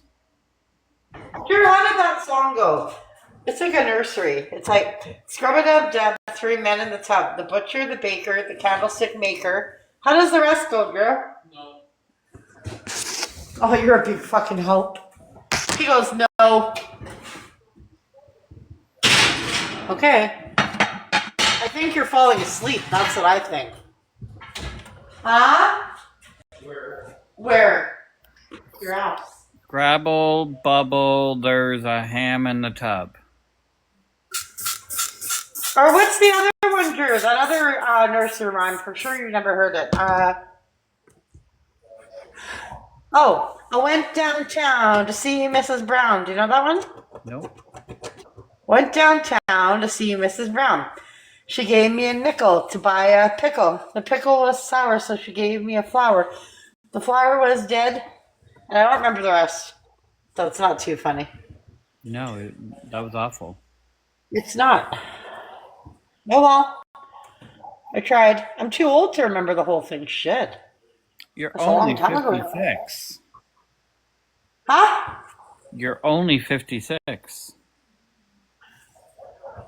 Drew, how did that song go? It's like a nursery. It's like Scrub-a-dub-dub, 3 men in the tub, the butcher, the baker, the candlestick maker. How does the rest go, Drew? No. Oh, you're a big fucking help. He goes, no. Okay. I think you're falling asleep. That's what I think. Huh? Where? Your house. Grabble, bubble, there's a ham in the tub. Or what's the other one, Drew? That other nursery rhyme. For sure you've never heard it. Oh, I went downtown to see Mrs. Brown. Do you know that one? Nope. Went downtown to see Mrs. Brown. She gave me a nickel to buy a pickle. The pickle was sour, so she gave me a flower. The flower was dead, and I don't remember the rest. So it's not too funny. No, that was awful. It's not. Oh well. I tried. I'm too old to remember the whole thing. Shit. You're That's a long only time ago. 56. Huh? You're only 56.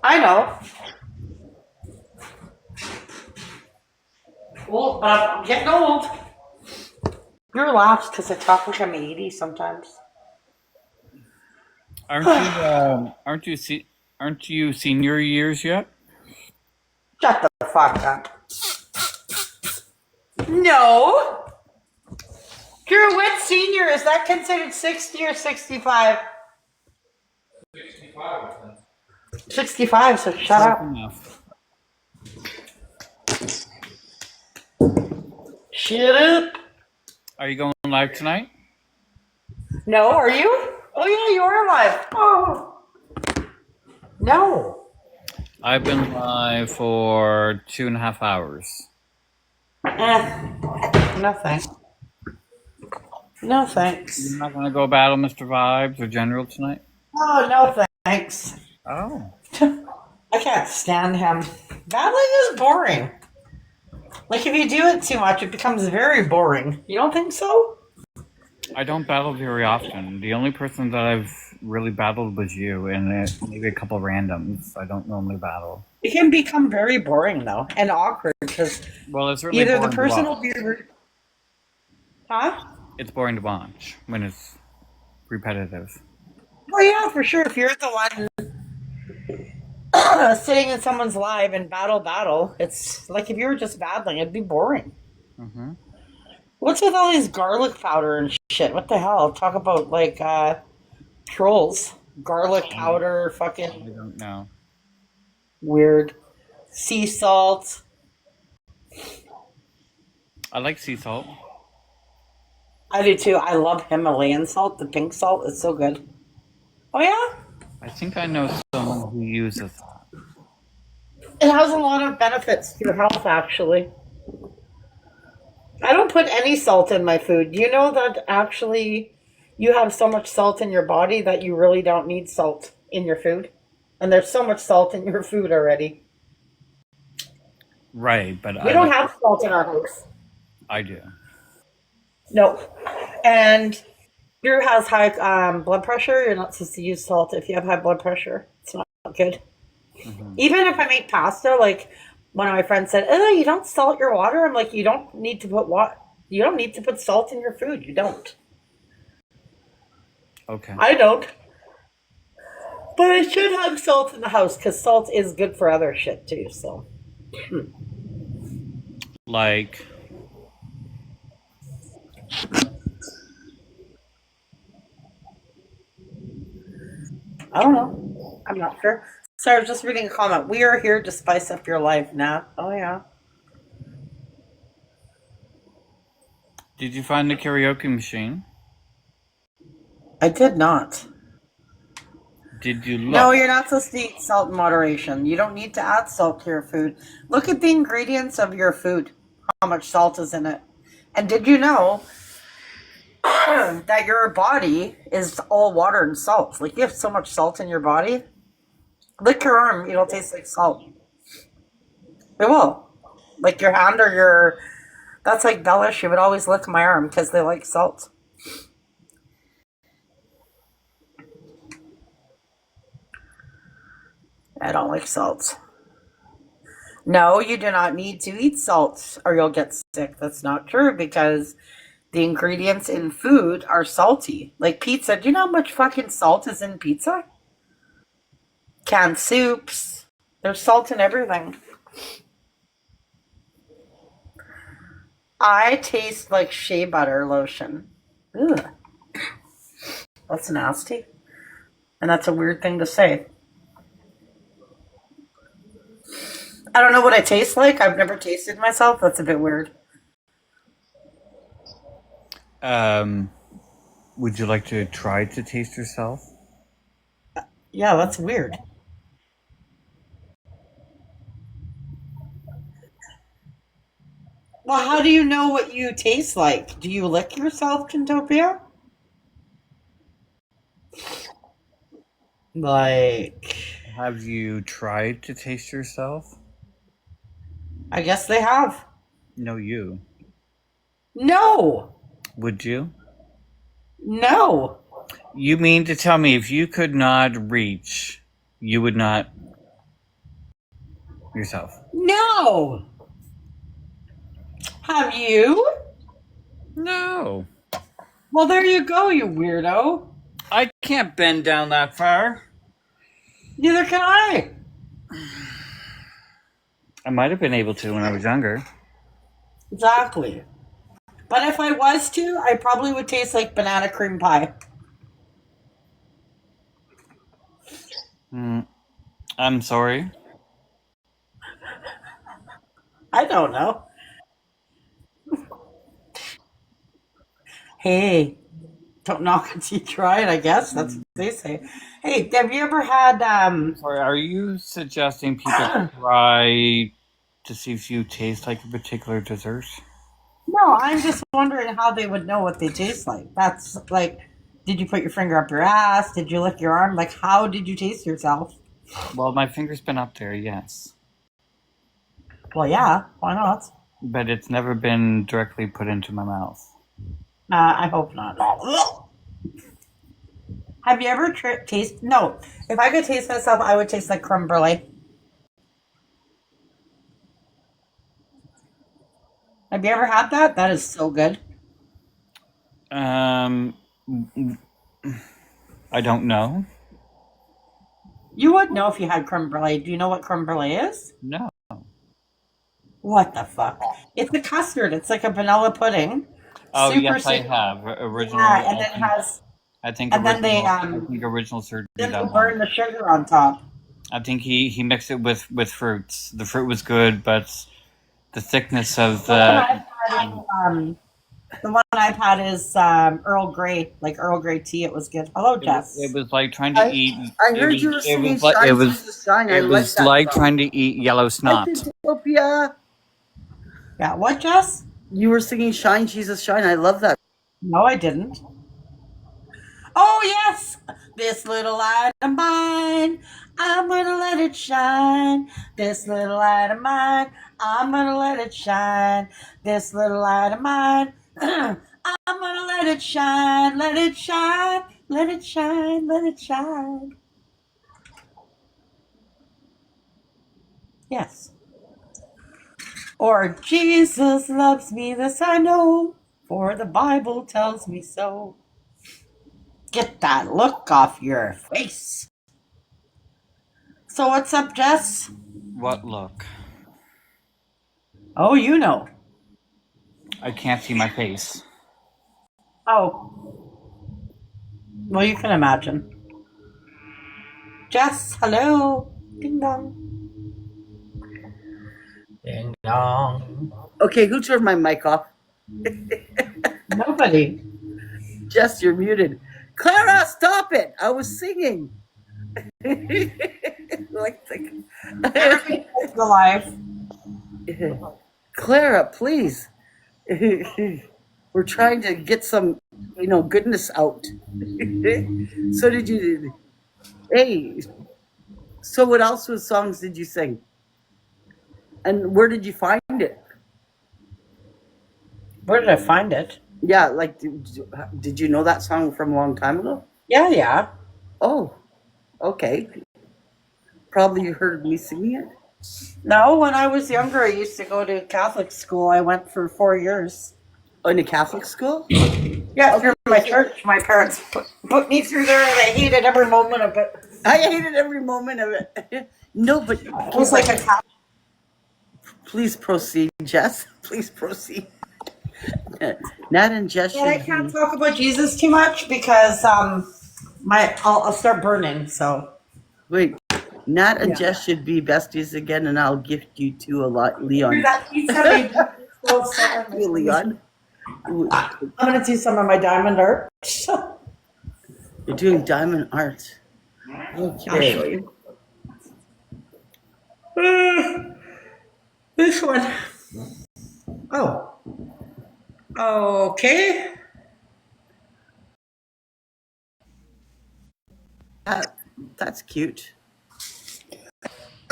I know. Well, but I'm getting old. You're laughs because I talk like I'm 80 sometimes. Aren't you senior years yet? Shut the fuck up. No. Drew, what senior? Is that considered 60 or 65? 65, so shut up. Enough. Shut up. Are you going live tonight? No, are you? Oh yeah, you are live. Oh. No. I've been live for 2.5 hours. No thanks. No thanks. You're not gonna go battle Mr. Vibes or General tonight? Oh, no thanks. Oh. I can't stand him. Battling is boring. Like, if you do it too much, it becomes very boring. You don't think so? I don't battle very often. The only person that I've really battled was you, and maybe a couple randoms. I don't normally battle. It can become very boring, though, and awkward, because Well, it's really either boring the person to will watch. be... Huh? It's boring to watch when it's repetitive. Oh, yeah, for sure. If you're the one sitting in someone's live and battle, it's like if you were just battling, it'd be boring. Mm-hmm. What's with all these garlic powder and shit? What the hell? Talk about like trolls. Garlic powder, I fucking don't know. weird. Sea salt. I like sea salt. I do too. I love Himalayan salt. The pink salt is so good. Oh yeah? I think I know someone who uses that. It has a lot of benefits to your health actually. I don't put any salt in my food. You know that actually you have so much salt in your body that you really don't need salt in your food? And there's so much salt in your food already. Right, but We don't have salt in our house. I do. No. And Drew has high blood pressure. You're not supposed to use salt if you have high blood pressure. It's not good. Mm-hmm. Even if I make pasta, like one of my friends said, "Oh, you don't salt your water." I'm like, you don't need to put you don't need to put salt in your food. You don't. Okay. I don't. But I should have salt in the house because salt is good for other shit too. So Like, I don't know. I'm not sure. So I was just reading a comment. We are here to spice up your life, Nat. Oh yeah. did you find the karaoke machine? I did not. Did you look? No, you're not supposed to eat salt in moderation. You don't need to add salt to your food. Look at the ingredients of your food, how much salt is in it. And did you know that your body is all water and salt? Like you have so much salt in your body. Lick your arm, it'll taste like salt. It will. Like your hand or your. That's like Bella. She would always lick my arm because they like salt. I don't like salt. No, you do not need to eat salt or you'll get sick. That's not true because the ingredients in food are salty. Like pizza. Do you know how much fucking salt is in pizza? Canned soups. There's salt in everything. I taste like shea butter lotion. Ugh. That's nasty. And that's a weird thing to say. I don't know what I taste like. I've never tasted myself. That's a bit weird. Would you like to try to taste yourself? Yeah, that's weird. Well, how do you know what you taste like? Do you lick yourself, Gentopia? Like, Have you tried to taste yourself? I guess they have. No, you. No, Would you? no. You mean to tell me if you could not reach, you would not yourself? No. Have you? No. Well, there you go, you weirdo. I can't bend down that far. Neither can I. I might have been able to when I was younger. Exactly. But if I was to, I probably would taste like banana cream pie. I'm sorry. I don't know. Hey, don't knock until you try it, I guess. That's what they say. Hey, have you ever had Sorry, are you suggesting people try to see if you taste like a particular dessert? No, I'm just wondering how they would know what they taste like. That's like, did you put your finger up your ass? Did you lick your arm? Like, how did you taste yourself? Well, my finger's been up there, yes. Well, yeah, why not? But it's never been directly put into my mouth. I hope not. Have you ever tasted? No. If I could taste myself, I would taste like creme brulee. Have you ever had that? That is so good. I don't know. You would know if you had creme brulee. Do you know what creme brulee is? No. What the fuck? It's a custard. It's like a vanilla pudding Oh Super yes, I secret. have original. Yeah, and then it has, I think and then they original. I think original surgery then they that one. burn the sugar on top. I think he mixed it with fruits. The fruit was good, but the thickness of The one I've had is Earl Grey, like Earl Grey tea. It was good. Hello, Jess. it was like trying to eat. I heard you were singing Like Shine, Jesus, Shine. I it like was that like song. trying to eat yellow snot. Utopia. Yeah, what, Jess? You were singing Shine, Jesus, Shine. I love that. No, I didn't. Oh, yes. This little light of mine, I'm going to let it shine. This little light of mine, I'm going to let it shine. This little light of mine, I'm going to let it shine. Let it shine. Let it shine. Let it shine. Yes. Or Jesus loves me, this I know, for the Bible tells me so. Get that look off your face. So what's up, Jess? What look? Oh, you know. I can't see my face. Oh, well, you can imagine. Jess, hello. Ding dong. Ding dong. Okay, who turned my mic off? Nobody. Jess, you're muted. Clara, stop it! I was singing. Like Everybody is alive. Clara, please. We're trying to get some, goodness out. So did you? Hey, so what else was songs did you sing? And where did you find it? Where did I find it? Yeah, like, did you know that song from a long time ago? Yeah. Oh, okay. Probably you heard me singing it. No, when I was younger, I used to go to Catholic school. I went for 4 years. In a Catholic school? Yeah, through my church. My parents put me through there, and I hated every moment of it. I hated every moment of it. No, but It was like a Catholic. please proceed, Jess. Please proceed. Nat and Jess. Yeah, I can't talk about Jesus too much because I'll start burning. So Wait, Nat and Jess should be besties again, and I'll gift you two a lot, Leon. that pizza made me so sad. Hey, Leon. I'm gonna do some of my diamond art. You're doing diamond art. Okay. This one. Oh. Okay. That's cute.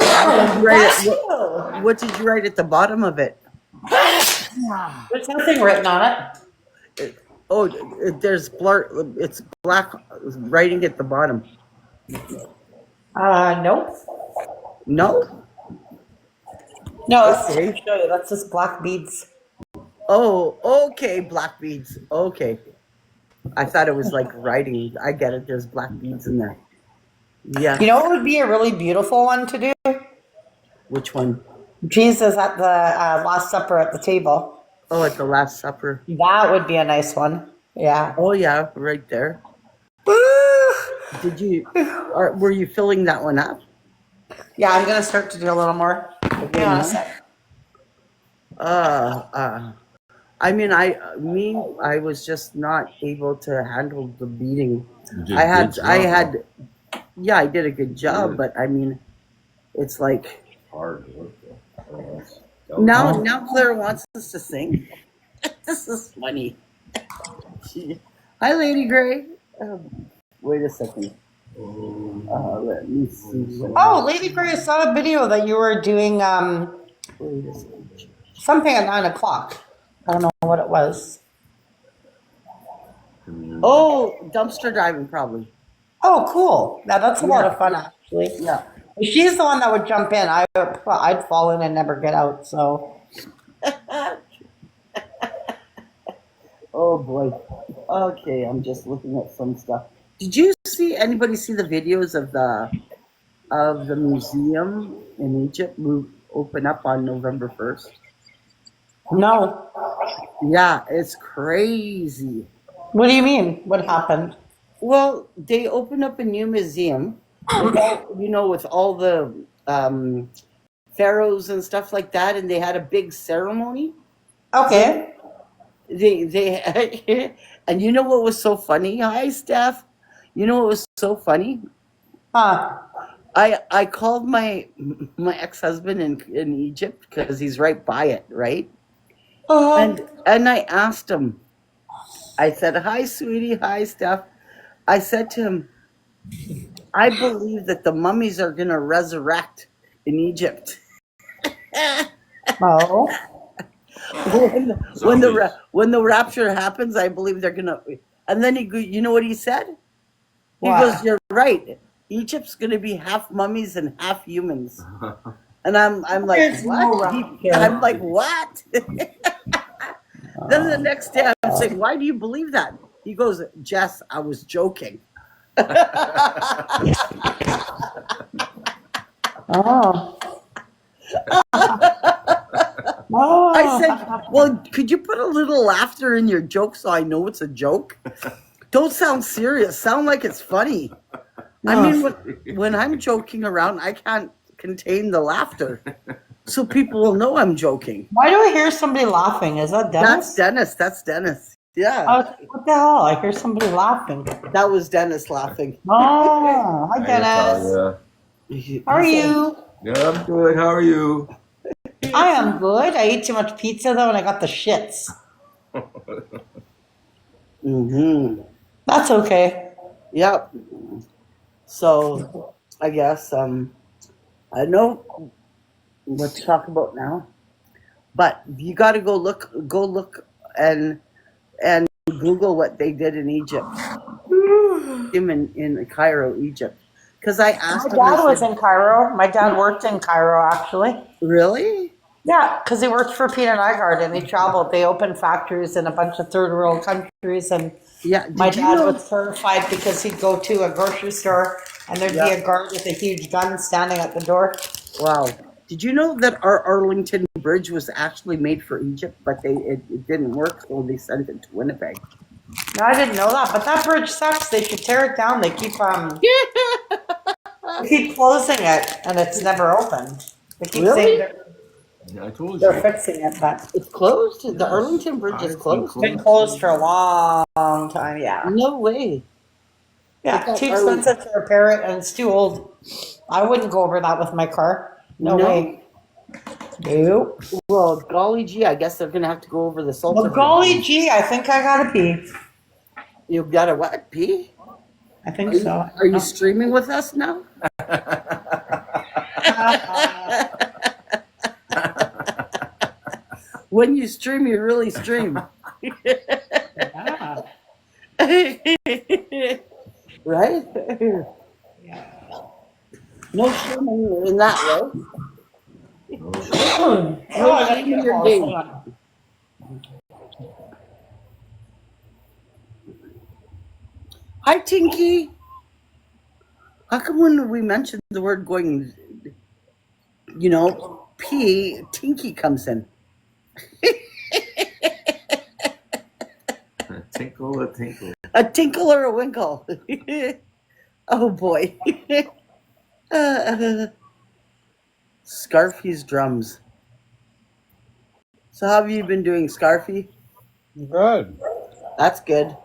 Oh, What did you write at the bottom of it? there's nothing written on it. Oh, there's blur. It's black writing at the bottom. Nope. No. No, Okay. that's just black beads. Oh, okay. Black beads. Okay. I thought it was like writing. I get it. There's black beads in there. Yeah. You know what would be a really beautiful one to do? Which one? Jesus at the Last Supper at the table. Oh, at the Last Supper. That would be a nice one. Yeah. Oh, yeah, right there. Did you? Were you filling that one up? Yeah, I'm gonna start to do a little more. Hang on a sec. I mean, I was just not able to handle the beating. I did a good job, but I mean, it's like hard work. now Claire wants us to sing. This is funny. Hi, Lady Gray. Wait a second. Let me see. Oh, Lady Gray, I saw a video that you were doing Wait a second. something at 9 o'clock. I don't know what it was. Oh, dumpster diving, probably. Oh, cool. Now that's a lot of fun, actually. Yeah. If she's the one that would jump in, I'd fall in and never get out. So. Oh boy. Okay, I'm just looking at some stuff. Did you anybody see the videos of the museum in Egypt open up on November 1st? No. Yeah, it's crazy. What do you mean? What happened? Well, they opened up a new museum, with all, with all the pharaohs and stuff like that, and they had a big ceremony. Okay. They and you know what was so funny? Hi, Steph. You know what was so funny? Huh. I called my ex husband in Egypt because he's right by it, right? Uh-huh. And I asked him. I said, "Hi, sweetie. Hi, Steph." I said to him, "I believe that the mummies are gonna resurrect in Egypt." Oh. When the rapture happens, I believe they're gonna. And then you know what he said? He goes, What? "You're right. Egypt's gonna be half mummies and half humans." And I'm like, There's no "What?" I'm rapture. like, "What?" Then the next day, I'm saying, "Why do you believe that?" He goes, "Jess, I was joking." Oh. I said, Oh. "Well, could you put a little laughter in your joke so I know it's a joke? Don't sound serious. Sound like it's funny." I mean, when I'm joking around, I can't contain the laughter, so people will know I'm joking. Why do I hear somebody laughing? Is that That's Dennis? Dennis. That's Dennis. Yeah, I was like, what the hell? I hear somebody laughing. that was Dennis laughing. Oh, hi Hey, Dennis. Natalia. How are you? Yeah, I'm good. How are you? I am good. I ate too much pizza though, and I got the shits. Mm-hmm. That's okay. Yep. So I guess I don't know what to talk about now, but you got to go look and Google what they did in Egypt, him in Cairo, Egypt, because I My asked him. I dad was said, in Cairo. My dad worked in Cairo actually. "Really? Yeah, because he worked for Peanut Nygaard and he traveled. They opened factories in a bunch of third world countries, and Yeah. my Did you dad know? was terrified because he'd go to a grocery store and there'd be Yeah. a guard with a huge gun standing at the door. Wow. Did you know that our Arlington Bridge was actually made for Egypt, but it didn't work, so they sent it to Winnipeg." No, I didn't know that, but that bridge sucks. They should tear it down. They keep closing it, and it's never opened. They keep saying Really? Yeah, I told they're you. fixing it, but It's closed. The Yes. Arlington Bridge is It's been closed. it's been closed for a long time. Yeah, No way. I yeah, thought too expensive to repair it, and it's too old. I wouldn't go over that with my car. No No. way. Nope. Well, golly gee, I guess they're gonna have to go over the Salter Well, golly Bridge. gee, I think I gotta pee. You got a what? Pee? I think so. Are you streaming with us now? When you stream, you really stream. Yeah. Right? No streaming in that way. Oh, No I gotta shame in get your home. game. Hold on. Hi, Tinky. How come when we mention the word going, pee, Tinky comes in? Tinkle a tinkle. A tinkle or a winkle? Oh boy. Scarfy's drums. So how have you been doing, Scarfy? Good. That's good.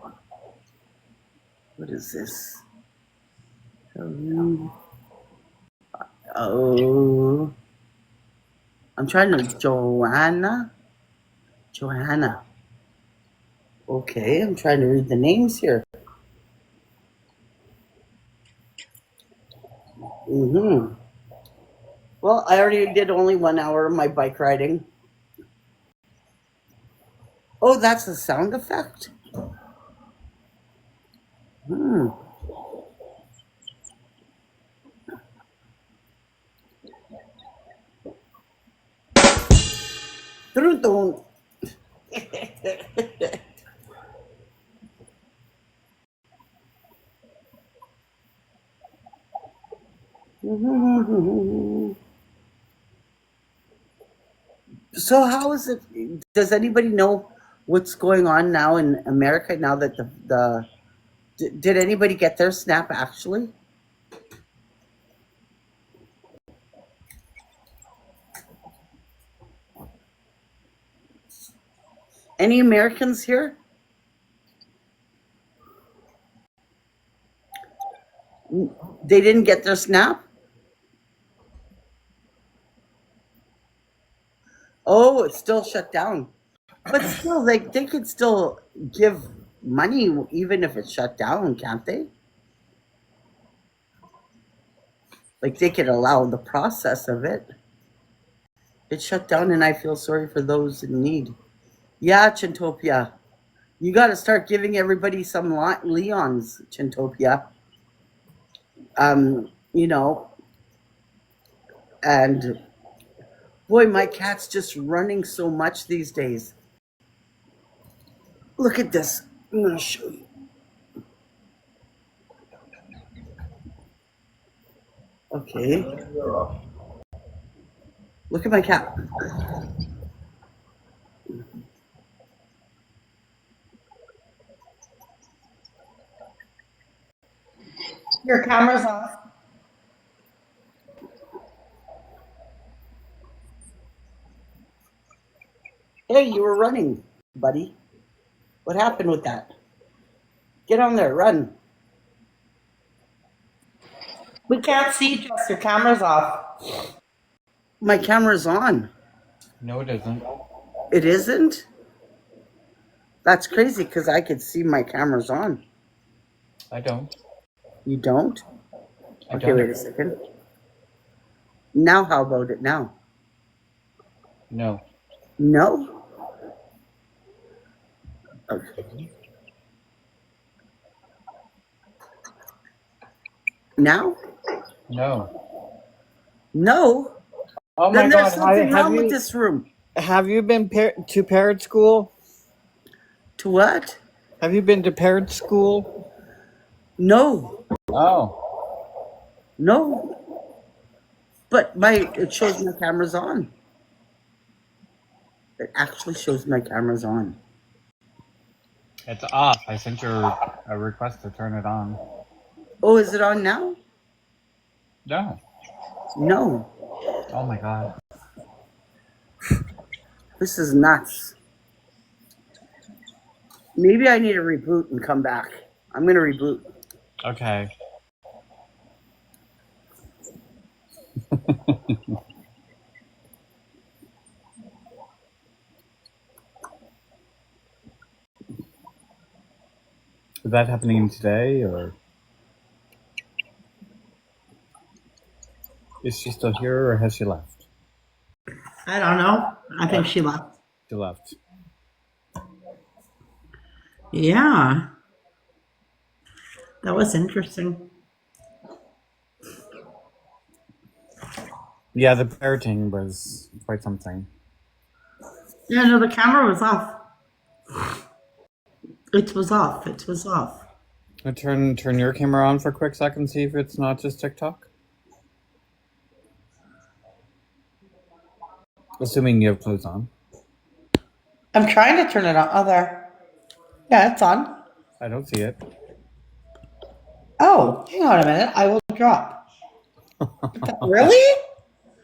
What is this? Oh, I'm trying to Joanna. Johanna. Okay, I'm trying to read the names here. Mm-hmm. Well, I already did only 1 hour of my bike riding. Oh, that's a sound effect? Hmm. Trudon. So how is it? Does anybody know what's going on now in America now that did anybody get their SNAP actually? Any Americans here? They didn't get their SNAP? Oh, it's still shut down. But still, they could still give money even if it's shut down, can't they? Like they could allow the process of it. It's shut down and I feel sorry for those in need. Yeah, Chintopia. You got to start giving everybody some Leons, Chintopia. You know, and boy, my cat's just running so much these days. Look at this. I'm going to show you. Okay. Look at my cat. Your camera's off. Hey, you were running, buddy. What happened with that? Get on there, run. We can't see, Jess. Your camera's off. My camera's on. No, it isn't. It isn't? That's crazy because I could see my camera's on. I don't. You don't? I Okay, don't. wait a second. Now, how about it now? No. No? Okay. Now? No. No? Oh Then my there's God! something wrong with this room. Have you been to parrot school? To what? Have you been to parrot school? No. Oh. No. But it shows my camera's on. It actually shows my camera's on. It's off. I sent you a request to turn it on. Oh, is it on now? No. No. Oh my God. This is nuts. Maybe I need to reboot and come back. I'm going to reboot. Okay. Is that happening today, or is she still here, or has she left? I don't know. I think she left. She left. Yeah. That was interesting. Yeah, the parroting was quite something. Yeah, no, the camera was off. It was off. It was off. Turn your camera on for a quick second, see if it's not just TikTok. Assuming you have clothes on. I'm trying to turn it on. Oh, there. Yeah, it's on. I don't see it. Oh, hang on a minute. I will drop. Really?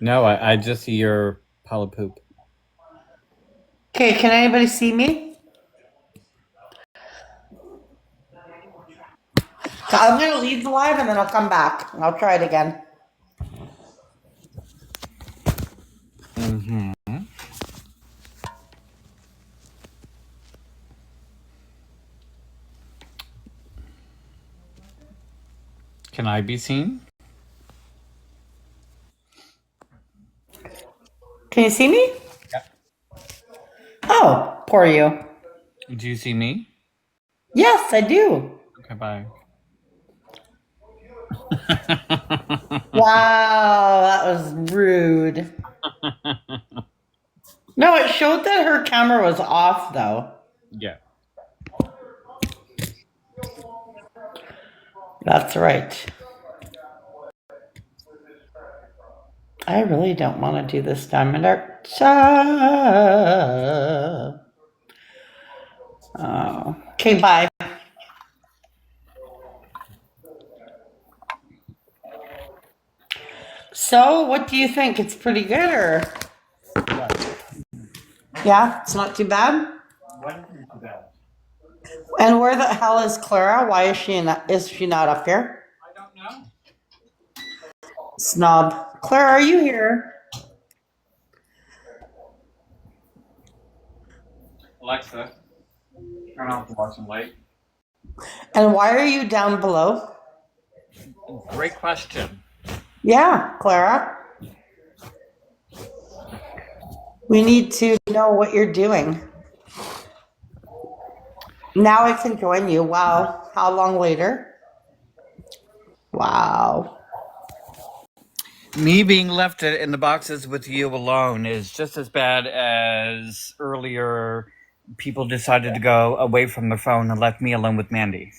No, I just see your pile of poop. Okay, can anybody see me? I'm going to leave the live and then I'll come back. I'll try it again. Mm-hmm. Can I be seen? Can you see me? Yeah. Oh, poor you. Do you see me? Yes, I do. Okay, bye. Wow, that was rude. No, it showed that her camera was off, though. Yeah. That's right. I really don't want to do this diamond art. Oh. Okay, bye. So, what do you think? It's pretty good, or? Yeah, it's not too bad. And where the hell is Clara? Why is she not up here? I don't know. Snob. Clara, are you here? Alexa, turn off the watching light. And why are you down below? Great question. Yeah, Clara. We need to know what you're doing. Now I can join you. Wow. How long later? Wow. Me being left in the boxes with you alone is just as bad as earlier people decided to go away from their phone and left me alone with Mandy.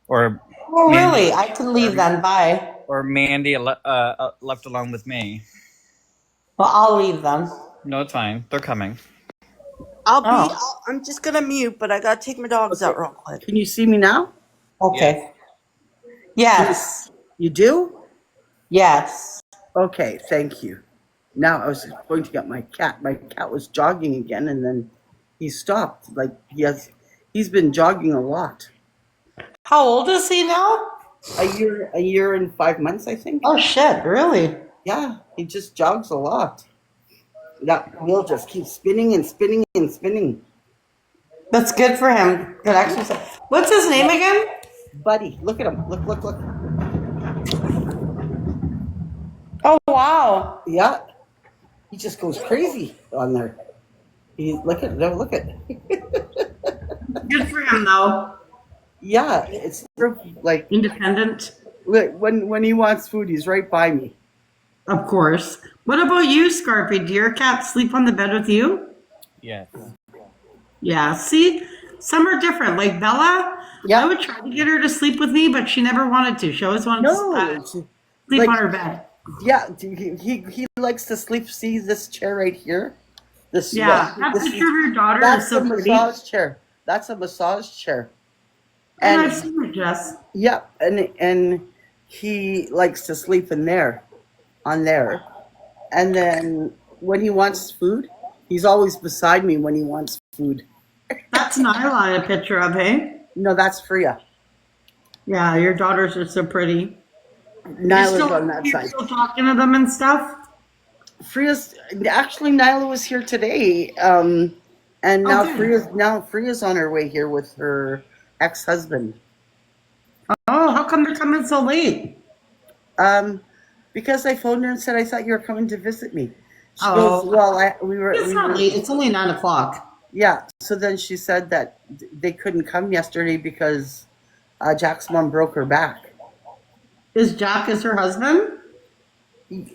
Or Oh, Mandy, really? I can leave then. Bye. or Mandy left alone with me. Well, I'll leave then. No, it's fine. They're coming. I'm just gonna mute, but I gotta take my dogs out real quick. Can you see me now? Okay. Yes. You do? Yes. Okay, thank you. Now I was going to get my cat. My cat was jogging again, and then he stopped. Like he's been jogging a lot. How old is he now? A year and 5 months, I think. Oh, shit. Really? Yeah, he just jogs a lot. That wheel just keeps spinning and spinning and spinning. That's good for him. Good exercise. What's his name again? Buddy, look at him. Look, look, look. Oh, wow. Yeah, he just goes crazy on there. Look at. Good for him, though. Yeah, it's like Independent. when he wants food, he's right by me. Of course. What about you, Scarpy? Do your cat sleep on the bed with you? Yes. Yeah. See, some are different. Like Bella, Yeah. I would try to get her to sleep with me, but she never wanted to. She always wanted to sleep like- on her bed. Yeah, he likes to sleep. See this chair right here? This Yeah. That this picture of your daughter that's is so a pretty. massage chair. That's a massage chair. And And I've seen her, Jess. yeah, and he likes to sleep in there, on there. And then when he wants food, he's always beside me when he wants food. That's Nyla a picture of, hey? No, that's Freya. Yeah, your daughters are so pretty. Nyla's on that You're side. still talking to them and stuff? Freya's actually Nyla was here today, and now good. Freya's on her way here with her ex-husband. Oh, how come they're coming so late? Because I phoned her and said I thought you were coming to visit me. She Oh. goes, well, we were. It's not late. It's only 9 o'clock. Yeah. So then she said that they couldn't come yesterday because Jack's mom broke her back. Is her husband?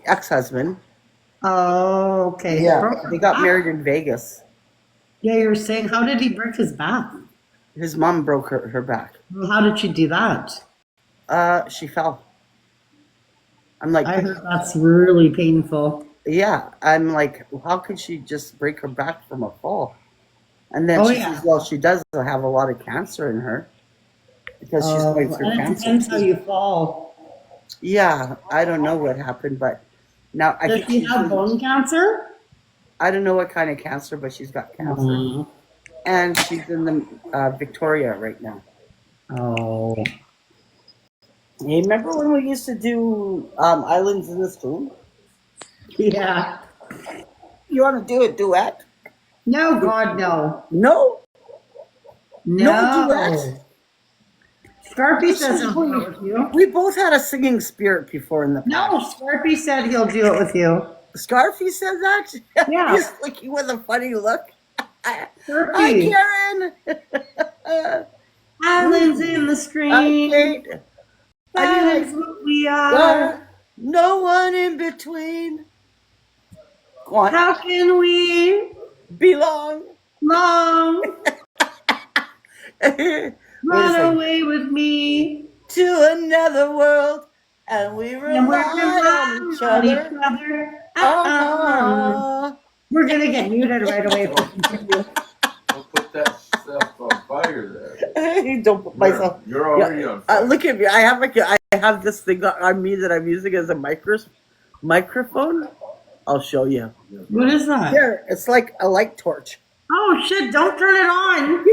Ex-husband. Oh, okay. Yeah. They got married in Vegas. Yeah, you were saying, how did he break his back? His mom broke her back. Well, how did she do that? She fell. I'm like, I heard that's really painful. yeah. I'm like, well, how could she just break her back from a fall? And then Oh, she yeah. says, well, she does have a lot of cancer in her because she's going through And it cancer. depends how you fall. Yeah, I don't know what happened, but now I Does think she she's have bone cancer? I don't know what kind of cancer, but she's got cancer, Mm. and she's in the Victoria right now. Oh. Hey, remember when we used to do Islands in the Spoon? Yeah. You want to do a duet? No, God, no. No, No. duet. Scarpy says he'll do it with you. We both had a singing spirit before in the past. No, Scarpy said he'll do it with you. Scarfy said that? Yeah. He's looking with a funny look. Hi, Scarpy. Karen. Islands in the stream. Kate. That is what we are. No one in between. Go on. How can we Belong. long Run run away with me? to another world, and we And rely we're on each other. We're gonna get muted right away. Don't put that stuff up. fire there. Don't put myself. You're already on fire. Look at me. I have this thing on me that I'm using as a microphone. I'll show you. What is that? Here, it's like a light torch. Oh shit! Don't turn it on.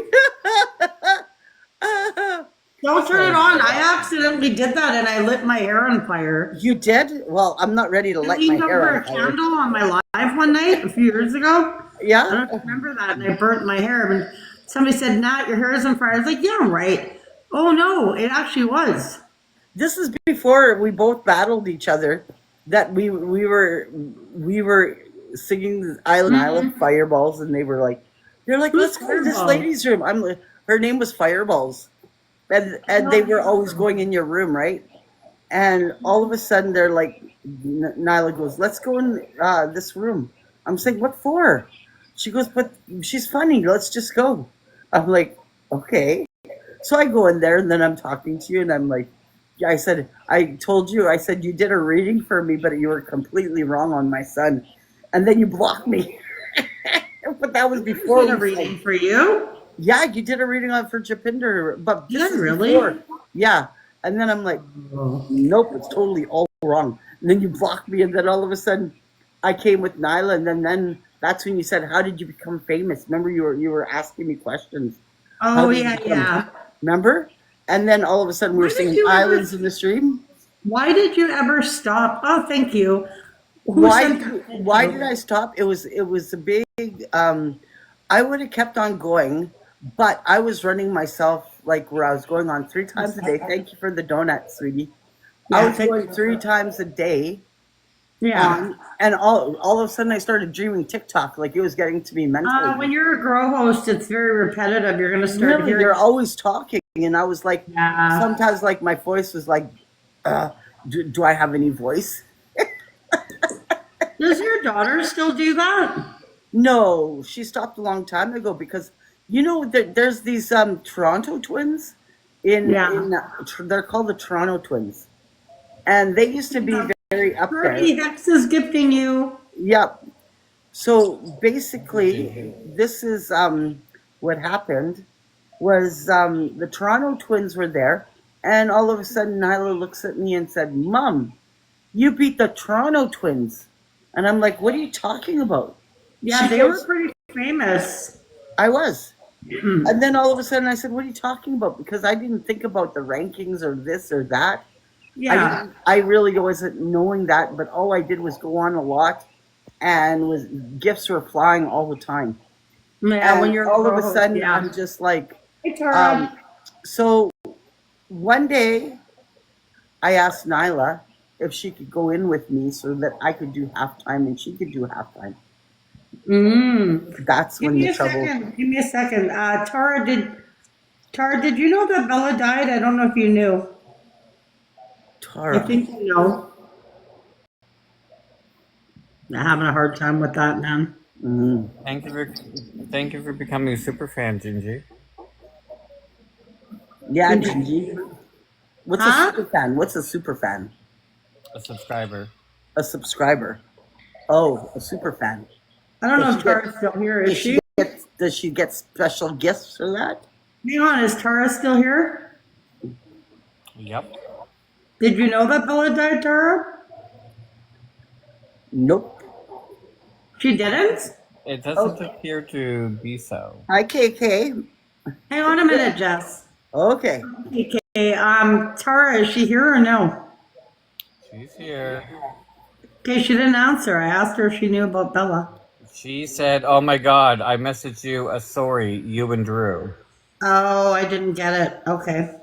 Don't turn it on. I accidentally did that and I lit my hair on fire. You did? Well, I'm not ready to light You my hair remember on a fire. candle on my live one night a few years ago? I Yeah? don't remember that, and I burnt my hair. And somebody said, "Nat, your hair is on fire." I was like, "Yeah, I'm right." Oh no, it actually was. This is before we both battled each other. That we were singing Island Fireballs, and they're like, Who's let's go to this Fireball? lady's room. Her name was Fireballs, and they were always going in your room, right? And all of a sudden, they're like, Nyla goes, "Let's go in this room." I'm saying, "What for?" She goes, "But she's funny. Let's just go." I'm like, "Okay." So I go in there, and then I'm talking to you, and I'm like, I said, you did a reading for me, but you were completely wrong on my son. And then you blocked me. But that was before. Did a reading for you? Yeah, you did a reading on for Japinder, but this Yeah, is really? before. Yeah. And then I'm like, nope, it's totally all wrong. And then you blocked me, and then all of a sudden I came with Nyla, and then that's when you said, "How did you become famous?" Remember, you were asking me questions. How Oh did you yeah, become- yeah. Remember? And then all of a sudden we were Why did singing you ever- Islands in the Stream. Why did you ever stop? Oh, thank you. Who Why sent that? why did I stop? It was a big I would have kept on going, but I was running myself like where I was going on 3 times a day. Thank you for the donut, sweetie. I Yeah, was thank going you. 3 times a day. Yeah. And all of a sudden I started dreaming TikTok, like it was getting to me mentally. When you're a grow host, it's very repetitive. You're gonna start Really, hearing. you're always talking, and I was like, Yeah. sometimes like my voice was like, do I have any voice? Does your daughter still do that? No, she stopped a long time ago because there's these Toronto twins they're called the Toronto twins, and they used to be very up there. Bernie Hex is gifting you. Yep. So basically, this is what happened was the Toronto twins were there, and all of a sudden Nyla looks at me and said, "Mom, you beat the Toronto twins," and I'm like, "What are you talking about?" Yeah, She they goes, were pretty famous. I was. And then all of a sudden I said, "What are you talking about?" Because I didn't think about the rankings or this or that. Yeah. I really wasn't knowing that, but all I did was go on a lot, and gifts were flying all the time. Yeah, And when you're all of a grow host, sudden yeah. I'm just like, Hey, Tara. so one day I asked Nyla if she could go in with me so that I could do halftime and she could do halftime. That's Give when me the a trouble. second. Give me a second. Tara, did you know that Bella died? I don't know if you knew. I Tara. think you know. I'm having a hard time with that, man. Thank you for becoming a super fan, Gingy. Yeah, Gigi. What's Huh? a super fan? What's a super fan? A subscriber. A subscriber. Oh, a super fan. I don't know Does if she get- Tara's still here. Is she? Does she get special gifts for that? Hang on, is Tara still here? Yep. Did you know that Bella died, Tara? Nope. She didn't? It doesn't appear to be so. Hi, KK. Hang on a minute, Jess. Okay. Okay, Tara, is she here or no? She's here. Okay, she didn't answer. I asked her if she knew about Bella. She said, "Oh my God, I messaged you a sorry, you and Drew." Oh, I didn't get it. Okay.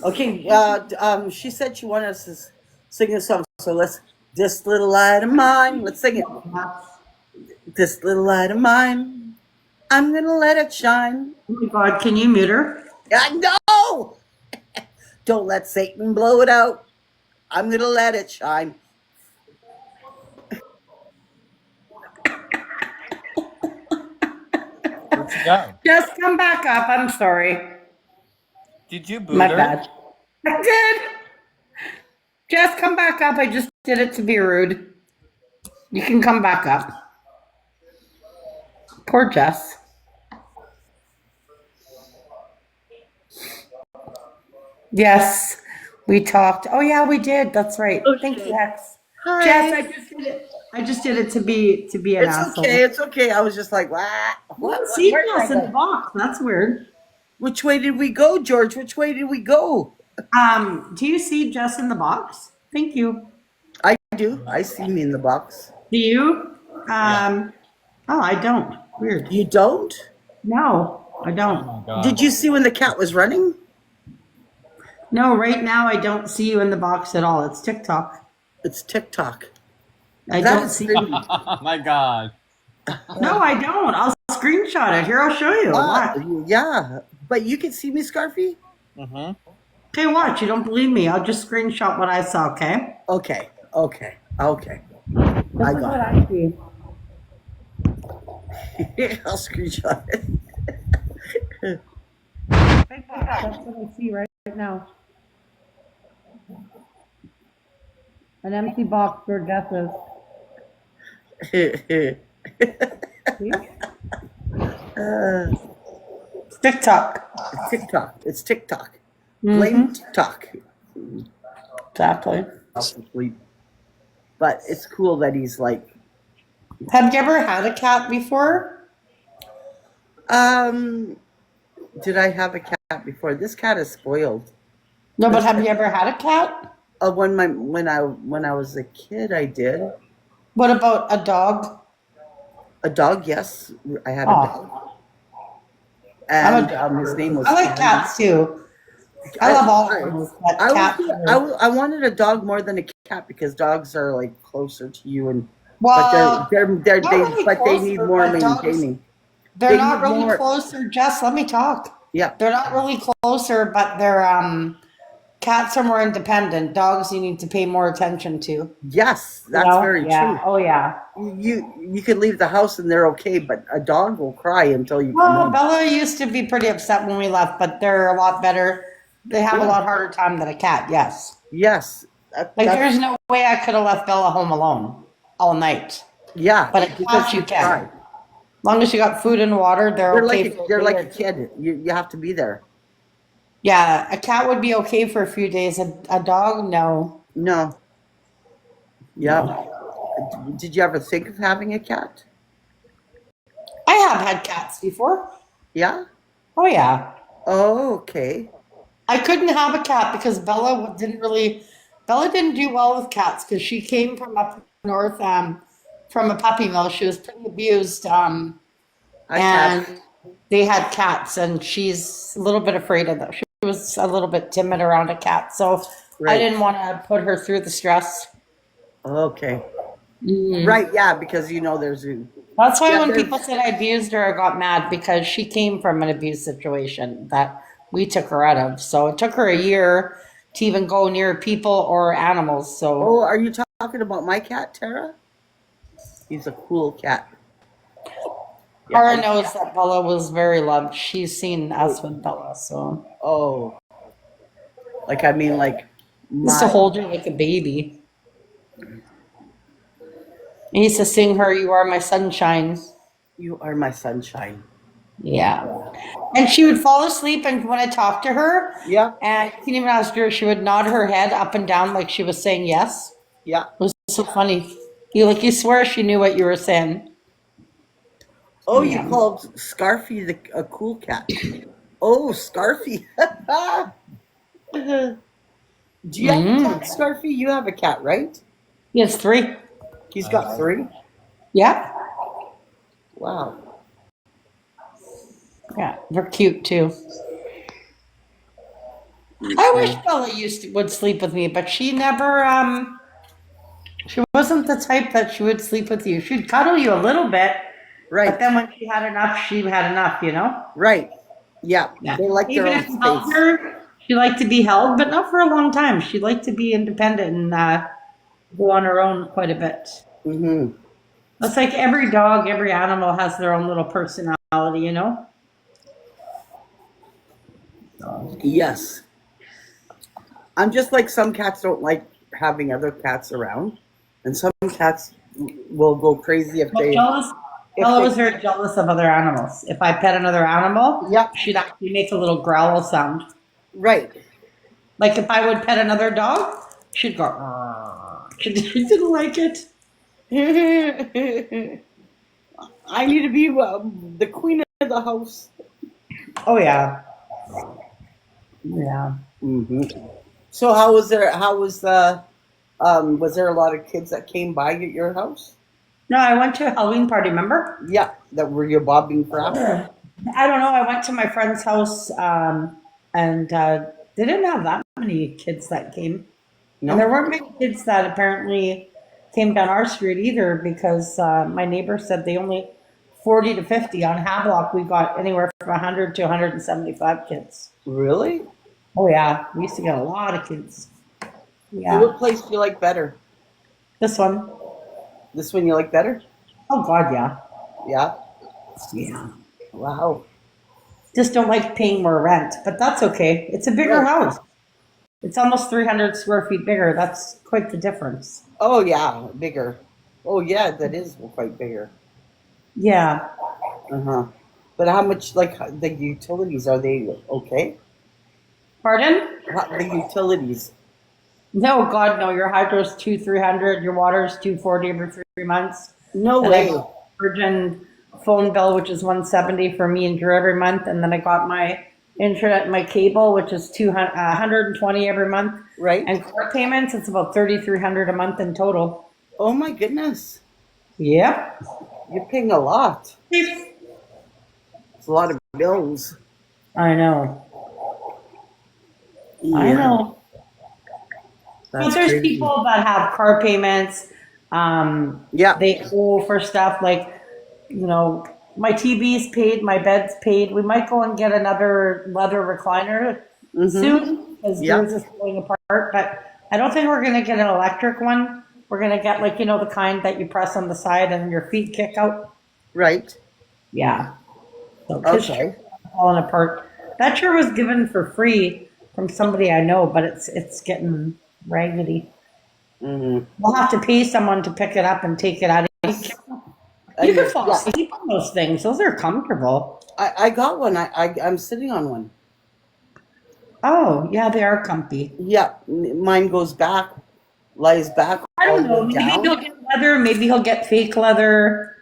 Okay. She said she wanted us to sing a song, so let's. This little light of mine. Let's sing it. This little light of mine. I'm gonna let it shine. Oh my God, can you mute her? I know. Don't let Satan blow it out. I'm gonna let it shine. Where'd she go? Just come back up. I'm sorry. Did you boot My her? bad. I did. Just come back up. I just did it to be rude. You can come back up. Poor Jess. Yes, we talked. Oh yeah, we did. That's right. Oh, Thank you, shit. Hex. Hi. Jess, I just did it. I just did it to be an It's asshole. okay. It's okay. I was just like, what? I What? don't see Where did I Jess in the go? box. That's weird. Which way did we go, George? Which way did we go? Do you see Jess in the box? Thank you. I do. I see me in the box. Do you? Oh, I don't. Weird. You don't? No, I Oh don't. my god. Did you see when the cat was running? No, right now I don't see you in the box at all. It's TikTok. It's TikTok. I That don't is see really- you. Oh my god. No, I don't. I'll screenshot it. Here, I'll show you. Watch. yeah. But you can see me, Scarfy? Mm-hmm. Okay, watch. You don't believe me. I'll just screenshot what I saw, okay? Okay. Okay. Okay. This I is got what I see. I'll screenshot it. That's what I see right now. An empty box for guesses. See? It's TikTok. TikTok. It's TikTok. Mm-hmm. Blame TikTok. Exactly. Off to sleep. But it's cool that he's like, Have you ever had a cat before? did I have a cat before? This cat is spoiled. No, but have you ever had a cat? When I was a kid, I did. What about a dog? A dog, yes, I had a Aw. dog, I'm a and his name was. I like Candy. cats too. I love all animals, but cats. I wanted a dog more than a cat because dogs are like closer to you, and Well, but they're not they really but they need closer, more but dogs- maintaining. they're they not need really more- closer. Just let me talk. Yeah, They're not really closer, but they're cats are more independent. Dogs you need to pay more attention to. yes, that's You know? very Yeah. true. Oh yeah. You can leave the house and they're okay, but a dog will cry until you come Well, home. Bella used to be pretty upset when we left, but they're a lot better. They have a Yeah. lot harder time than a cat. Yes. Yes, Like that's- there's no way I could have left Bella home alone all night. yeah, But a because cat you you can. cry. As long as you got food and water, they're okay. They're for like a a day or two. kid. You have to be there. Yeah, a cat would be okay for a few days. A dog, no. No. Yeah. Did you ever think of having a cat? I have had cats before. Yeah. Oh yeah. Oh, okay. I couldn't have a cat because Bella didn't do well with cats because she came from up north from a puppy mill. She was pretty abused I and have. they had cats and she's a little bit afraid of them. She was a little bit timid around a cat, so I Right. didn't want to put her through the stress. Okay. Mhm. Right. Yeah. Because there's a. That's why Yeah, when there's- people said I abused her, I got mad because she came from an abuse situation that we took her out of. So it took her a year to even go near people or animals. So Oh, are you talking about my cat, Tara? He's a cool cat. Cara knows that Bella was very loved. She's seen us with Bella, so Oh. Like I mean, like. used to hold her like a baby. I used to sing her, "You Are My Sunshine." You are my sunshine. Yeah. And she would fall asleep, and when I talked to her, Yeah. and you can even ask her, she would nod her head up and down like she was saying yes. Yeah. It was so funny. You swear she knew what you were saying. Oh, Yeah. you called Scarfy a cool cat. Oh, Scarfy. Do you have a cat, Scarfy? You have a cat, right? He has 3. He's got 3. Yeah. Wow. Yeah. They're cute too. I wish Bella would sleep with me, but she never she wasn't the type that she would sleep with you. She'd cuddle you a little bit, Right. but then when she had enough, you know? Right. Yeah. Yeah. They like their Even own if you held space. her, she liked to be held, but not for a long time. She liked to be independent and go on her own quite a bit. Mm-hmm. It's like every dog, every animal has their own little personality, you know? Yes. I'm just like some cats don't like having other cats around, and some cats will go crazy if they. Jealous. Bella was very jealous of other animals. If I pet another animal, Yep. she'd actually make a little growl sound. Right. Like if I would pet another dog, she'd go. "Arr." She didn't like it. I need to be the queen of the house. Oh yeah, yeah. So how was there? How was there a lot of kids that came by at your house? No, I went to a Halloween party. Remember? Yeah, that were you bobbing for apples? I don't know. I went to my friend's house, and they didn't have that many kids that came. No? And there weren't many kids that apparently came down our street either, because my neighbor said they only 40 to 50 on Havelock. We got anywhere from 100 to 175 kids. Really? Oh yeah, we used to get a lot of kids. So Yeah, what place do you like better? this one. This one you like better? Oh God, yeah, Yeah. yeah. Wow. Just don't like paying more rent, but that's okay. It's a bigger house. It's almost 300 square feet bigger. That's quite the difference. Oh yeah, bigger. Oh yeah, that is quite bigger. Yeah. But how much, like, the utilities, are they okay? Pardon? The utilities. No, God, no. Your hydro's 300. Your water's 240 every 3 months. No And way. I got Virgin phone bill, which is 170 for me and Drew every month, and then I got my internet, and my cable, which is 120 every month. Right? And car payments, it's about 3,300 a month in total. Oh my goodness. Yep. You're paying a lot. It's a lot of bills. I know. I know. But That's there's crazy. people that have car payments. Yeah. They owe for stuff like, you know, my TV's paid, my bed's paid. We might go and get another leather recliner soon, because Yeah. yours is falling apart. But I don't think we're gonna get an electric one. We're gonna get, like, you know, the kind that you press on the side and your feet kick out. Right. Yeah. So this Okay. chair is falling apart. That chair was given for free from somebody I know, but it's getting raggedy. We'll have to pay someone to pick it up and take it out. You can fall Yeah. asleep on those things. Those are comfortable. I got one. I'm sitting on one. Oh, yeah, they are comfy. Yeah. Mine goes back, lies back. I don't all know. the way Maybe down. he'll get leather. Maybe he'll get fake leather.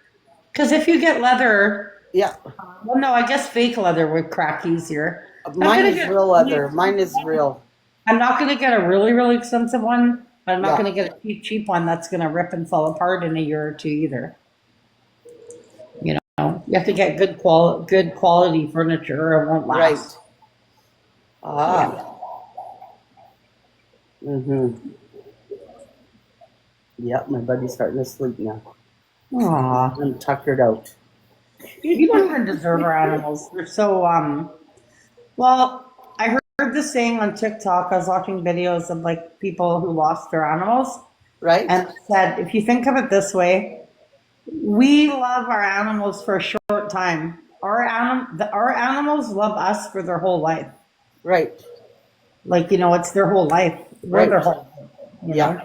Because if you get leather, Yeah. well, no, I guess fake leather would crack easier. Mine is real leather. Mine is real. I'm not going to get a really, really expensive one, but I'm not Yeah. going to get a cheap, cheap one that's going to rip and fall apart in a year or two either. You know, you have to get good quality furniture, or it won't last. Right. Yep, my buddy's starting to sleep now. Aw. I'm tuckered out. You don't even deserve our animals. They're so, well, I heard this saying on TikTok. I was watching videos of, like, people who lost their animals, Right? and it said, if you think of it this way, we love our animals for a short time. Our animals love us for their whole life. Right. Like, you know, it's their whole life. We're Right. their whole life. You Yeah. know?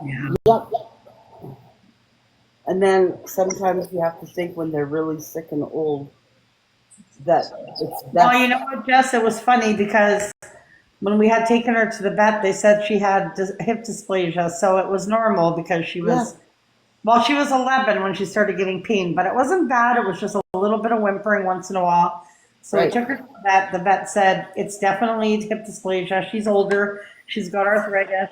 Yeah. Yep. And then sometimes you have to think, when they're really sick and old, that it's Well, best. you know what, Jess? It was funny because when we had taken her to the vet, they said she had hip dysplasia. So it was normal because she was, well, she was 11 when she started getting pain, but it wasn't bad. It was just a little bit of whimpering once in a while. So Right. we took her to the vet. The vet said it's definitely hip dysplasia. She's older. She's got arthritis.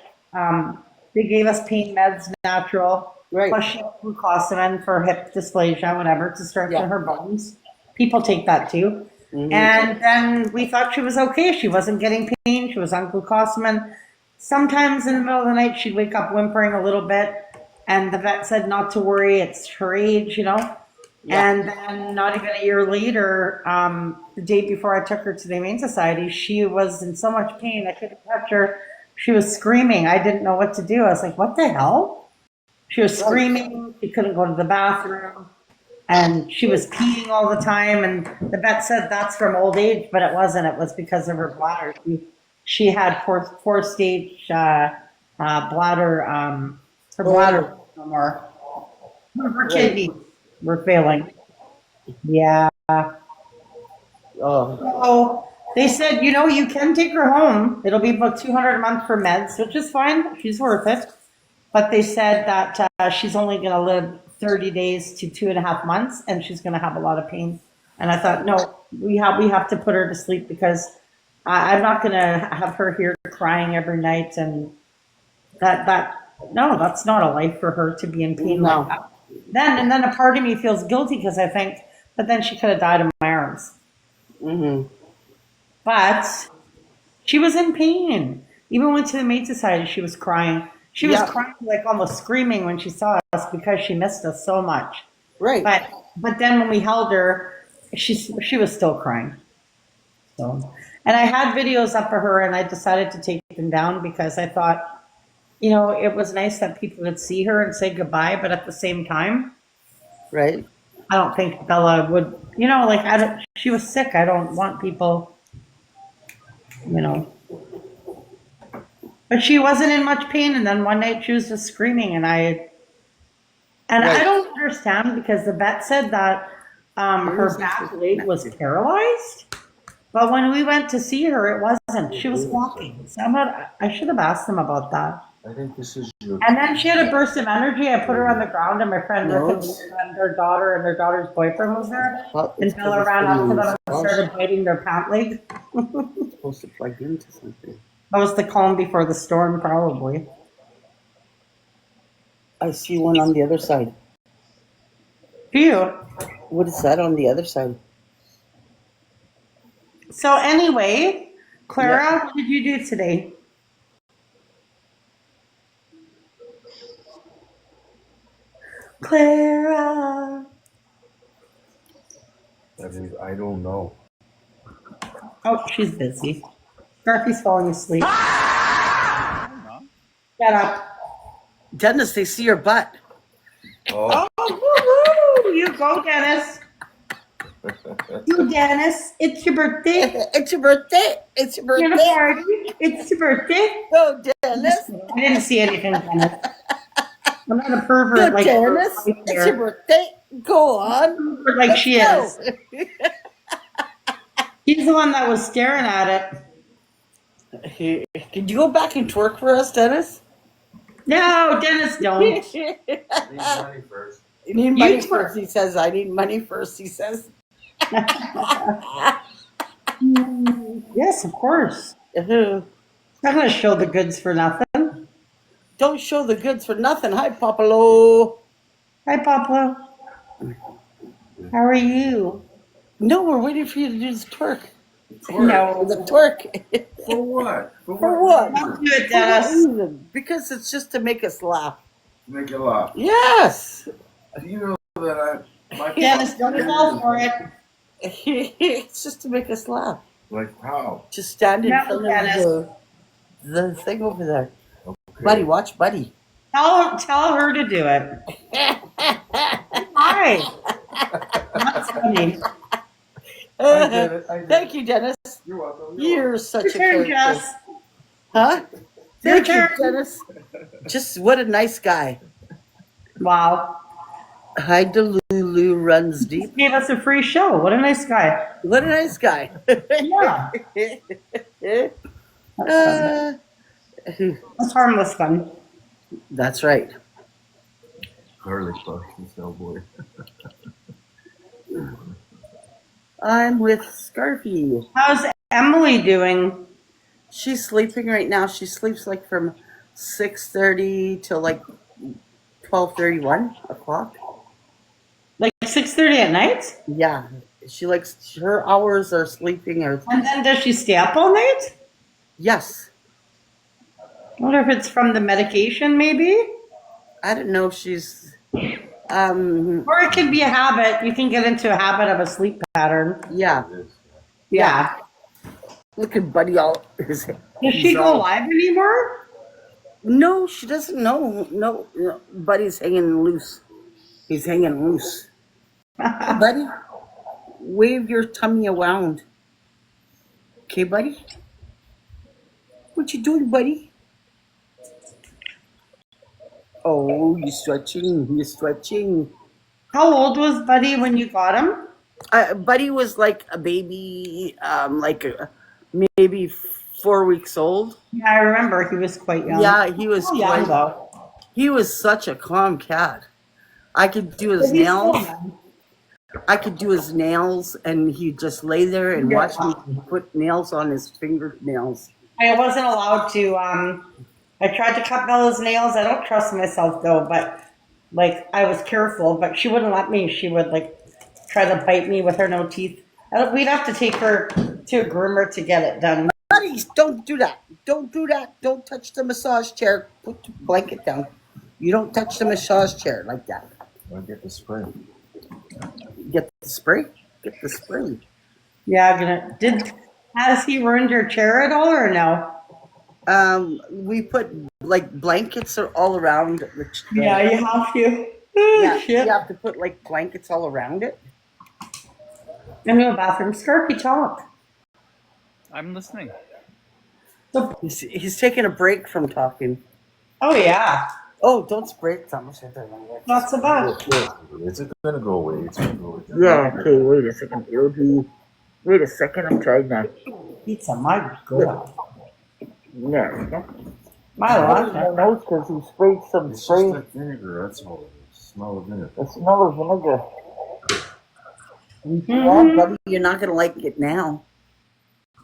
They gave us pain meds, natural. Right. Plus she had glucosamine for hip dysplasia, whatever, to strengthen Yeah. her bones. People take that too. And then we thought she was okay. She wasn't getting pain. She was on glucosamine. Sometimes in the middle of the night, she'd wake up whimpering a little bit. And the vet said not to worry. It's her age, you know. Yeah. And then not even a year later, the day before I took her to the Humane Society, she was in so much pain. I couldn't touch her. She was screaming. I didn't know what to do. I was like, what the hell? She was screaming. She couldn't go to the bathroom. And she was peeing all the time. And the vet said that's from old age, but it wasn't. It was because of her bladder. She had fourth stage bladder. Her bladder was no more. Her kidneys were failing. Yeah. Oh. So They said, you know, you can take her home. It'll be about 200 a month for meds, which is fine. She's worth it. But they said that she's only going to live 30 days to 2.5 months, and she's going to have a lot of pain. And I thought, no, we have to put her to sleep because I'm not going to have her here crying every night. And no, that's not a life for her to be in pain like that. Then a part of me feels guilty because I think, but then she could have died in my arms. Mm-hmm. But she was in pain. Even went to the Maid Society, she was crying. She was crying, like almost screaming when she saw us because she missed us so much. Right. But then when we held her, she was still crying. So, and I had videos up for her, and I decided to take them down because I thought, you know, it was nice that people could see her and say goodbye, but at the same time, Right. I don't think Bella would, you know, like she was sick. I don't want people, you know. But she wasn't in much pain, and then one night she was just screaming, and I don't understand because the vet said that her back leg was paralyzed, but when we went to see her, it wasn't. She was walking. So I should have asked them about that. I think this is your. And then she had a burst of energy. I put her on the ground, and my friend Rick and their daughter and their daughter's boyfriend was there, and Bella ran up to them and started biting their pant leg. It's supposed to plug into something. That was the calm before the storm, probably. I see one on the other side. Phew. What is that on the other side? So anyway, Clara, what did you do today? Clara. I don't know. Oh, she's busy. Scarfy's falling asleep. Shut up. Dennis, they see your butt. Oh, Oh, woo-hoo. You go, Dennis. You, Dennis. It's your birthday. It's your birthday. It's your You're birthday. gonna party. It's your birthday. Go, Dennis. I didn't see anything, Dennis. I'm not a pervert Go, like Dennis. her. It's your birthday. Go on. Like Let's she go. is. He's the one that was staring at it. Can you go back and twerk for us, Dennis? No, Dennis, don't. need money first. You need money twerk. first, he says. I need money first, he says. Yes, of course. I'm not gonna show the goods for nothing. Don't show the goods for nothing. Hi, Papalo. Hi, Pablo. How are you? No, we're waiting for you to do this twerk. No. The twerk. For what? For what? Don't do it, For what Dennis. reason? Because it's just to make us laugh. Make it laugh. Yes. You know that my Dennis, don't fall for it. It's just to make us laugh. like how? Just stand in No, front Dennis. of the thing over there. Okay. Buddy, watch Buddy. Tell her to do it. Hi. That's funny. I did it. I did Thank you, Dennis. You're welcome. You're such Your a turn, character. Jess. Huh? Your Thank you, turn. Dennis. Just what a nice guy. Wow. Hi, Delulu runs deep. Gave us a free show. What a nice guy. What a nice guy. Yeah. Uh, That's harmless fun. that's right. Garlic bugs, oh boy. I'm with Scarfy. How's Emily doing? She's sleeping right now. She sleeps like from 6:30 till like 12:31 o'clock. Like 6:30 at night? Yeah, she likes her hours are sleeping. Or And then does she stay up all night? yes, I wonder if it's from the medication, maybe? I don't know. If she's Or it could be a habit. You can get into a habit of a sleep pattern. yeah. Yeah. Look at Buddy all. Does she go live anymore? No, she doesn't know. No, Buddy's hanging loose. He's hanging loose. Buddy, wave your tummy around. Okay, buddy? What you doing, buddy? Oh, you're stretching. You're stretching. How old was Buddy when you got him? Buddy was like a baby, like maybe 4 weeks old. Yeah, I remember he was quite young. Yeah, he was Still young quite. though. He was such a calm cat. I could do his But he's still nails. young. I could do his nails, and he'd just lay there and Yeah. watch me put nails on his fingernails. I wasn't allowed to. I tried to cut Bella's nails. I don't trust myself though, but like I was careful, but she wouldn't let me. She would like try to bite me with her no teeth. We'd have to take her to a groomer to get it done. Buddies, don't do that. Don't do that. Don't touch the massage chair. Put the blanket down. You don't touch the massage chair like that. I'll get the spray. Get the spray. Get the spray. Yeah, has he ruined your chair at all or no? We put like blankets all around the Yeah, you have to. Oh, Yeah, shit. you have to put like blankets all around it. Into a bathroom. Scarpy, talk. I'm listening. So, He's taking a break from talking. oh yeah, Oh, don't spray it, Thomas. not so bad. It's gonna go away. It's gonna go away. Yeah, okay, wait a second. Wait a second, I'm trying that. Pizza, my god. Yeah. My life. No, it's because he sprayed some It's spray. just like vinegar. That's all. It is. Smell of vinegar. The smell of vinegar. Mm-hmm. Yeah, buddy, you're not going to like it now.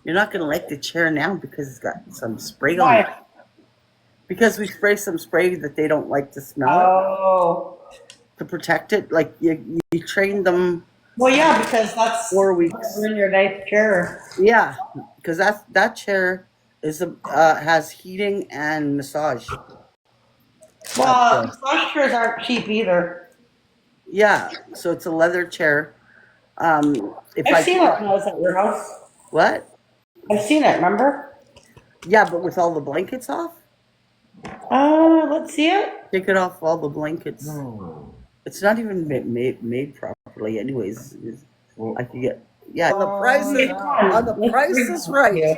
You're not going to like the chair now because it's got some spray on it. Why? Because we spray some spray that they don't like to smell Oh. to protect it. Like you train them Well, yeah, because that's 4 weeks. in your nice chair. Yeah, because that chair is has heating and massage. Well, massage chairs aren't cheap either. Yeah, so it's a leather chair. If I've seen it when I was at your house. What? I've seen it, remember? Yeah, but with all the blankets off? Let's see it. Take it off all the blankets. No. It's not even made properly anyways. Well, I could get... Yeah, the price is... On the price is right.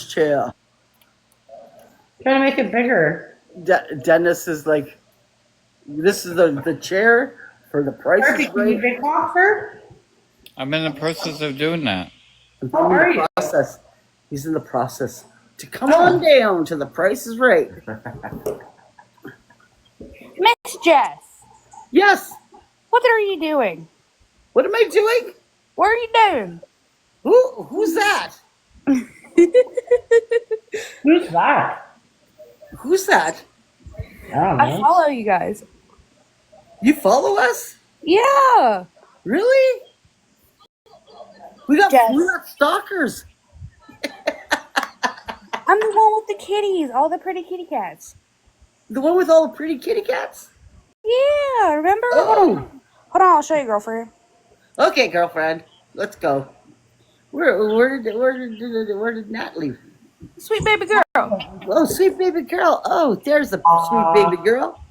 Chair. Trying to make it bigger. Dennis is like, this is the chair for the price Scarpy, is can you right. big offer? I'm in the process of doing that. How are you? Process. He's in the process to come on down to the price is right. Miss Jess, Yes. what are you doing? What am I doing? What are you doing? Who's that? Who's that? Who's that? I don't I know. follow you guys. You follow us? Yeah. Really? We got Yes. stalkers. I'm the one with the kitties, all the pretty kitty cats. The one with all the pretty kitty cats? Yeah, remember? Oh. Hold on, I'll show you, girlfriend. Okay, girlfriend. Let's go. Where did Nat leave? Sweet baby girl. Oh, sweet baby girl. Oh, there's the sweet baby girl.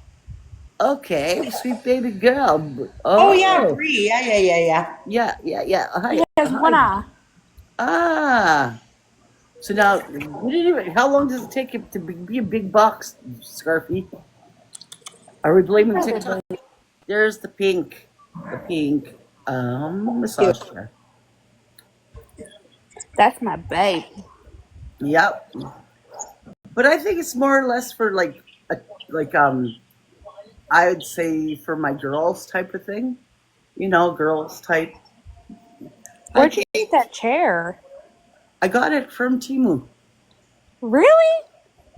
Okay, sweet baby girl. Oh, yeah, Bree. Yeah. Yeah. Hi. He has one eye. Ah. So now, how long does it take it to be a big box, Scarfy? Are we blaming TikTok? There's the pink massage chair. That's my babe. Yep. But I think it's more or less for I would say for my girls type of thing. You know, girls type. Where'd you get that chair? I got it from Temu. Really?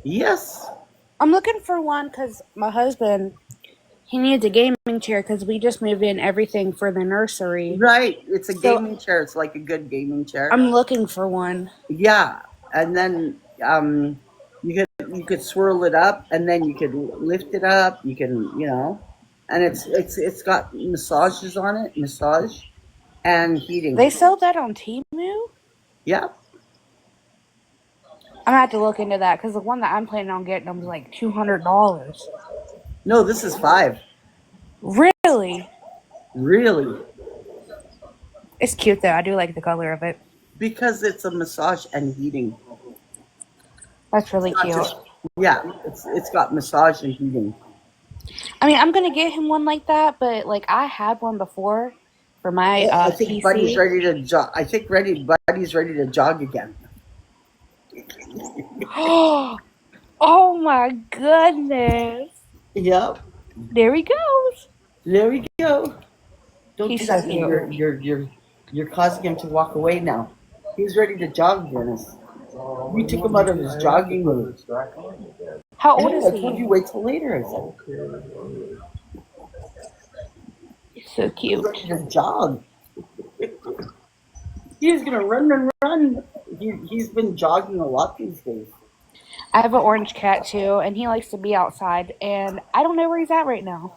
Yes. I'm looking for one because my husband, he needs a gaming chair because we just moved in everything for the nursery. Right. It's a gaming chair. It's like a good gaming chair. I'm looking for one. Yeah. And then you could swirl it up and then you could lift it up. You can, and it's got massages on it, massage and heating. They sell that on Temu? Yeah. I'm gonna have to look into that because the one that I'm planning on getting was like $200. No, this is 5. Really? Really. It's cute though. I do like the color of it. Because it's a massage and heating. That's really Not cute. just- yeah, it's got massage and heating. I mean, I'm gonna get him one like that, but like I had one before for my I think Buddy's PC. ready to jog. Buddy's ready to jog again. Oh my goodness! Yep. There he goes. There we go. Don't He's do so that. cute. You're causing him to walk away now. He's ready to jog, Dennis. You took him out of his jogging mood. How old No, is I told you he? wait till later. I said He's so he's cute. ready to jog. He's gonna run and run. He's been jogging a lot these days. I have an orange cat too, and he likes to be outside, and I don't know where he's at right now.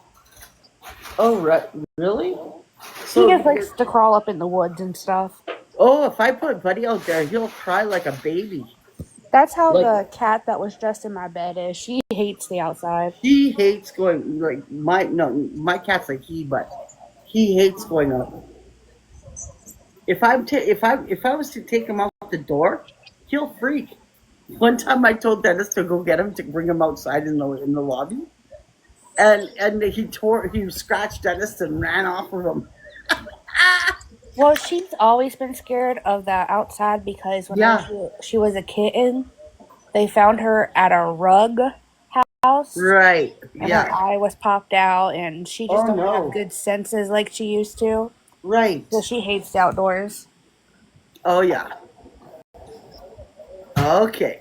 Oh, right. Really? He So, just likes to crawl up in the woods and stuff. if I put Buddy out there, he'll cry like a baby. That's how Like- the cat that was just in my bed is. She hates the outside. He hates going like my cat's like but he hates going out. If I was to take him out the door, he'll freak. One time I told Dennis to go get him to bring him outside in the lobby, and he scratched Dennis and ran off with him. Well, she's always been scared of the outside because when she was a kitten, they found her at a rug house. Right? And her Yeah. eye was popped out, and she just Oh, don't no. have good senses like she used to. Right. So she hates the outdoors. Oh yeah. Okay.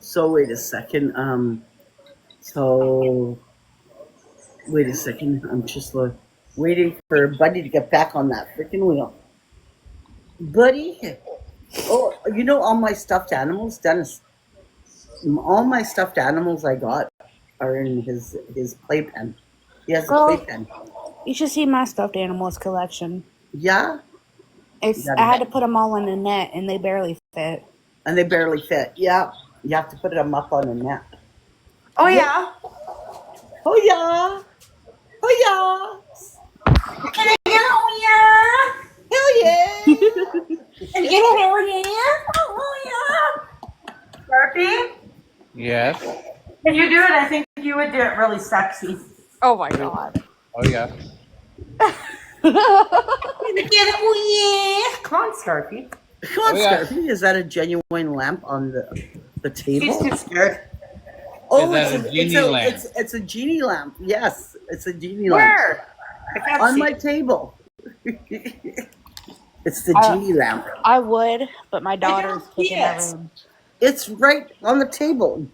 So wait a second. Wait a second. I'm just waiting for Buddy to get back on that freaking wheel. Buddy. Oh, all my stuffed animals, Dennis. All my stuffed animals I got are in his playpen. He has a Girl. playpen. You should see my stuffed animals collection. Yeah, I had to put them all in a net, and they barely fit. and they barely fit. Yeah, you have to put them up on a net. Oh yeah. Oh yeah. Oh yeah. Can I get oh Hell yeah. yeah? Can I get oh yeah? Oh yeah. Sharpie, Yes. if you do it, I think you would do it really sexy. Oh my god. Oh yeah. Can I get it? Oh yeah! Come on, Sharpie. Come on, Oh, yeah. Scarfy. Is that a genuine lamp on the She's table? too scared. Oh, Is that a genie lamp? It's a genie lamp. Yes, it's a genie lamp. Where? I can't On see. my table. It's the genie lamp. I would, but my daughter's don't see taking that it. room. It's right on the table.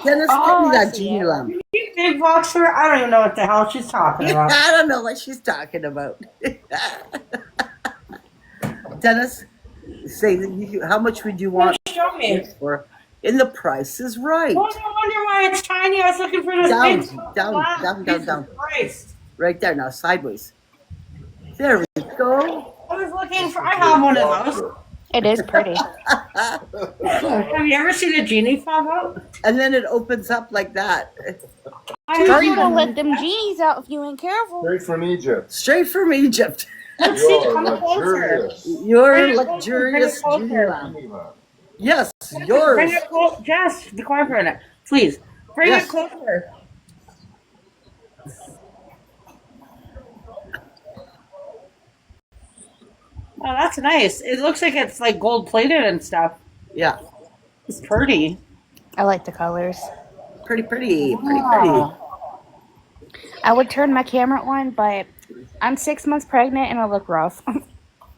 Dennis, Oh, give me I that see genie it. lamp. You big boxer. I don't even know what the hell she's talking about. I don't know what she's talking about. Dennis, say how much would you want Show me. it for? And the price is right. Oh, no wonder why it's tiny. I was looking for this Down, big down, glass. down, Jesus down. Christ. Right there now, sideways. There we go. I was looking for. I have one of those. It is pretty. Have you ever seen a genie pop out? And then it opens up like that. I Girl, have you don't one. let them genies out if you ain't careful. Straight from Egypt. Straight from Egypt. Let's see. You're Come closer. luxurious. Your Bring it closer, luxurious bring it genie closer. lamp. Yes, Bring yours. it close. Jess, be quiet for a minute. Please. Bring Yes. it closer. Oh, that's nice. It looks like it's like gold plated and stuff. Yeah, It's pretty. I like the colors. pretty, pretty. Wow. I would turn my camera on, but I'm 6 months pregnant and I look rough.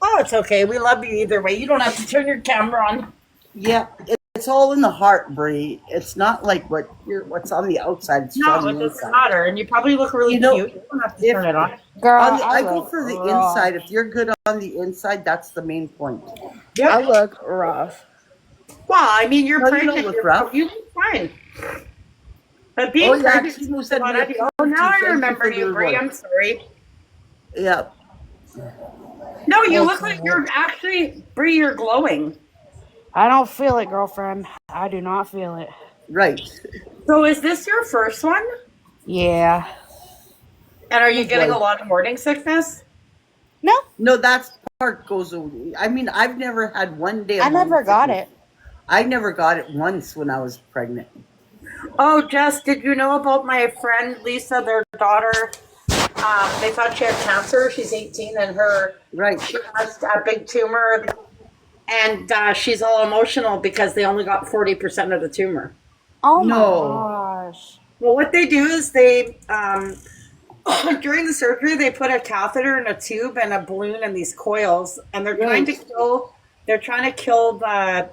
Oh, it's okay. We love you either way. You don't have to turn your camera on. Yeah, it's all in the heart, Bree. It's not like what's on the outside. It's No, on it the doesn't inside. matter. And you probably look really You know, cute. You don't have to if- turn it on. Girl, I go look for the rough. inside. If you're good on the inside, that's the main point. I Yep. look rough. Well, I mean, you're No, you pregnant. don't look You're- rough. You look fine. But being Oh, yeah, pregnant Timo is said a lot we of- have Oh, now I thank you remember for you, the Brie. reward. I'm sorry. Yeah, No, you look like you're actually, Brie, you're glowing. I don't feel it, girlfriend. I do not feel it. right. So is this your first one? Yeah. And are you getting a Right. lot of morning sickness? No, No, that part goes away. I mean, I've never had one day. Of I never got sickness. it. I never got it once when I was pregnant. Oh, Jess, did you know about my friend Lisa, their daughter? they thought she had cancer. She's 18 and Right. she has a big tumor, and she's all emotional because they only got 40% of the tumor. Oh No. my gosh. Well, what they do is they during the surgery they put a catheter and a tube and a balloon and these coils, and they're trying to kill. They're trying to kill the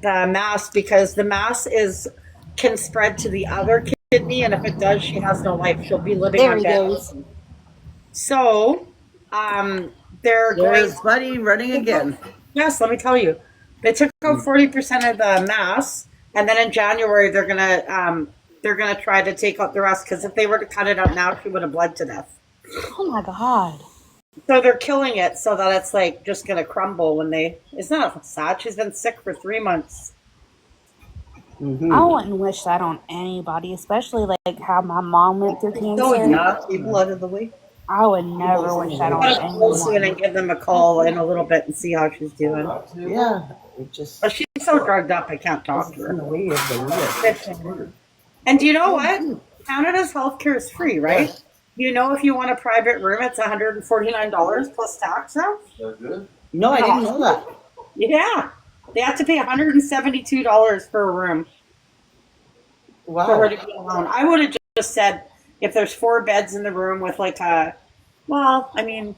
mass because the mass can spread to the other kidney, and if it does, she has no life. She'll be living There on he bed. goes. So, they're going. There's Buddy running again. Yes, let me tell you, they took out 40% of the mass, and then in January they're gonna try to take out the rest because if they were to cut it out now, she would have bled to death. Oh my god. So they're killing it so that it's like just gonna crumble when they. It's not sad. She's been sick for 3 months. Mm-hmm. I wouldn't wish that on anybody, especially like how my mom went through cancer. So yeah, people out of the way. I would never wish that on I'm gonna call soon anyone. and give them a call in a little bit and see how she's doing. Yeah, it just But she's so drugged up, I can't talk to in the her. way of the wheel. And do you know what? Canada's healthcare is free, right? You know, if you want a private room, it's $149 plus tax now. No, I didn't know that. Yeah, they have to pay $172 for a room for her Wow. to be alone. I would have just said if there's 4 beds in the room with like a, well, I mean,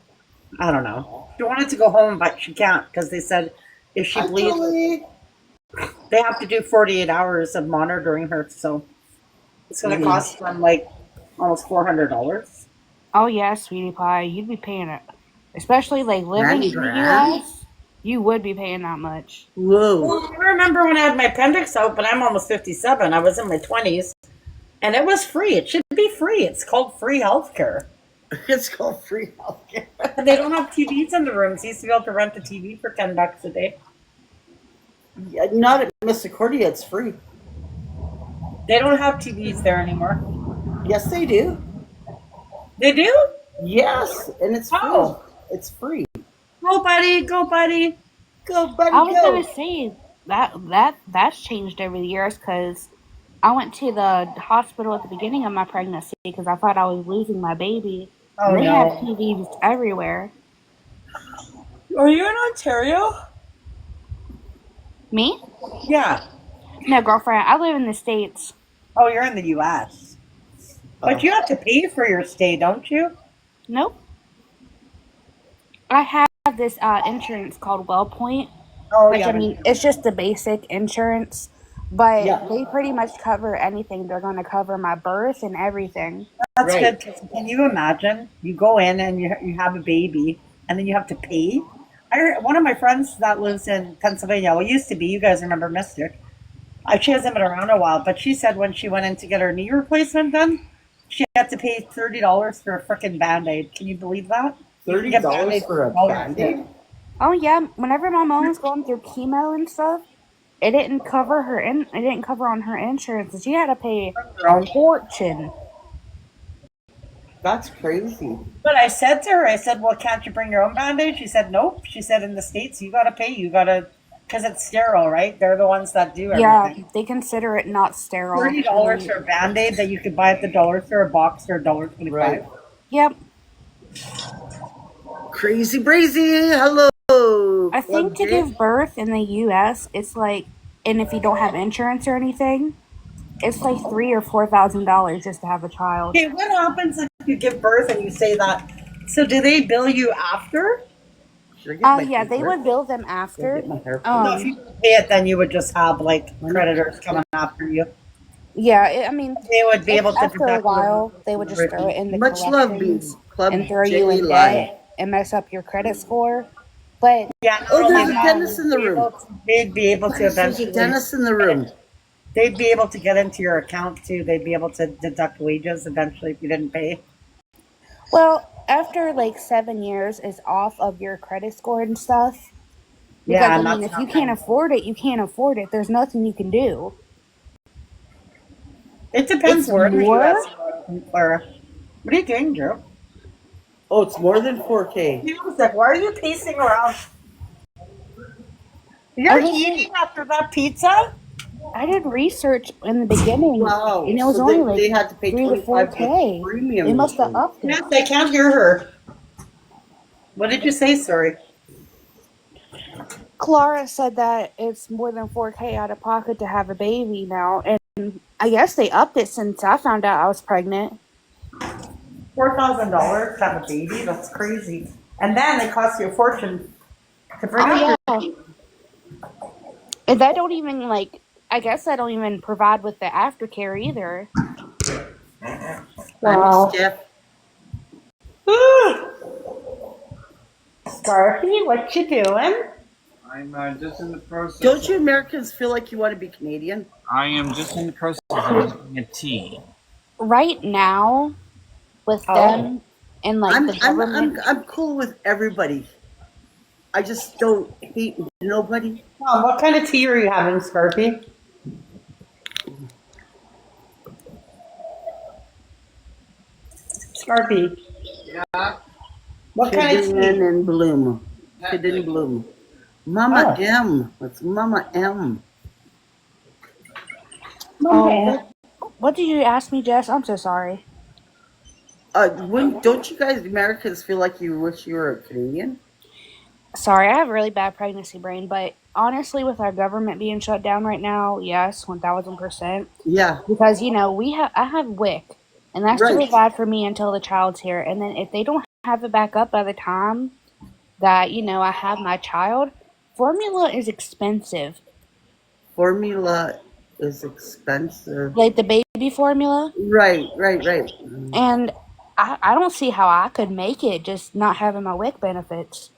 I don't know. She wanted to go home, but she can't because they said if she bleeds, Actually, they have to do 48 hours of monitoring her. So it's going to cost them like almost $400. Oh yeah, sweetie pie, you'd be paying it. Especially like living in the $90,000? US, you would be paying that much. whoa. Well, I remember when I had my appendix out, but I'm almost 57. I was in my 20s, and it was free. It should be free. It's called free healthcare. It's called free healthcare. And they don't have TVs in the rooms. You used to be able to rent a TV for $10 a day. Yeah, not at Misericordia, it's free. They don't have TVs there anymore. Yes, they do. They do? Yes, and it's free. Oh. It's free. Go, buddy. Go, buddy. Go, buddy, I was go. gonna say that's changed over the years because I went to the hospital at the beginning of my pregnancy because I thought I was losing my baby. Oh, They no. have TVs everywhere. Are you in Ontario? Me? Yeah. No, girlfriend. I live in the States. Oh, you're in the U.S. But you have to pay for your stay, don't you? Nope. I have this insurance called WellPoint, Oh, which yeah. I mean, it's just the basic insurance, but Yeah. they pretty much cover anything. They're going to cover my birth and everything. That's Right. good. 'Cause can you imagine? You go in and you have a baby, and then you have to pay. I heard, one of my friends that lives in Pennsylvania, well, used to be, you guys remember Mystic. She hasn't been around a while, but she said when she went in to get her knee replacement done, she had to pay $30 for a freaking Band-Aid. Can you believe that? You can get $30 Band-Aids for a $12. Band-Aid? Oh yeah, whenever my mom was going through chemo and stuff, it didn't cover her. It didn't cover on her insurance. And she had to pay a fortune. That's crazy. But I said to her, I said, well, can't you bring your own Band-Aid? She said, nope. She said, in the States, you got to pay. You got to, because it's sterile, right? They're the ones that do Yeah, everything. they consider it not sterile. $30 for a Band-Aid that you could buy at the dollar store, a box for $1.25. Right. Yep. Crazy brazy. Hello. I think to give birth in the U.S., it's like, and if you don't have insurance or anything, it's like $3,000 or $4,000 just to have a child. Okay, what happens if you give birth and you say that? So do they bill you after? Yeah, they would bill them after. No, if you pay it, then you would just have like creditors coming after you. Yeah, I mean, They would be able to after a deduct while, they would just throw it in the Much love, collections Beans. Club and throw you in J debt and mess up your credit score. But Yeah, not Oh, only there's a that, dentist in the room. they'd be able to There's a eventually. dentist in the room. They'd be able to get into your account too. They'd be able to deduct wages eventually if you didn't pay. well, after like 7 years is off of your credit score and stuff. Because Yeah, I and mean, that's if you not can't nice. afford it, you can't afford it. There's nothing you can do. It depends It's where in the more? US. Or what are you doing, Drew? Oh, it's more than 4K. He was like, why are you pacing around? You're Okay. eating after that pizza? I did research in the beginning, Wow. and it was So only like they had to pay 3 to 25 4K. premium. They must have insurance. upped it. Yes, I can't hear her. What did you say? Sorry. Clara said that it's more than 4K out of pocket to have a baby now, and I guess they upped it since I found out I was pregnant. $4,000 to have a baby? That's crazy. And then it costs you a fortune to bring up Oh yeah, and that don't even like. I guess I don't even provide with the aftercare either. I'm stiff. Scarfy, what you doing? I'm just in the process. Don't you Americans feel like you want to be Canadian? I am just in the process of making a tea. Right now, with them and like the government. I'm cool with everybody. I just don't hate nobody. Oh, what kind of tea are you having, Scarfy? Scarfy. Yeah. What kind of Hidden tea? in bloom. Hidden in bloom. Mama M. It's Mama M. Oh, what did you ask me, Jess? I'm so sorry. Don't you guys Americans feel like you wish you were a Canadian? Sorry, I have a really bad pregnancy brain, but honestly, with our government being shut down right now, yes, 1000%. Yeah. Because I have WIC, and that's to Right. provide for me until the child's here. And then if they don't have it back up by the time that I have my child, formula is expensive. Formula is expensive. Like the baby formula. Right. And I don't see how I could make it just not having my WIC benefits.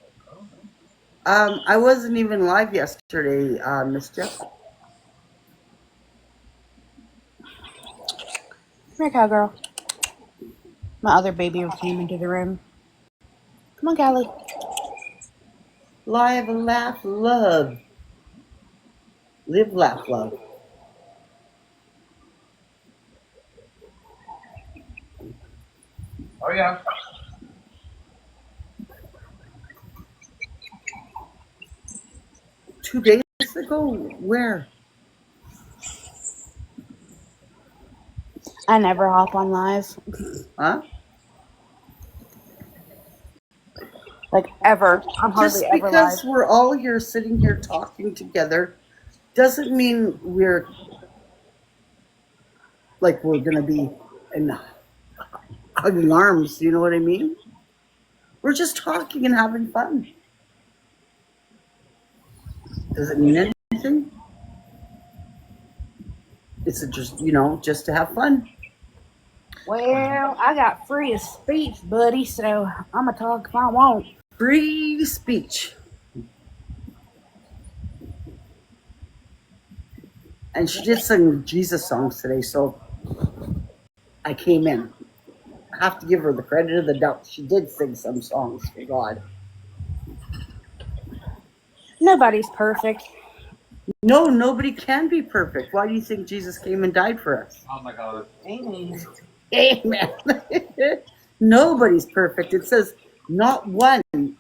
I wasn't even live yesterday, Miss Jeff. Come here, cowgirl. My other baby came into the room. Come on, Callie. Live, laugh, love. Live, laugh, love. Oh yeah. Two days ago? Where? I never hop on live. Huh? Like, ever. I'm Just hardly ever live. because we're all here sitting here talking together doesn't mean we're going to be in hugging arms, you know what I mean? We're just talking and having fun. Does it mean anything? It's just to have fun. Well, I got free of speech, buddy, so I'm going to talk if I want. Free speech. And she did sing Jesus songs today, so I came in. I have to give her the credit of the doubt. She did sing some songs for God. Nobody's perfect. No, nobody can be perfect. Why do you think Jesus came and died for us? Oh my God. Amen. Nobody's perfect. It says not one in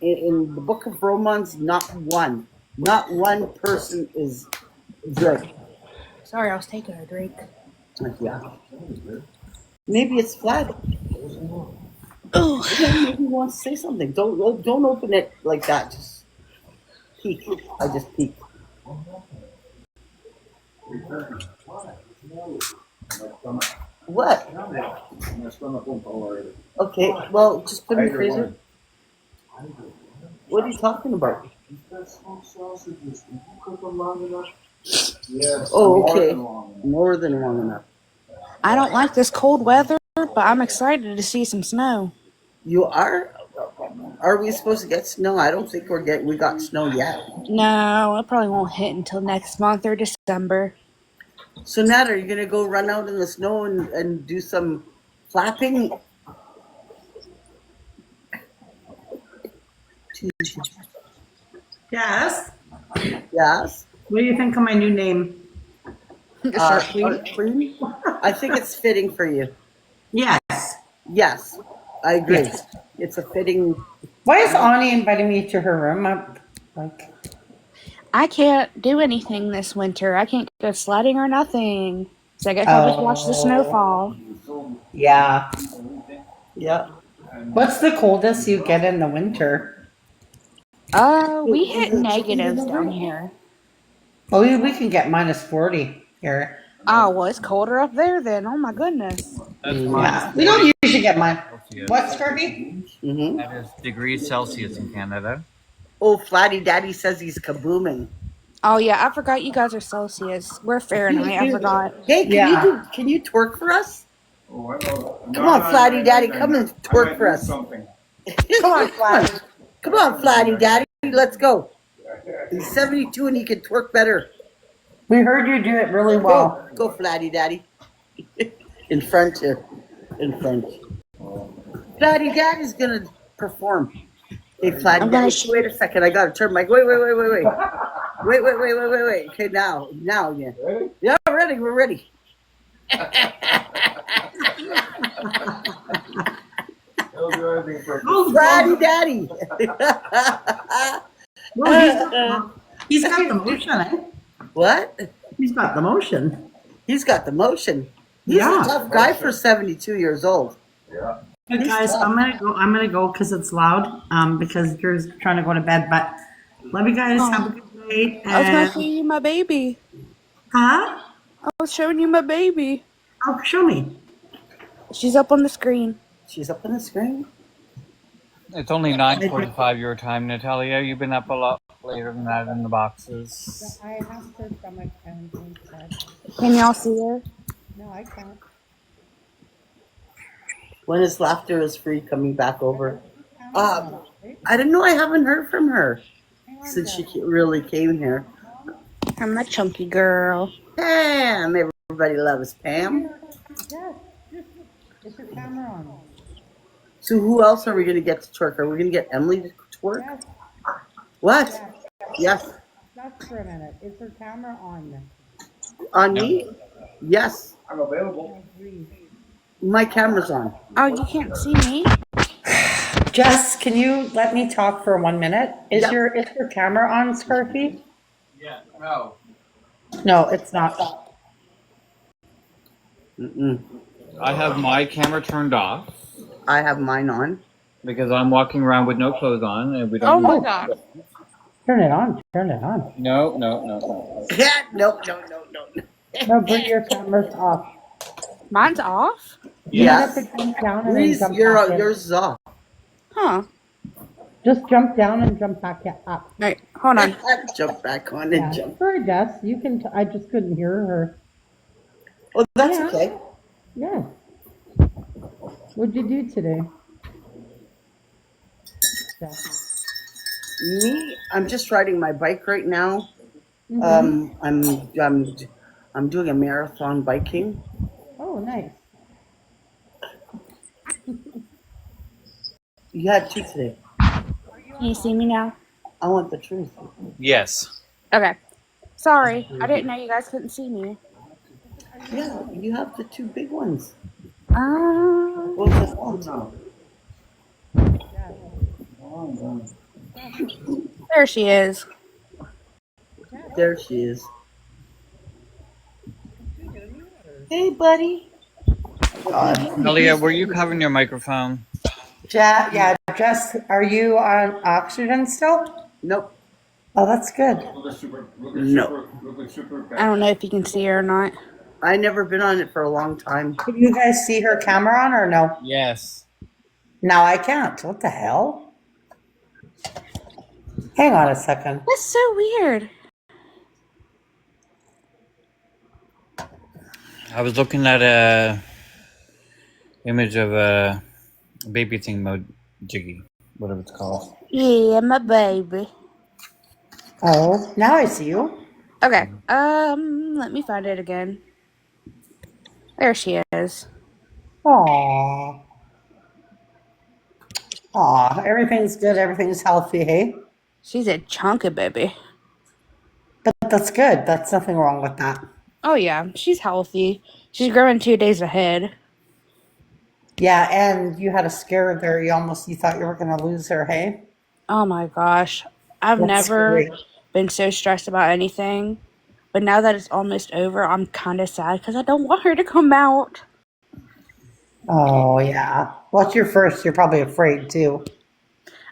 the book of Romans. Not one person is good. Sorry, I was taking a drink. Yeah. Maybe it's flat. Oh, Maybe he wants to say something. Don't open it like that. Just peek. I just peeked. What? Okay, well, just put it in the freezer. What are you talking about? Oh, okay. More than long enough. I don't like this cold weather, but I'm excited to see some snow. You are? Are we supposed to get snow? I don't think we got snow yet. No, it probably won't hit until next month or December. So, Nat, are you going to go run out in the snow and do some flapping? Yes. Yes. What do you think of my new name? Queen? I think it's fitting for you. Yes. Yes, I agree. Yes. It's a fitting. Why is Ani inviting me to her room? I can't do anything this winter. I can't go sledding or nothing. So I guess I'll just watch the snowfall. Yeah. Yeah. What's the coldest you get in the winter? We hit negatives down here. Oh, we can get -40 here. Oh, well, it's colder up there then. Oh my goodness. That's Yeah. We don't usually get Celsius. what, Scurvy? Mm-hmm. That is degrees Celsius in Canada. Oh, Flatty Daddy says he's kabooming. Oh yeah, I forgot you guys are Celsius. We're Fahrenheit. I forgot. Hey, can you twerk for us? Come on, Flatty Daddy, come and twerk for us. Come on, Flatty. Come on, Flatty Daddy, let's go. He's 72 and he can twerk better. We heard you do it really well. Go, Flatty Daddy. In front here. In front. Flatty Daddy's gonna perform. Hey, Flatty Daddy, wait a second. I gotta turn my. Wait. Wait. Okay, now, yeah. Yeah, ready. We're ready. Flatty Daddy. Well, he's got the motion, eh? What? He's got the motion. He's got the motion. He's Yeah. a tough guy for 72 years old. Yeah. Hey guys, I'm gonna go because it's loud. Because Drew's trying to go to bed. But love you guys. Have a good night. I was gonna And show you my baby. huh? I was showing you my baby. Oh, show me. She's up on the screen. She's up on the screen. It's only 9:45 your time, Natalia. You've been up a lot later than that in the boxes. I have her stomach and Can y'all see her? no, I can't. When is Laughter is Free coming back over? I don't know. I haven't heard from her since she really came here. I'm a chunky girl. Pam, everybody loves Pam. Yes, is her camera on? So who else are we going to get to twerk? Are we going to get Emily to twerk? Yes, What? Yes. just for a minute. Is her camera on? On me? Yes. I'm available. My camera's on. Oh, you can't see me? Jess, can you let me talk for 1 minute? Is Yeah. your camera on, Scarfy? Yeah, no. No, it's not. Mm-mm. I have my camera turned off I have mine on. because I'm walking around with no clothes on, and we don't. Oh my god. Turn it on. Turn it on. No. Yeah, no. No, but your camera's off. Mine's off? You Yes. have to jump down and then Reese, jump back in. yours is off. Huh. Just jump down and jump back up. Wait, hold on. Jump back on Yeah. and jump. Sorry, Jess. You can. I just couldn't hear her. Oh, that's Yeah. okay. Yeah. What'd you do today? Jess? Me, I'm just riding my bike right now. Mhm. I'm doing a marathon biking. Oh, nice. You had two today. Can you see me now? I want the truth. Yes. Okay. Sorry. I didn't know you guys couldn't see me. Yeah, you have the two big ones. Um, What was it called? there she is. There she is. Hey, buddy. Natalia, were you covering your microphone? Yeah, Jess, are you on oxygen still? Nope. Oh, that's good. No. I don't know if you can see her or not. I never been on it for a long time. Can you guys see her camera on or no? Yes. Now I can't. What the hell? Hang on a second. That's so weird. I was looking at a image of a baby thing jiggy, whatever it's called. Yeah, my baby. Oh, now I see you. Okay. Let me find it again. There she is. Aww. Aw, everything's good. Everything's healthy, hey? She's a chunky baby. But that's good. That's nothing wrong with that. Oh yeah, she's healthy. She's growing 2 days ahead. Yeah, and you had a scare there. You thought you were going to lose her, hey? Oh my gosh. I've That's never scary. been so stressed about anything. But now that it's almost over, I'm kind of sad because I don't want her to come out. Oh, yeah. Well, it's your first. You're probably afraid, too.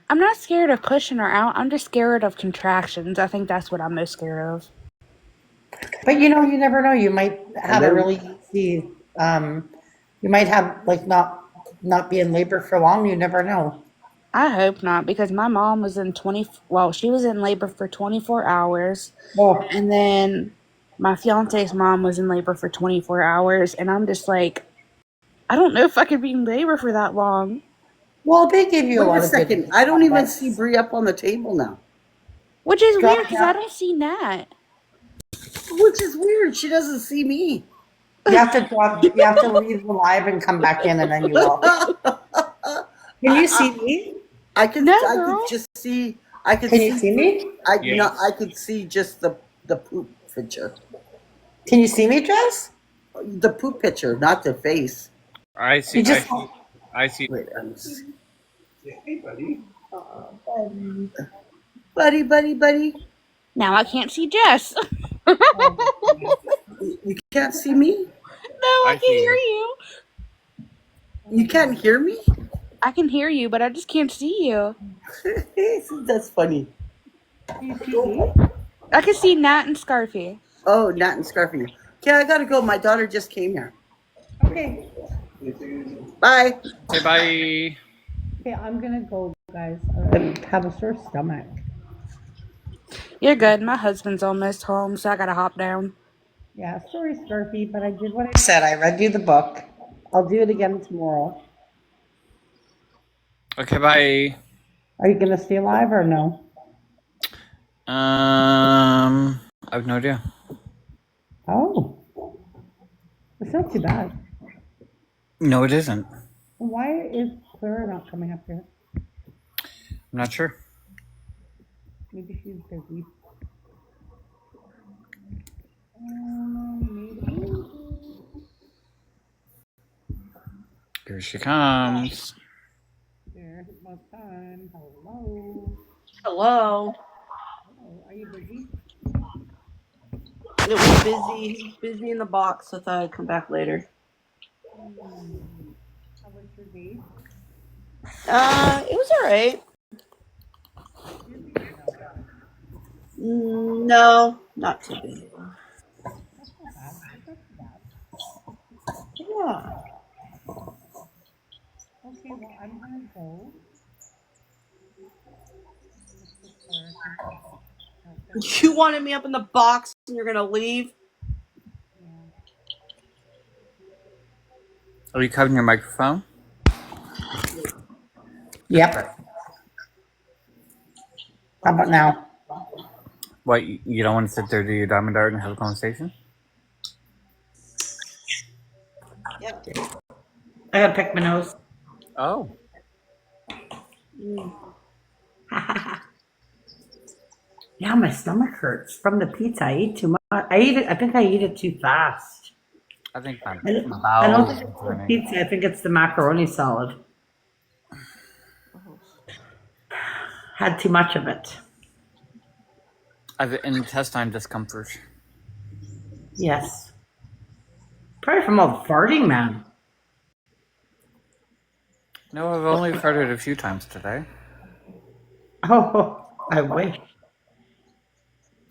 I'm not scared of pushing her out. I'm just scared of contractions. I think that's what I'm most scared of. But, you know, you never know. You might have a then- really easy, you might have, like, not be in labor for long. You never know. I hope not, because my mom was in she was in labor for 24 hours. Oh, And then my fiance's mom was in labor for 24 hours. And I'm just like, I don't know if I could be in labor for that long. well, they give you a Wait lot a of second. good I don't even advice. see Bree up on the table now. Which is Drop weird because I down. don't see Nat. Which is weird. She doesn't see me. You have to drop. You have to leave the live and come back in, and then you will. Can you see me? I could No, I girl. could just see I could Can see you see me? I Yes. no, I could see just the poop picture. Can you see me, Jess? The poop picture, not the face. I see. You just. I see. Wait, buddy. Now I can't see Jess. You can't see me? No, I I can see hear you. you. You can't hear me? I can hear you, but I just can't see you. That's funny. I can see Nat and Scarfy. Oh, Nat and Scarfy. Okay, I gotta go. My daughter just came here. Okay. Bye. Say bye. Okay, I'm gonna go, guys. I have a sore stomach. You're good. My husband's almost home, so I gotta hop down. Yeah, sorry, Scarfy, but I did what I said. I read you the book. I'll do it again tomorrow. Okay, bye. Are you gonna stay alive or no? I have no idea. Oh, it's not too bad. No, it isn't. Why is Clara not coming up here? I'm not sure. Maybe she's busy. Maybe. Here she comes. There's my son. Hello. Hello. Hello. Are you busy? It was busy in the box, so I thought I'd come back later. How was your day? It was alright. No, not too busy. Yeah. Okay, well, I'm gonna go. You wanted me up in the box and you're gonna leave? Are you covering your microphone? Yep. How about now? What, you don't want to sit there, do your diamond art and have a conversation? Yep. I gotta pick my nose. Oh. Yeah, my stomach hurts from the pizza. I ate too much. I think I ate it too fast. I think my I don't bowels think it's the turning. pizza. I think it's the macaroni salad. Had too much of it. I have intestine discomfort. Yes. Probably from all the farting, man. No, I've only farted a few times today. Oh, I wish.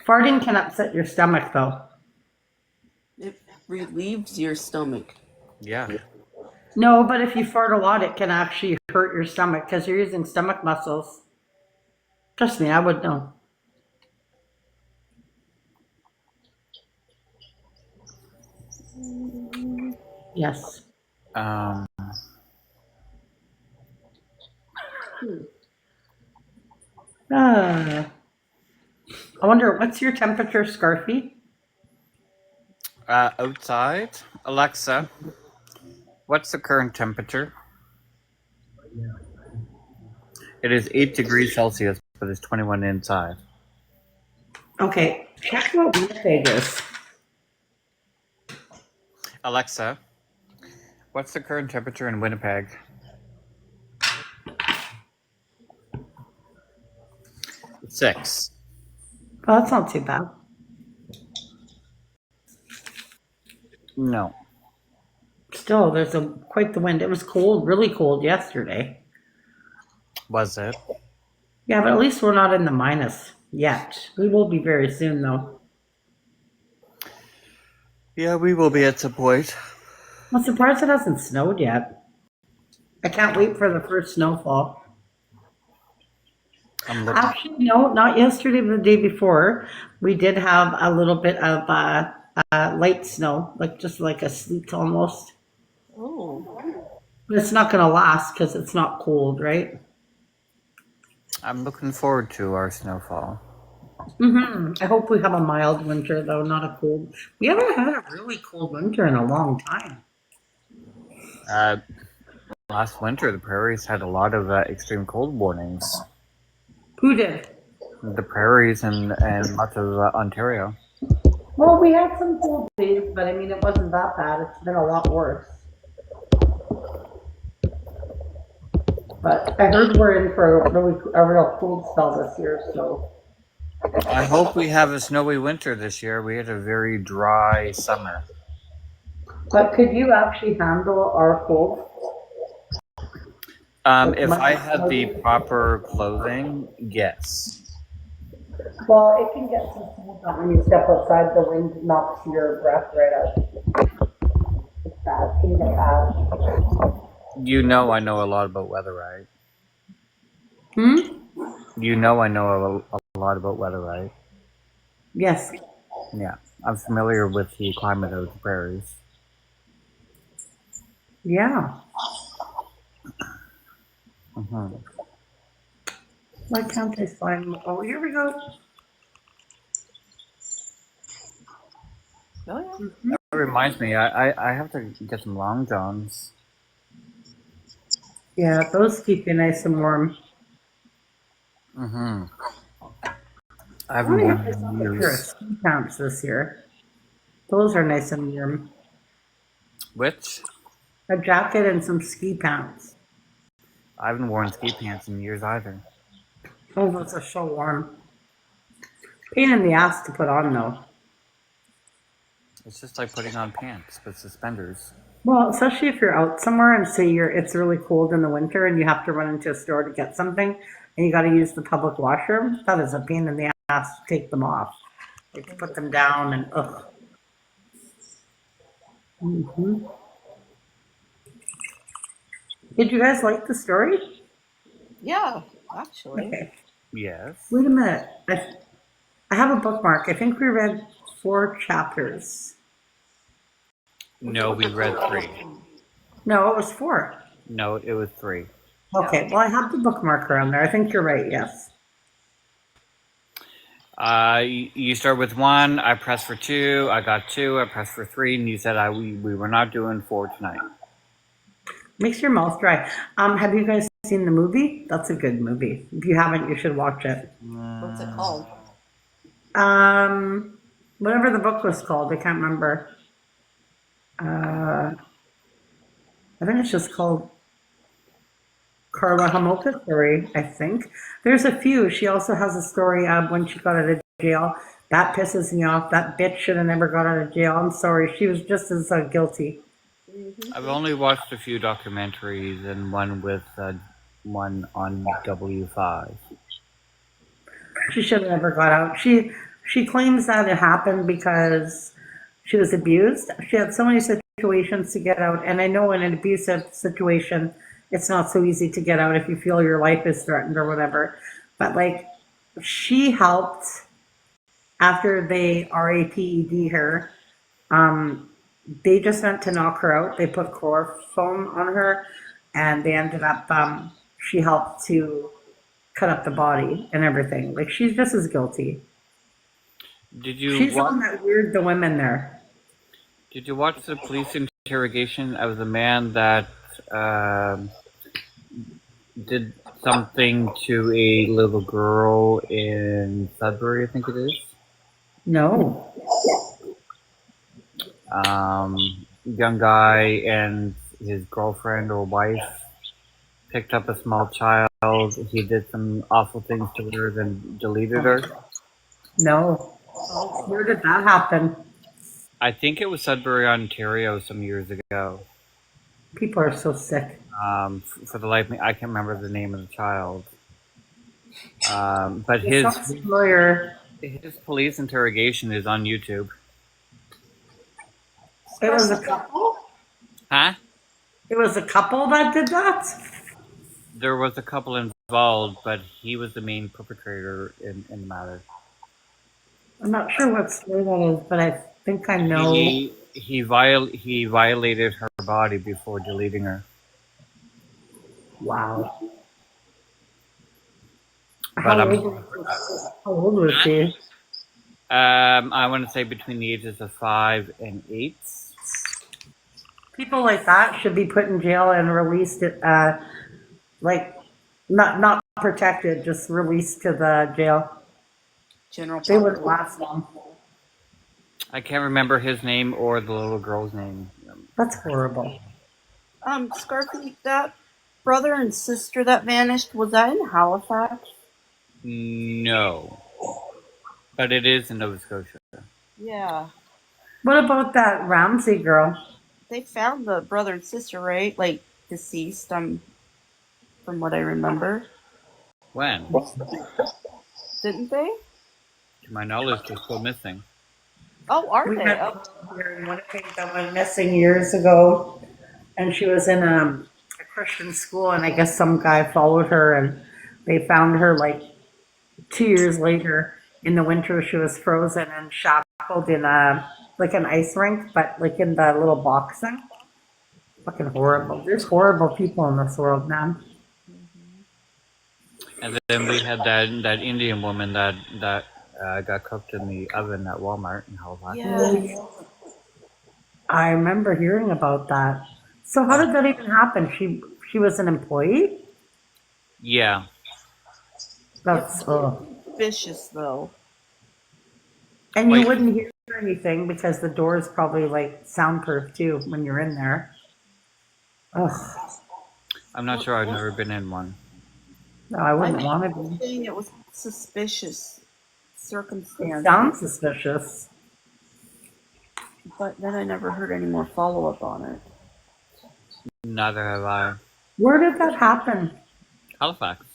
Farting can upset your stomach, though. It relieves your stomach. Yeah. No, but if you fart a lot, it can actually hurt your stomach because you're using stomach muscles. Trust me, I would know. Yes. I wonder, what's your temperature, Scarfy? Outside. Alexa, what's the current temperature? It is 8 degrees Celsius, but it's 21 inside. Okay, check what Winnipeg is. Alexa, what's the current temperature in Winnipeg? It's 6. Oh, that's not too bad. No. Still, there's quite the wind. It was cold, really cold yesterday. Was it? Yeah, but at least we're not in the minus yet. We will be very soon, though. Yeah, we will be at some point. I'm surprised it hasn't snowed yet. I can't wait for the first snowfall. I'm looking. Actually, no, not yesterday, but the day before. We did have a little bit of light snow, like just like a sleet almost. Oh. But it's not going to last because it's not cold, right? I'm looking forward to our snowfall. I hope we have a mild winter, though, not a cold. We haven't had a really cold winter in a long time. Last winter, the prairies had a lot of extreme cold warnings. Who did? The prairies and much of Ontario. Well, we had some cold days, but I mean, it wasn't that bad. It's been a lot worse. But I heard we're in for a real cold spell this year, so. I hope we have a snowy winter this year. We had a very dry summer. But could you actually handle our cold? If I had the proper clothing, yes. Well, it can get some cold when you step outside. The wind knocks your breath right out. It's bad. It can get bad. You know I know a lot about weather, right? You know I know a lot about weather, right? Yes. Yeah. I'm familiar with the climate of the prairies. Yeah. Why can't I find? Oh, here we go. Oh, That reminds me, I have to get some long johns. Yeah, those keep you nice and warm. I I haven't want to worn get them myself in a pair of years. ski pants this year. Those are nice and warm. Which? A jacket and some ski pants. I haven't worn ski pants in years either. Oh, those are so warm. Pain in the ass to put on, though. It's just like putting on pants with suspenders. Well, especially if you're out somewhere and say it's really cold in the winter and you have to run into a store to get something and you got to use the public washroom. That is a pain in the ass to take them off. Like to put them down and ugh. Did you guys like the story? yeah, actually. Okay. Yes. Wait a minute. I have a bookmark. I think we read 4 chapters. No, we read 3. No, it was 4. No, it was 3. Okay, well, I have the bookmark around there. I think you're right, yes. You start with 1, I pressed for 2, I got 2, I pressed for 3, and you said we were not doing 4 tonight. Makes your mouth dry. Have you guys seen the movie? That's a good movie. If you haven't, you should watch it. What's it called? Whatever the book was called, I can't remember. I think it's just called Carla Homolka's story, I think. There's a few. She also has a story of when she got out of jail. That pisses me off. That bitch should have never got out of jail. I'm sorry. She was just as guilty. I've only watched a few documentaries and one with one on W5. She should have never got out. She claims that it happened because she was abused. She had so many situations to get out. And I know in an abusive situation, it's not so easy to get out if you feel your life is threatened or whatever. But like, she helped after they RAPED her. They just went to knock her out. They put chloroform on her, and they ended up. She helped to cut up the body and everything. Like she's just as guilty. Did you She's the one that weird the women there. Did you watch the police interrogation of the man that did something to a little girl in Sudbury, I think it is? No. Young guy and his girlfriend or wife picked up a small child. He did some awful things to her, then deleted her. No. Where did that happen? I think it was Sudbury, Ontario, some years ago. People are so sick. For the life of me, I can't remember the name of the child. But It sounds familiar. his police interrogation is on YouTube. It was a couple? Huh? It was a couple that did that? There was a couple involved, but he was the main perpetrator in the matter. I'm not sure what story that is, but I think I know. He violated her body before deleting her. Wow. But How old was he? I want to say between the ages of 5 and 8. People like that should be put in jail and released, like not protected, just released to the jail. General They wouldn't last long. I can't remember his name or the little girl's name. That's horrible. Scarfy, that brother and sister that vanished, was that in Halifax? No. But it is in Nova Scotia. Yeah. What about that Ramsey girl? They found the brother and sister, right? Like, deceased, from what I remember. When? Didn't they? To my knowledge, they're still missing. Oh, are We they? had Oh, here in Winnipeg that went missing years ago, and she was in a Christian school, and I guess some guy followed her, and they found her like 2 years later in the winter. She was frozen and shackled in like an ice rink, but like in the little box thing. Fucking horrible. There's horrible people in this world, man. And then we had that Indian woman that got cooked in the oven at Walmart in Halifax. yeah. I remember hearing about that. So how did that even happen? She was an employee? Yeah. That's Vicious, though. and you Wait. wouldn't hear anything because the door is probably like soundproof too when you're in there. Ugh. I'm not sure. I've never been in one. No, I wouldn't I want to be. think it was suspicious It circumstance. sounds suspicious. But then I never heard any more follow-up on it. Neither have I. Where did that happen? Halifax.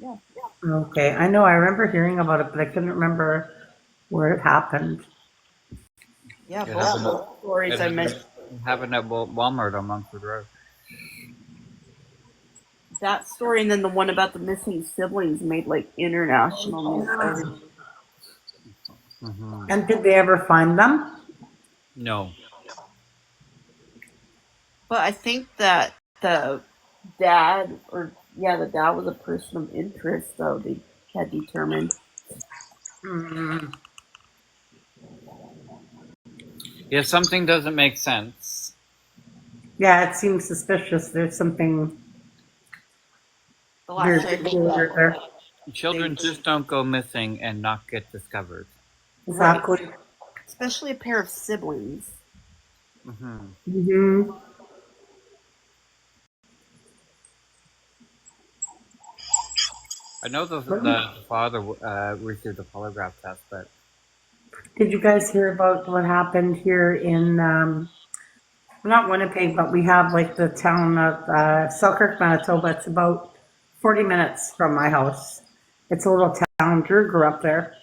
Yeah. Okay, I know I remember hearing about it, but I couldn't remember where it happened. Yeah, It both happened- those stories I mentioned. Happened at Walmart on Montford Road. That story and then the one about the missing siblings made like international news. Mm-hmm. And did they ever find them? No. But I think that the dad the dad was a person of interest, though they had determined. Hmm. Yeah, something doesn't make sense. Yeah, it seems suspicious. There's something The weird last time there. Children just don't go missing and not get discovered. Exactly. especially a pair of siblings. Mm-hmm. Mm-hmm. I know the father received a polygraph test, but Did you guys hear about what happened here in, not Winnipeg, but we have like the town of Selkirk, Manitoba. It's about 40 minutes from my house. It's a little town. Drew grew up there.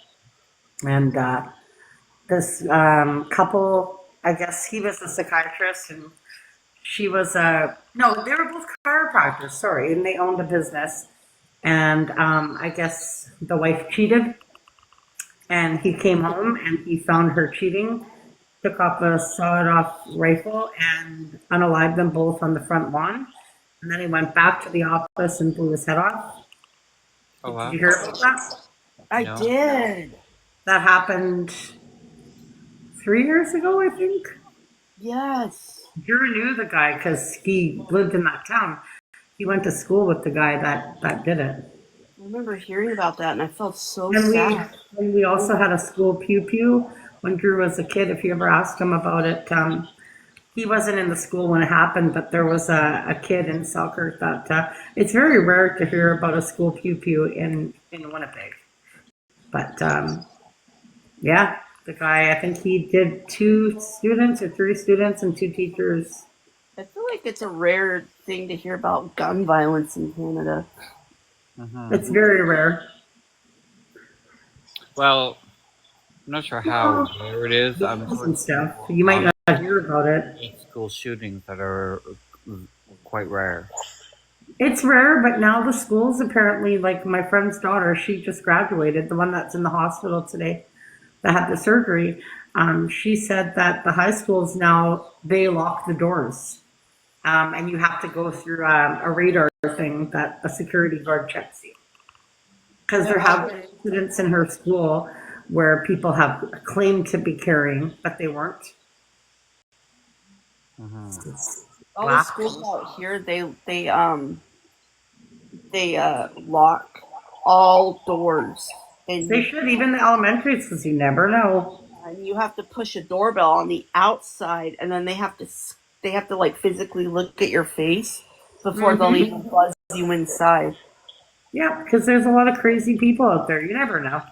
And this couple, I guess he was a psychiatrist and she was no, they were both chiropractors, sorry, and they owned a business. And I guess the wife cheated. And he came home and he found her cheating, took off a sawed-off rifle and unalived them both on the front lawn. And then he went back to the office and blew his head off. oh wow. Did you hear about that? I No. did. That happened 3 years ago, I think. Yes. Drew knew the guy because he lived in that town. He went to school with the guy that did it. I remember hearing about that and I felt so And sad. we also had a school pew when Drew was a kid. If you ever asked him about it, he wasn't in the school when it happened, but there was a kid in Selkirk that it's very rare to hear about a school pew in Winnipeg. But Yeah, the guy, I think he did 2 students or 3 students and 2 teachers. I feel like it's a rare thing to hear about gun violence in Canada. It's very rare. Well, I'm not sure how rare it is. I'm sure And it's stuff. You might not hear about it. school shootings that are quite rare. It's rare, but now the schools apparently, like my friend's daughter, she just graduated, the one that's in the hospital today that had the surgery. She said that the high schools now, they lock the doors. And you have to go through a radar thing that a security guard checks you. Because there have been incidents in her school where people have claimed to be carrying, but they weren't. All the schools out here, they lock all doors, and They should, even the elementaries, because you never know. you have to push a doorbell on the outside, and then they have to like physically look at your face before they'll even buzz you inside. Yeah, because there's a lot of crazy people out there. You never know.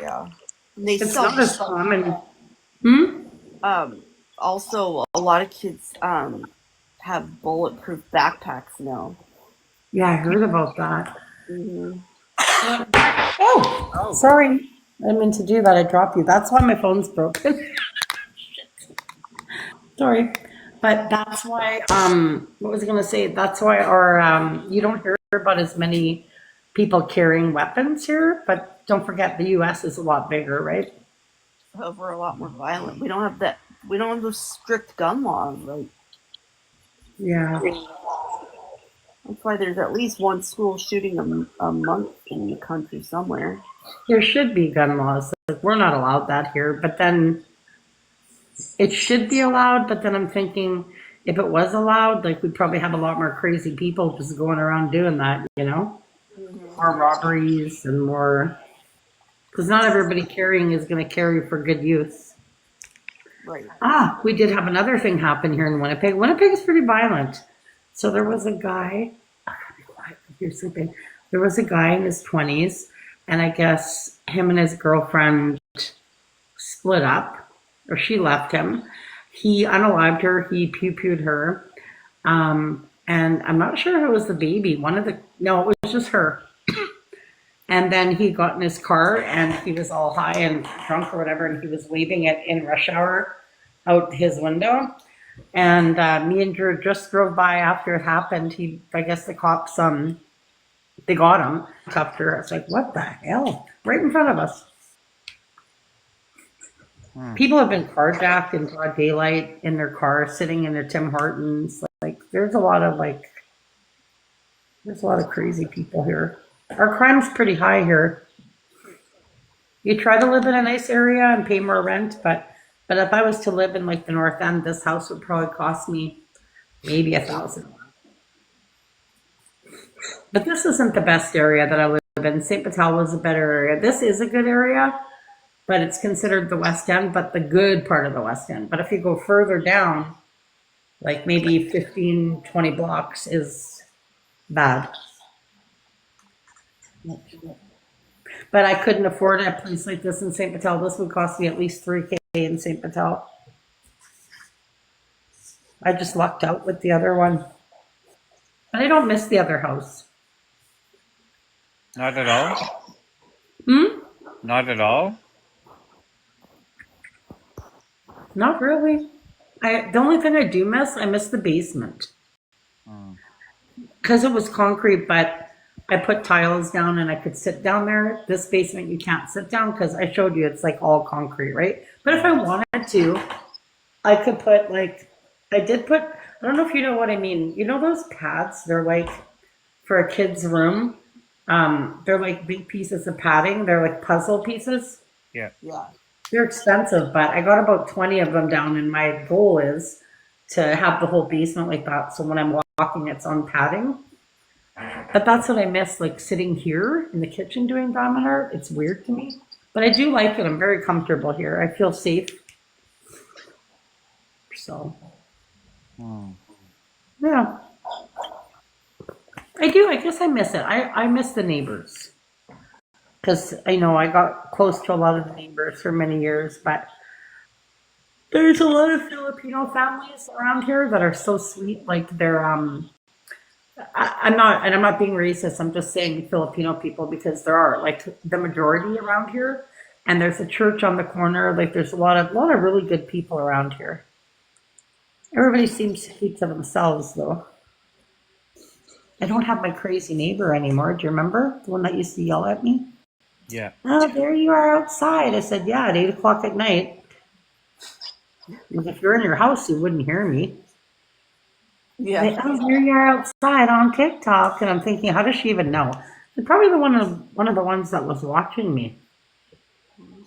Yeah, and they It's sell not as common. Hmm? Also, a lot of kids have bulletproof backpacks now. Yeah, I heard about that. Mm-hmm. Oh, sorry. I didn't mean to do that. I dropped you. That's why my phone's broken. Sorry. But that's why, what was I going to say? That's why you don't hear about as many people carrying weapons here. But don't forget, the U.S. is a lot bigger, right? We're a lot more violent. We don't have that. We don't have those strict gun laws. Like, Yeah. that's why there's at least one school shooting a month in the country somewhere. There should be gun laws. Like, we're not allowed that here. But then it should be allowed. But then I'm thinking, if it was allowed, like, we'd probably have a lot more crazy people just going around doing that, you know? More robberies and more. Because not everybody carrying is going to carry for good use. Right. We did have another thing happen here in Winnipeg. Winnipeg is pretty violent. So there was a guy, you're sleeping. There was a guy in his 20s, and I guess him and his girlfriend split up, or she left him. He unalived her, he pew-pewed her. And I'm not sure if it was the baby. No, it was just her. And then he got in his car and he was all high and drunk or whatever, and he was waving it in rush hour out his window. And me and Drew just drove by after it happened. I guess the cops, they got him, cuffed her. I was like, what the hell? Right in front of us. People have been carjacked in broad daylight in their cars, sitting in their Tim Hortons. Like, there's a lot of crazy people here. Our crime's pretty high here. You try to live in a nice area and pay more rent, but if I was to live in like the North End, this house would probably cost me maybe $1,000. But this isn't the best area that I live in. St. Patel was a better area. This is a good area, but it's considered the West End, but the good part of the West End. But if you go further down, like maybe 15, 20 blocks is bad. But I couldn't afford a place like this in St. Patel. This would cost me at least $3,000 in St. Patel. I just lucked out with the other one. But I don't miss the other house. Not at all? Not at all? Not really. The only thing I do miss, I miss the basement. Because it was concrete, but I put tiles down and I could sit down there. This basement, you can't sit down because I showed you it's like all concrete, right? But if I wanted to, I could put I don't know if you know what I mean. You know those pads? They're like for a kid's room. They're like big pieces of padding. They're like puzzle pieces. Yeah. They're expensive, but I got about 20 of them down, and my goal is to have the whole basement like that. So when I'm walking, it's on padding. But that's what I miss, like sitting here in the kitchen doing diamond art. It's weird to me, but I do like it. I'm very comfortable here. I feel safe. So, yeah, I do. I guess I miss it. I miss the neighbors because I know I got close to a lot of the neighbors for many years, but there's a lot of Filipino families around here that are so sweet. Like they're I'm not, and I'm not being racist. I'm just saying Filipino people because there are like the majority around here, and there's a church on the corner. Like there's a lot of really good people around here. Everybody seems to keep to themselves though. I don't have my crazy neighbor anymore. Do you remember the one that used to yell at me? Yeah. Oh, there you are outside. I said, yeah, at 8 o'clock at night. Like, if you're in your house, you wouldn't hear me. Yeah. Like, oh, here you are outside on TikTok, and I'm thinking, how does she even know? And probably one of the ones that was watching me.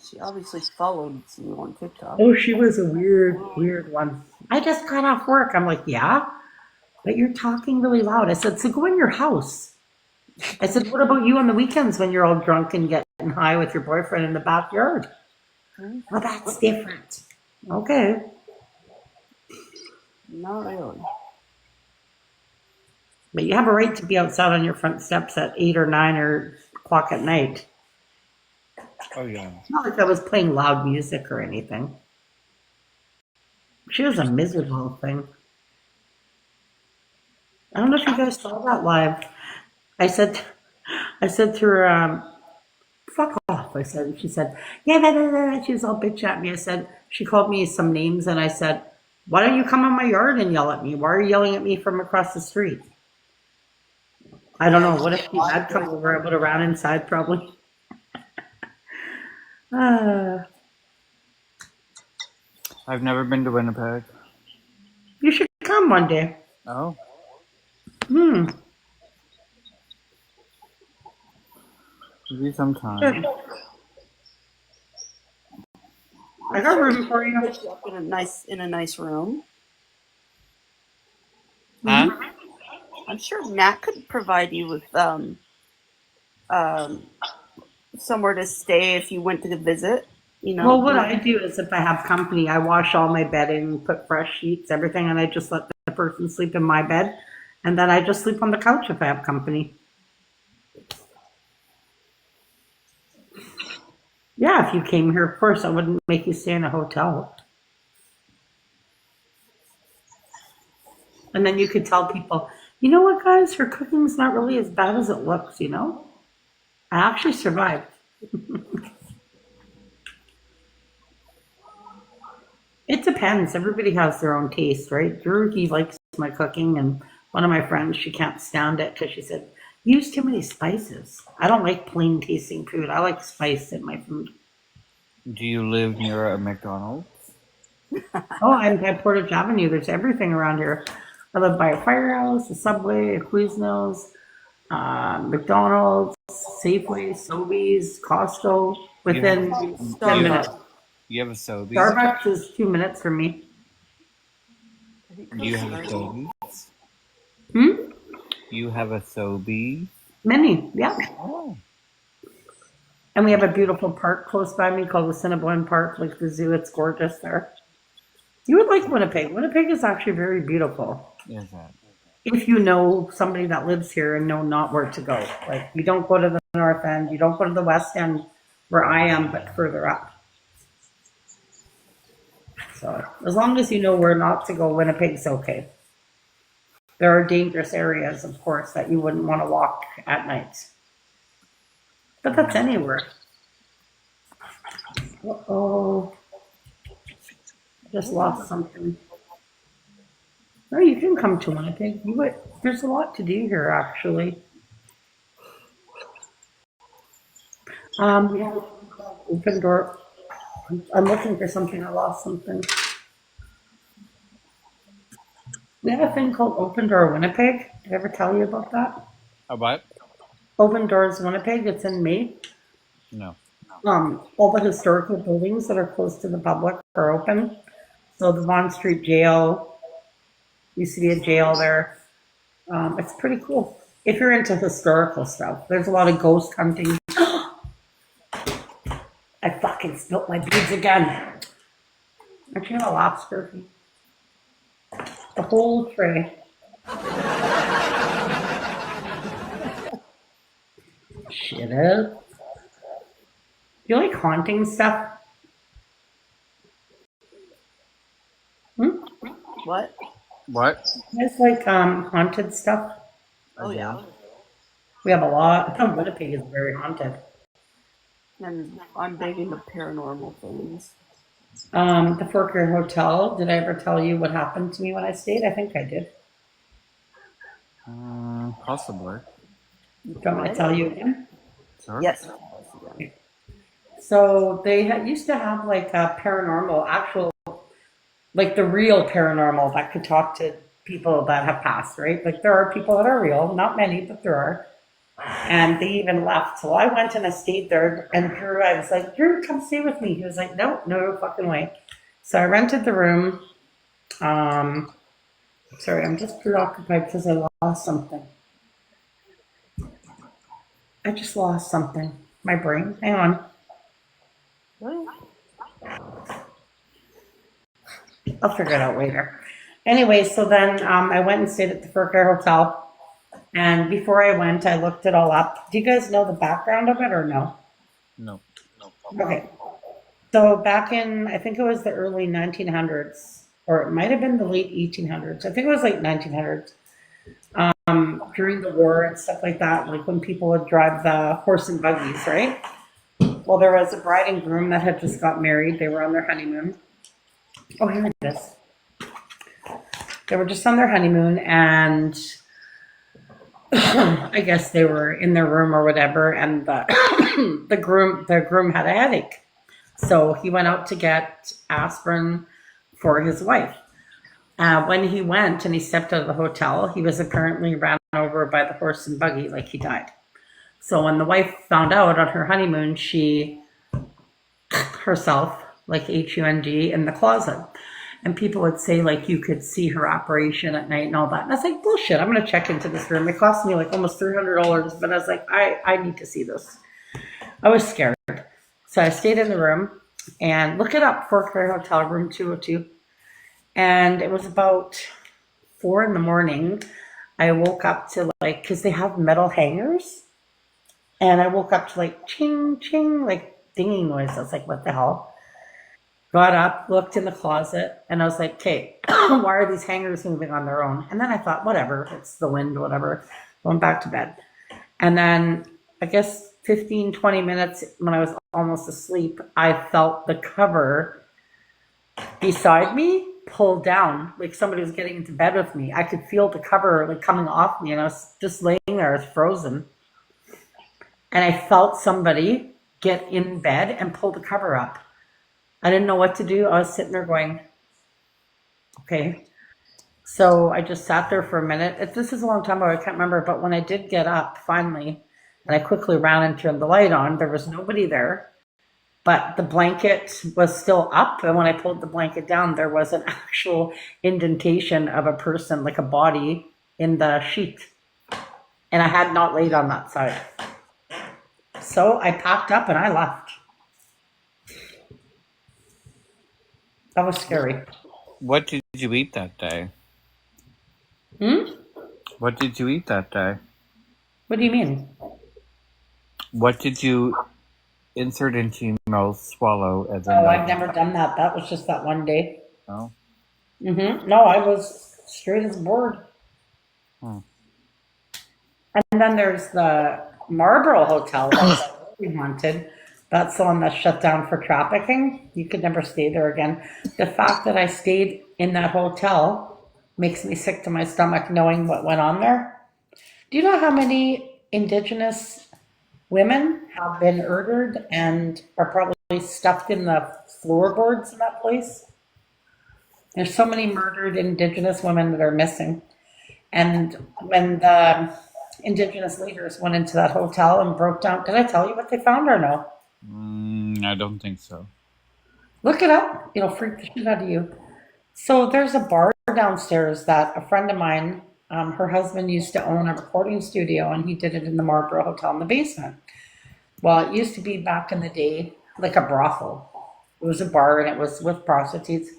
She obviously followed you on TikTok. Oh, she was a weird one. I just got off work. I'm like, yeah, but you're talking really loud. I said, so go in your house. I said, what about you on the weekends when you're all drunk and getting high with your boyfriend in the backyard? Well, that's different. Okay. Not really. But you have a right to be outside on your front steps at 8 or 9 or o'clock at night. Oh yeah. It's not like I was playing loud music or anything. She was a miserable thing. I don't know if you guys saw that live. I said to her, fuck off. I said, she said, yeah, blah, blah, blah. She was all bitch at me. I said, she called me some names and I said, why don't you come in my yard and yell at me? Why are you yelling at me from across the street? I don't know. What if she had come over? I would have ran inside probably. I've never been to Winnipeg. You should come one day. Oh. Maybe sometime. I got room for you. Put you up in a nice room. Huh? I'm sure Nat could provide you with somewhere to stay if you went to visit. You know. Well, what I do is if I have company, I wash all my bedding, put fresh sheets, everything, and I just let the person sleep in my bed. And then I just sleep on the couch if I have company. Yeah, if you came here, of course, I wouldn't make you stay in a hotel. And then you could tell people, you know what, guys, her cooking's not really as bad as it looks, you know? I actually survived. It depends. Everybody has their own taste, right? Drew, he likes my cooking, and one of my friends, she can't stand it because she said, you use too many spices. I don't like plain tasting food. I like spice in my food. Do you live near a McDonald's? Oh, I'm at Portage Avenue. There's everything around here. I live by a firehouse, a Subway, a Quiznos, McDonald's, Safeway, Sobeys, Costco, within 10 minutes. You have a Sobeys? Starbucks is 2 minutes from me. Do you have a Sobeys? Hmm? You have a Sobeys? Many, yeah. Oh. And we have a beautiful park close by me called the Cinnabon Park, like the zoo. It's gorgeous there. You would like Winnipeg. Winnipeg is actually very beautiful. Is that? If you know somebody that lives here and know not where to go. Like, you don't go to the north end, you don't go to the west end where I am, but further up. So, as long as you know where not to go, Winnipeg's okay. There are dangerous areas, of course, that you wouldn't want to walk at night. But that's anywhere. Uh-oh. Just lost something. No, you can come to Winnipeg. There's a lot to do here, actually. We have an open door. I'm looking for something. I lost something. We have a thing called Open Door Winnipeg. Did I ever tell you about that? A what? Open Doors Winnipeg. It's in May. No. All the historical buildings that are close to the public are open. So the Vaughan Street Jail used to be a jail there. It's pretty cool. If you're into historical stuff, there's a lot of ghost hunting. I fucking spilt my beads again. Aren't you gonna laugh, Scarfy? The whole tray. Shit up. you like haunting stuff? What? What? You guys like haunted stuff? Oh yeah. We have a lot. Winnipeg is very haunted. And I'm big into paranormal things. The Forker Hotel. Did I ever tell you what happened to me when I stayed? I think I did. Possibly. Do you want me to tell you again? Sure. Yes. So they used to have like a paranormal, actual, like the real paranormal that could talk to people that have passed, right? Like there are people that are real, not many, but there are. And they even left. So I went and I stayed there. And Drew, I was like, Drew, come stay with me. He was like, no fucking way. So I rented the room. Sorry, I'm just preoccupied because I lost something. I just lost something. My brain. Hang on. I'll figure it out later. Anyway, so then I went and stayed at the Furcare Hotel. And before I went, I looked it all up. Do you guys know the background of it or no? No. Okay. So back in, I think it was the early 1900s, or it might have been the late 1800s. I think it was like 1900s. During the war and stuff like that, like when people would drive the horse and buggies, right? Well, there was a bride and groom that had just got married. They were on their honeymoon. Oh, here it is. They were just on their honeymoon, and I guess they were in their room or whatever, and the groom had a headache. So he went out to get aspirin for his wife. When he went and he stepped out of the hotel, he was apparently ran over by the horse and buggy, like he died. So when the wife found out on her honeymoon, she herself, like HUNG, in the closet. And people would say, like, you could see her operation at night and all that. And I was like, bullshit, I'm going to check into this room. It cost me like almost $300, but I was like, I need to see this. I was scared. So I stayed in the room and look it up, Forkfare Hotel, room 202. And it was about 4 a.m. I woke up to like, because they have metal hangers. And I woke up to like ching, ching, like dinging noise. I was like, what the hell? Got up, looked in the closet, and I was like, okay, why are these hangers moving on their own? And then I thought, whatever, it's the wind, whatever, going back to bed. And then I guess 15, 20 minutes when I was almost asleep, I felt the cover beside me pull down, like somebody was getting into bed with me. I could feel the cover like coming off me, and I was just laying there, I was frozen. And I felt somebody get in bed and pull the cover up. I didn't know what to do. I was sitting there going, okay. So I just sat there for a minute. This is a long time ago, I can't remember, but when I did get up finally, and I quickly ran and turned the light on, there was nobody there, but the blanket was still up. And when I pulled the blanket down, there was an actual indentation of a person, like a body in the sheet. And I had not laid on that side. So I packed up and I left. That was scary. What did you eat that day? What did you eat that day? What do you mean? What did you insert into your mouth, swallow as a Oh, I've never done that. That was just that one day. Oh. No, I was straight as a board. And then there's the Marlborough Hotel that's really haunted. That's the one that's shut down for trafficking. You could never stay there again. The fact that I stayed in that hotel makes me sick to my stomach knowing what went on there. Do you know how many Indigenous women have been murdered and are probably stuffed in the floorboards in that place? There's so many murdered Indigenous women that are missing. And when the Indigenous leaders went into that hotel and broke down, did I tell you what they found or no? I don't think so. Look it up. It'll freak the shit out of you. So there's a bar downstairs that a friend of mine, her husband used to own a recording studio, and he did it in the Marlborough Hotel in the basement. Well, it used to be back in the day like a brothel. It was a bar and it was with prostitutes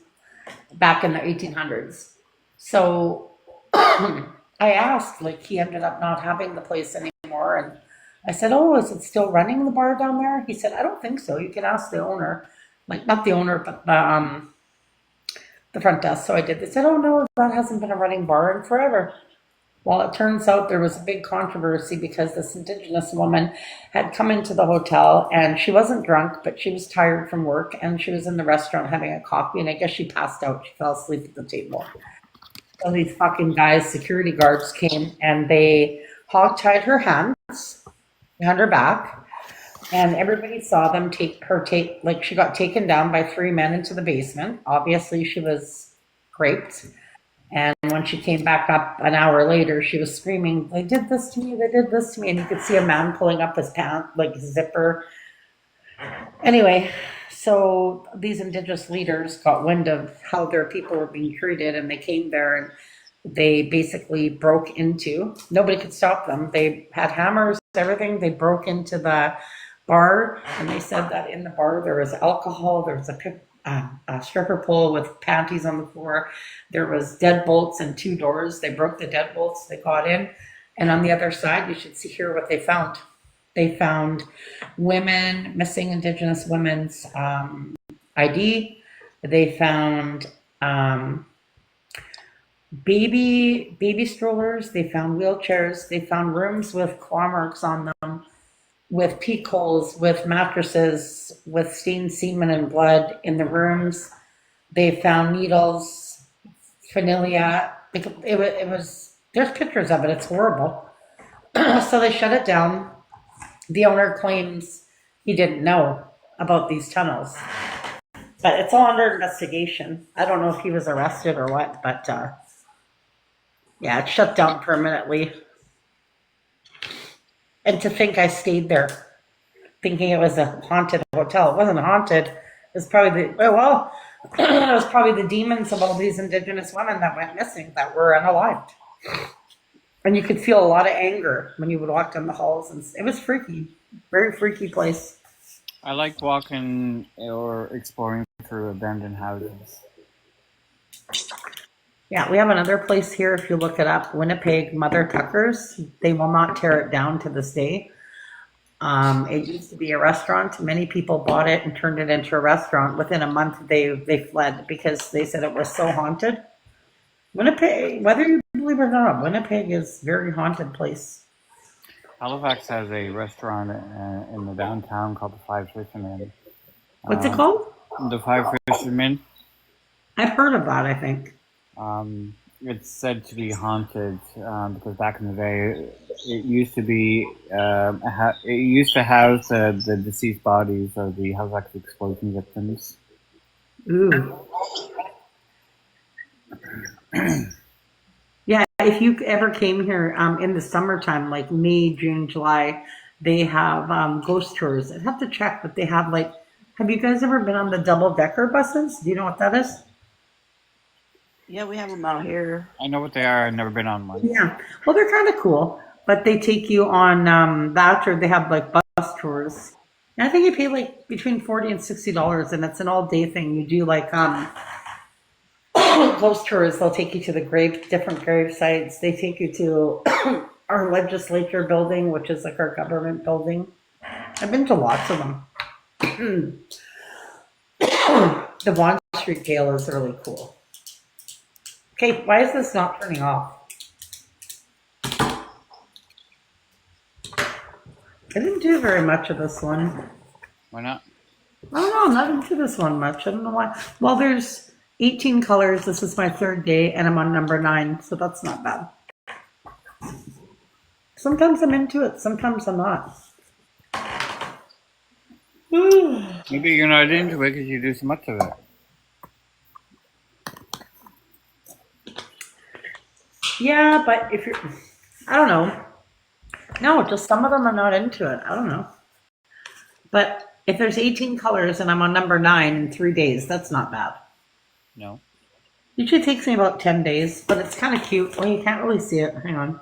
back in the 1800s. So I asked, like, he ended up not having the place anymore, and I said, oh, is it still running the bar down there? He said, I don't think so. You can ask the owner. Like, not the owner, but the front desk. So I did. They said, oh, no, that hasn't been a running bar in forever. Well, it turns out there was a big controversy because this Indigenous woman had come into the hotel and she wasn't drunk, but she was tired from work and she was in the restaurant having a coffee and I guess she passed out. She fell asleep at the table. So these fucking guys, security guards came and they hog-tied her hands behind her back and everybody saw them like she got taken down by 3 men into the basement. Obviously she was raped. And when she came back up an hour later, she was screaming, they did this to me, they did this to me. And you could see a man pulling up his pants, like his zipper. Anyway, so these Indigenous leaders got wind of how their people were being treated and they came there and they basically broke into, nobody could stop them. They had hammers, everything. They broke into the bar and they said that in the bar there was alcohol, there was a stripper pole with panties on the floor. There was deadbolts and 2 doors. They broke the deadbolts. They got in. And on the other side, you should hear what they found. They found missing Indigenous women's ID. They found baby strollers. They found wheelchairs. They found rooms with claw marks on them, with peak holes, with mattresses, with stained semen and blood in the rooms. They found needles, fanilia. It was, there's pictures of it. It's horrible. So they shut it down. The owner claims he didn't know about these tunnels. But it's all under investigation. I don't know if he was arrested or what, but yeah, it's shut down permanently. And to think I stayed there thinking it was a haunted hotel. It wasn't haunted. It was probably it was probably the demons of all these Indigenous women that went missing that were unalived. And you could feel a lot of anger when you would walk down the halls. And it was freaky. Very freaky place. I like walking or exploring through abandoned houses. Yeah, we have another place here, if you look it up, Winnipeg Mother Tuckers. They will not tear it down to this day. It used to be a restaurant. Many people bought it and turned it into a restaurant. Within a month, they fled because they said it was so haunted. Winnipeg, whether you believe it or not, Winnipeg is a very haunted place. Halifax has a restaurant in the downtown called the Five Fishermen. What's it called? The Five Fishermen. I've heard of that, I think. It's said to be haunted because back in the day, it used to be it used to house the deceased bodies of the Halifax explosion victims. Ooh. Yeah, if you ever came here in the summertime, like May, June, July, they have ghost tours. I'd have to check, but they have have you guys ever been on the double-decker buses? Do you know what that is? Yeah, we have them out here. I know what they are. I've never been on one. Yeah, well, they're kind of cool, but they take you on that, or they have bus tours. And I think you pay between $40 and $60, and it's an all-day thing. You do ghost tours. They'll take you to the different grave sites. They take you to our legislature building, which is our government building. I've been to lots of them. The Vaughan Street Jail is really cool. Okay, why is this not turning off? I didn't do very much of this one. Why not? I don't know, I'm not into this one much. I don't know why. Well, there's 18 colors. This is my 3rd day, and I'm on number 9, so that's not bad. Sometimes I'm into it, sometimes I'm not. Maybe you're not into it because you do so much of it. Yeah, but if you're, I don't know. No, just some of them are not into it. I don't know. But if there's 18 colors and I'm on number 9 in 3 days, that's not bad. No. Usually takes me about 10 days, but it's kind of cute. Well, you can't really see it. Hang on.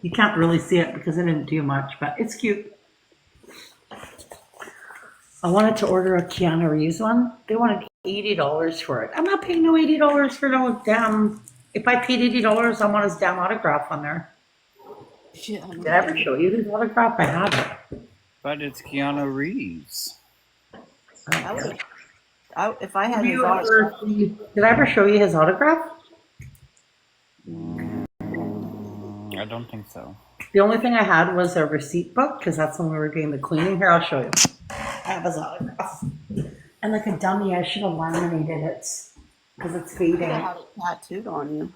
You can't really see it because I didn't do much, but it's cute. I wanted to order a Keanu Reeves one. They wanted $80 for it. I'm not paying no $80 for no damn. If I paid $80, I want his damn autograph on there. Yeah, Did I ever show you his autograph? I haven't. But it's Keanu Reeves. If I had Have his you autograph, ever did I ever show you his autograph? I don't think so. The only thing I had was a receipt book because that's when we were doing the cleaning. Here, I'll show you. I have his autograph. And like a dummy, I should have laminated it because it's you should fading. have had it tattooed on you.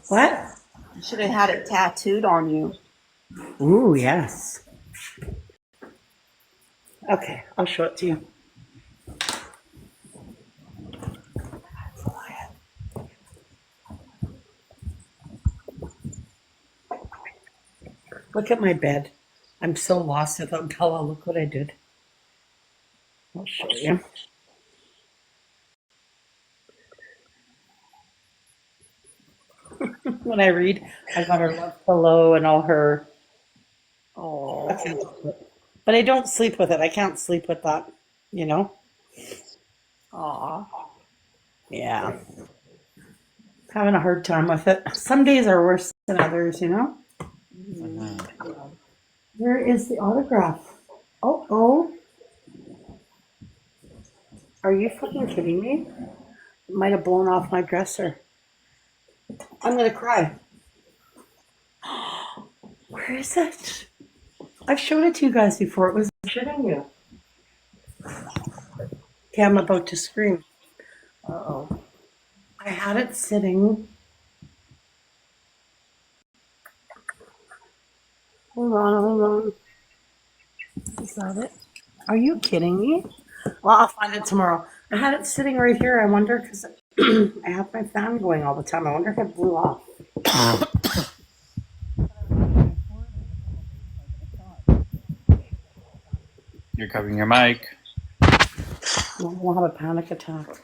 What? You should have had it tattooed on you. Ooh, yes. Okay, I'll show it to you. Look at my bed. I'm so lost without Bella. Look what I did. I'll show you. When I read, I got her love pillow and all her. Oh, Okay. But I don't sleep with it. I can't sleep with that, you know? aw. Yeah. Having a hard time with it. Some days are worse than others, you know? Where is the autograph? Oh. Are you fucking kidding me? It might have blown off my dresser. I'm gonna cry. Where is it? I've shown it to you guys before. It was shitting you. Okay, I'm about to scream. Uh-oh. I had it sitting. Hold on. Is that it? Are you kidding me? Well, I'll find it tomorrow. I had it sitting right here. I wonder because I have my fan going all the time. I wonder if it blew off. You're covering your mic. We'll have a panic attack.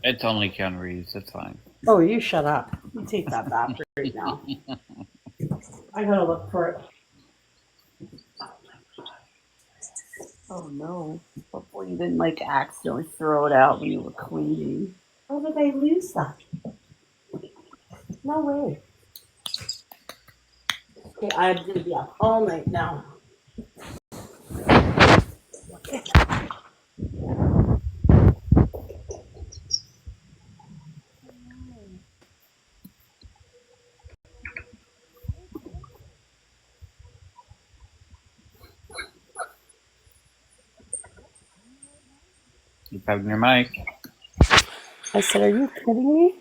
It's only Keanu Reeves. It's fine. Oh, you shut up. You take that back right now. I gotta look for it. Oh no. Hopefully you didn't like accidentally throw it out when you were cleaning. How did I lose that? No way. Okay, I'm gonna be up all night now. You're covering your mic. I said, are you kidding me?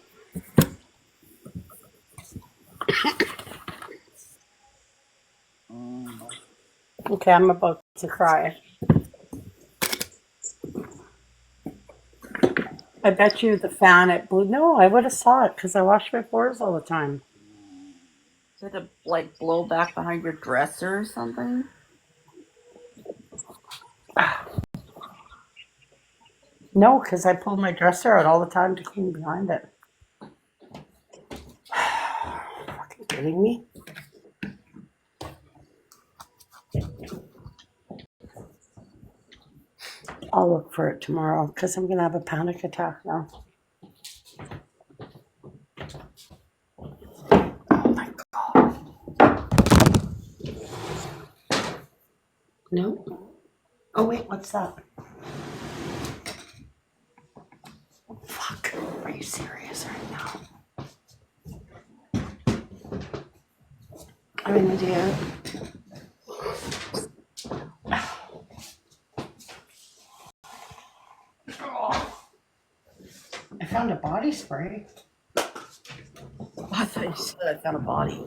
Okay, I'm about to cry. I bet you the fan it blew. No, I would have saw it because I wash my floors all the time. Did it like blow back behind your dresser or something? No, because I pulled my dresser out all the time to clean behind it. Fucking kidding me? I'll look for it tomorrow because I'm gonna have a panic attack now. Oh my god. No. Oh wait, what's that? Fuck. Are you serious right now? I'm an idiot. I found a body spray. I thought you said I found a body.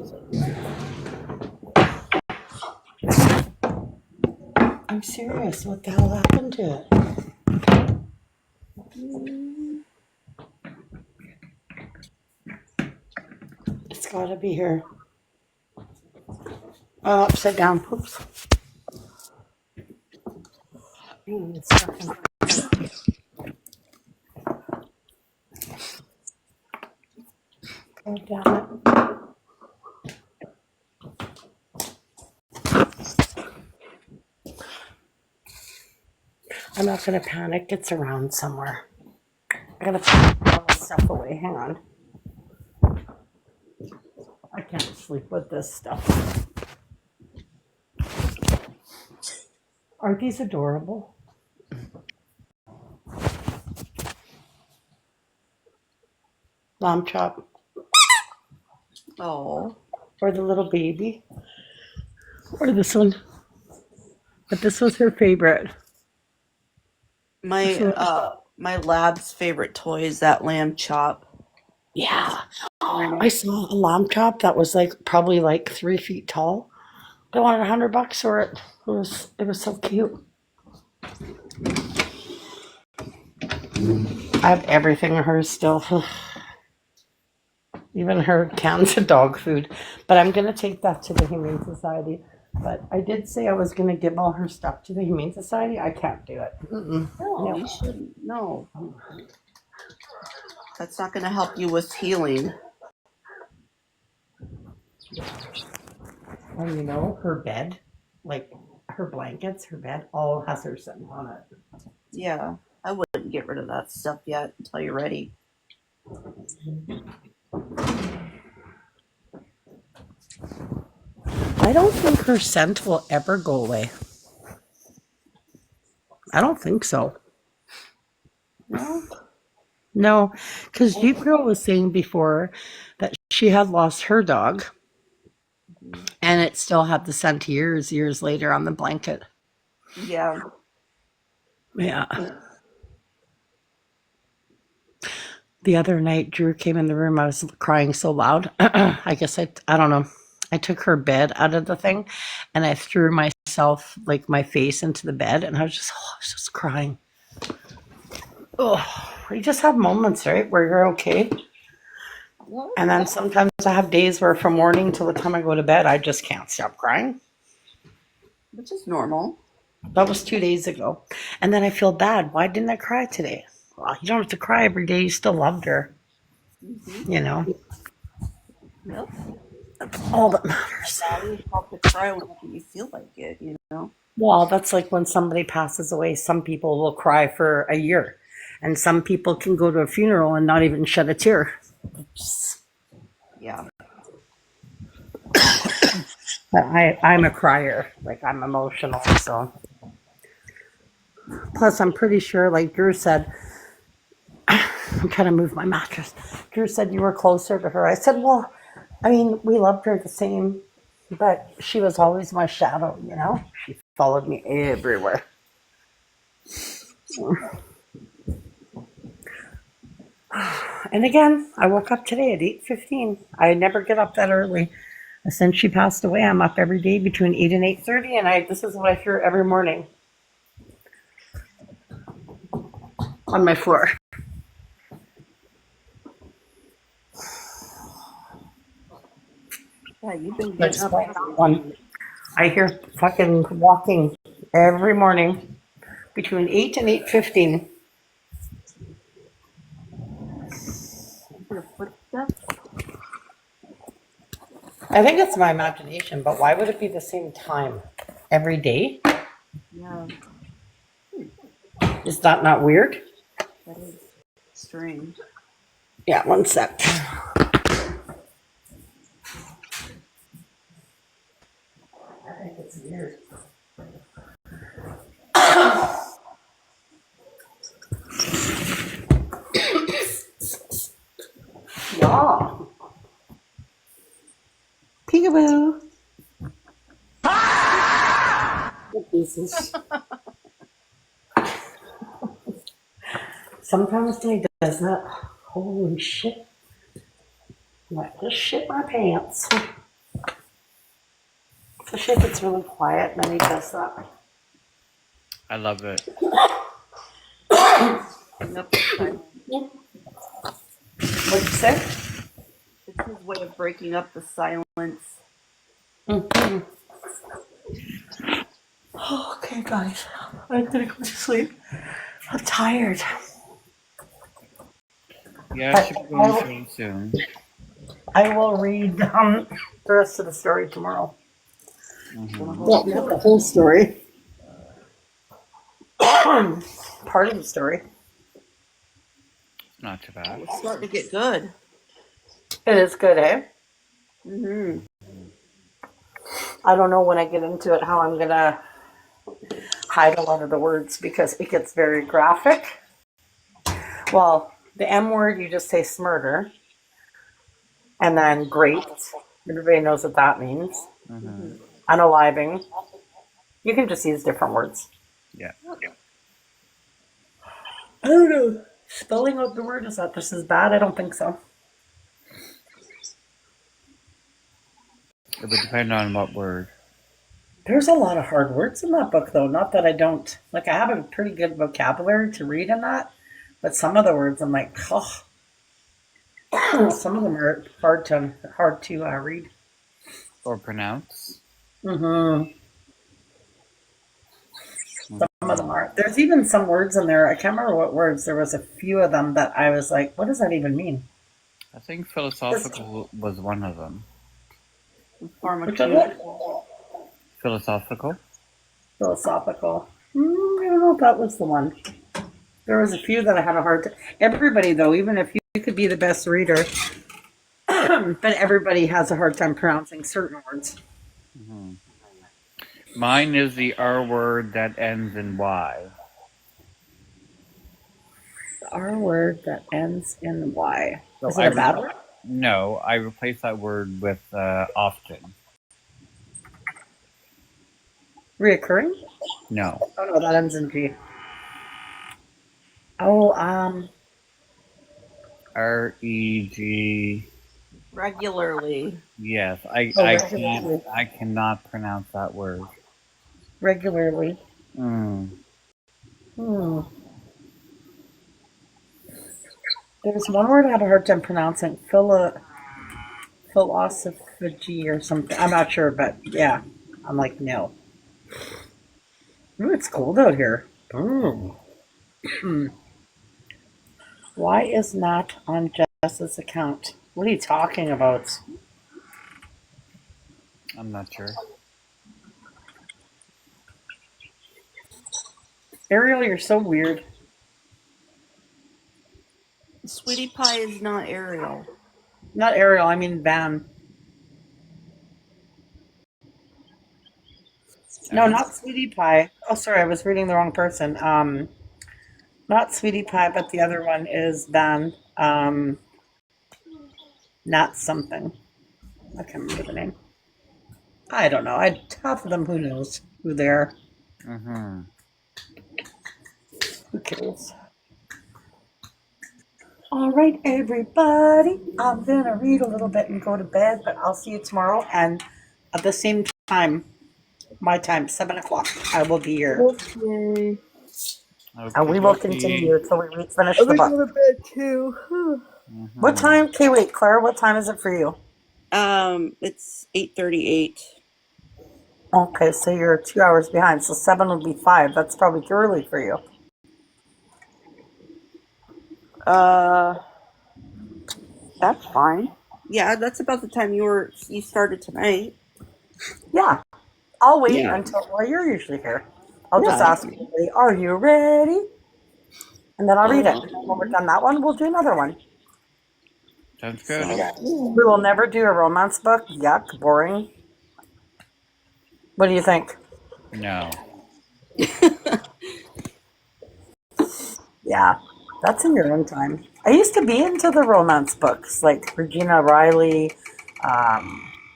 I'm serious. What the hell happened to it? It's gotta be here. Oh, upside down. Oops. It's stuck in my- Oh, damn it. I'm not gonna panic. It's around somewhere. I gotta put all this stuff away. Hang on. I can't sleep with this stuff. Aren't these adorable? Lamb chop. Oh, Or the little baby. Or this one. But this was her favorite. my So, my lab's favorite toy is that lamb chop. yeah. I saw a lamb chop that was like probably like 3 feet tall. I wanted $100 for it. It was so cute. I have everything of hers still. Even her cans of dog food. But I'm gonna take that to the Humane Society. But I did say I was gonna give all her stuff to the Humane Society. I can't do it. No, No. you shouldn't. No, that's not going to help you with healing. And you know, her bed, like her blankets, her bed, all has her scent on it. Yeah, I wouldn't get rid of that stuff yet until you're ready. I don't think her scent will ever go away. I don't think so. No, No, because Jeep Girl was saying before that she had lost her dog and it still had the scent years later on the blanket. yeah, Yeah. The other night, Drew came in the room. I was crying so loud. I guess I don't know. I took her bed out of the thing and I threw myself, like my face into the bed, and I was just crying. Oh, you just have moments, right, where you're okay. And then sometimes I have days where from morning till the time I go to bed, I just can't stop crying. which is normal. That was 2 days ago. And then I feel bad. Why didn't I cry today? Well, you don't have to cry every day. You still loved her. You know, Yep. that's all that matters. Always help to cry whenever you feel like it, you know? Well, that's like when somebody passes away. Some people will cry for a year. And some people can go to a funeral and not even shed a tear. Yeah. But I'm a crier. Like, I'm emotional, so. Plus, I'm pretty sure, like Drew said, I'm trying to move my mattress. Drew said you were closer to her. I said, well, I mean, we loved her the same, but she was always my shadow, you know? She followed me everywhere. And again, I woke up today at 8:15. I never get up that early. Since she passed away, I'm up every day between 8 and 8:30, and this is what I hear every morning on my floor. Yeah, you've been That's getting up. one. I hear fucking walking every morning between 8 and 8:15. Your footsteps? I think it's my imagination, but why would it be the same time every day? Yeah, Is that not weird? that is strange. Yeah, one sec. I think it's weird. Yeah. Peekaboo. Jesus. Sometimes he does that. Holy shit. I just shit my pants. Especially if it's really quiet, then he does that. I love it. Yep. What'd you say? It's his way of breaking up the silence. Mm-hmm. Okay, guys. I'm gonna go to sleep. I'm tired. Yeah, I should be going through soon. I will read the rest of the story tomorrow. Mm-hmm. Well, not the whole story. Part of the story. Not too bad. It's starting to get good. It is good, eh? Hmm. I don't know when I get into it how I'm gonna hide a lot of the words because it gets very graphic. Well, the M word you just say smurder, and then great. Everybody knows what that means. Mm-hmm. Unaliving. You can just use different words. Yeah. I don't know. Spelling out the word, is that just as bad? I don't think so. It would depend on what word. There's a lot of hard words in that book, though. Not that I don't. Like, I have a pretty good vocabulary to read in that, but some of the words I'm like, oh. Some of them are hard to read. Or pronounce. Mm-hmm. Some of them are. There's even some words in there. I can't remember what words. There was a few of them that I was like, what does that even mean? I think philosophical was one of them. Which of it? Philosophical? Philosophical. I don't know if that was the one. There was a few that I had a hard time. Everybody, though, even if you could be the best reader, but everybody has a hard time pronouncing certain words. Mm-hmm. Mine is the R word that ends in Y. The R word that ends in Y. So Is it a bad word? No, I replaced that word with often. Reoccurring? No. Oh, no, that ends in G. Oh, REG. Regularly. Yes, regularly. I cannot pronounce that word. Regularly. Mm. There's one word I had a hard time pronouncing. Philosophy or something. I'm not sure, but yeah. I'm like, no. Ooh, it's cold out here. Ooh. Why is Nat on Jess's account? What are you talking about? I'm not sure. Ariel, you're so weird. Sweetie Pie is not Ariel. Not Ariel, I mean Van. No, not Sweetie Pie. Oh, sorry, I was reading the wrong person. Not Sweetie Pie, but the other one is Van. Not something. I can't remember the name. I don't know. Half of them, who knows who they are? Mm-hmm. Who cares? All right, everybody. I'm gonna read a little bit and go to bed, but I'll see you tomorrow. And at the same time, my time, 7 o'clock, I will be here. Okay. And we will continue until we finish I'm the gonna book. go to bed too. Mm-hmm. What time? Okay, wait, Claire. What time is it for you? It's 8:38. Okay, so you're 2 hours behind. So 7 would be 5. That's probably too early for you. That's fine. Yeah, that's about the time you started tonight. Yeah, I'll wait Yeah. until you're usually here. I'll just Yeah. ask everybody, are you ready? And then I'll read it. Uh, And then when we're done that one, we'll do another one. Sounds good. We will never do a romance book. Yuck, boring. What do you think? No. Yeah, that's in your own time. I used to be into the romance books, like Regina Riley,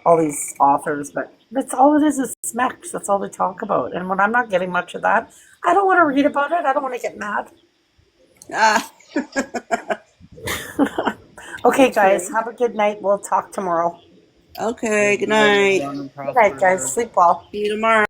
all these authors, but that's all it is smecks. That's all they talk about. And when I'm not getting much of that, I don't want to read about it. I don't want to get mad. Okay, guys, have a good night. We'll talk tomorrow. Okay, good night. Good night, guys. Sleep well. See you tomorrow.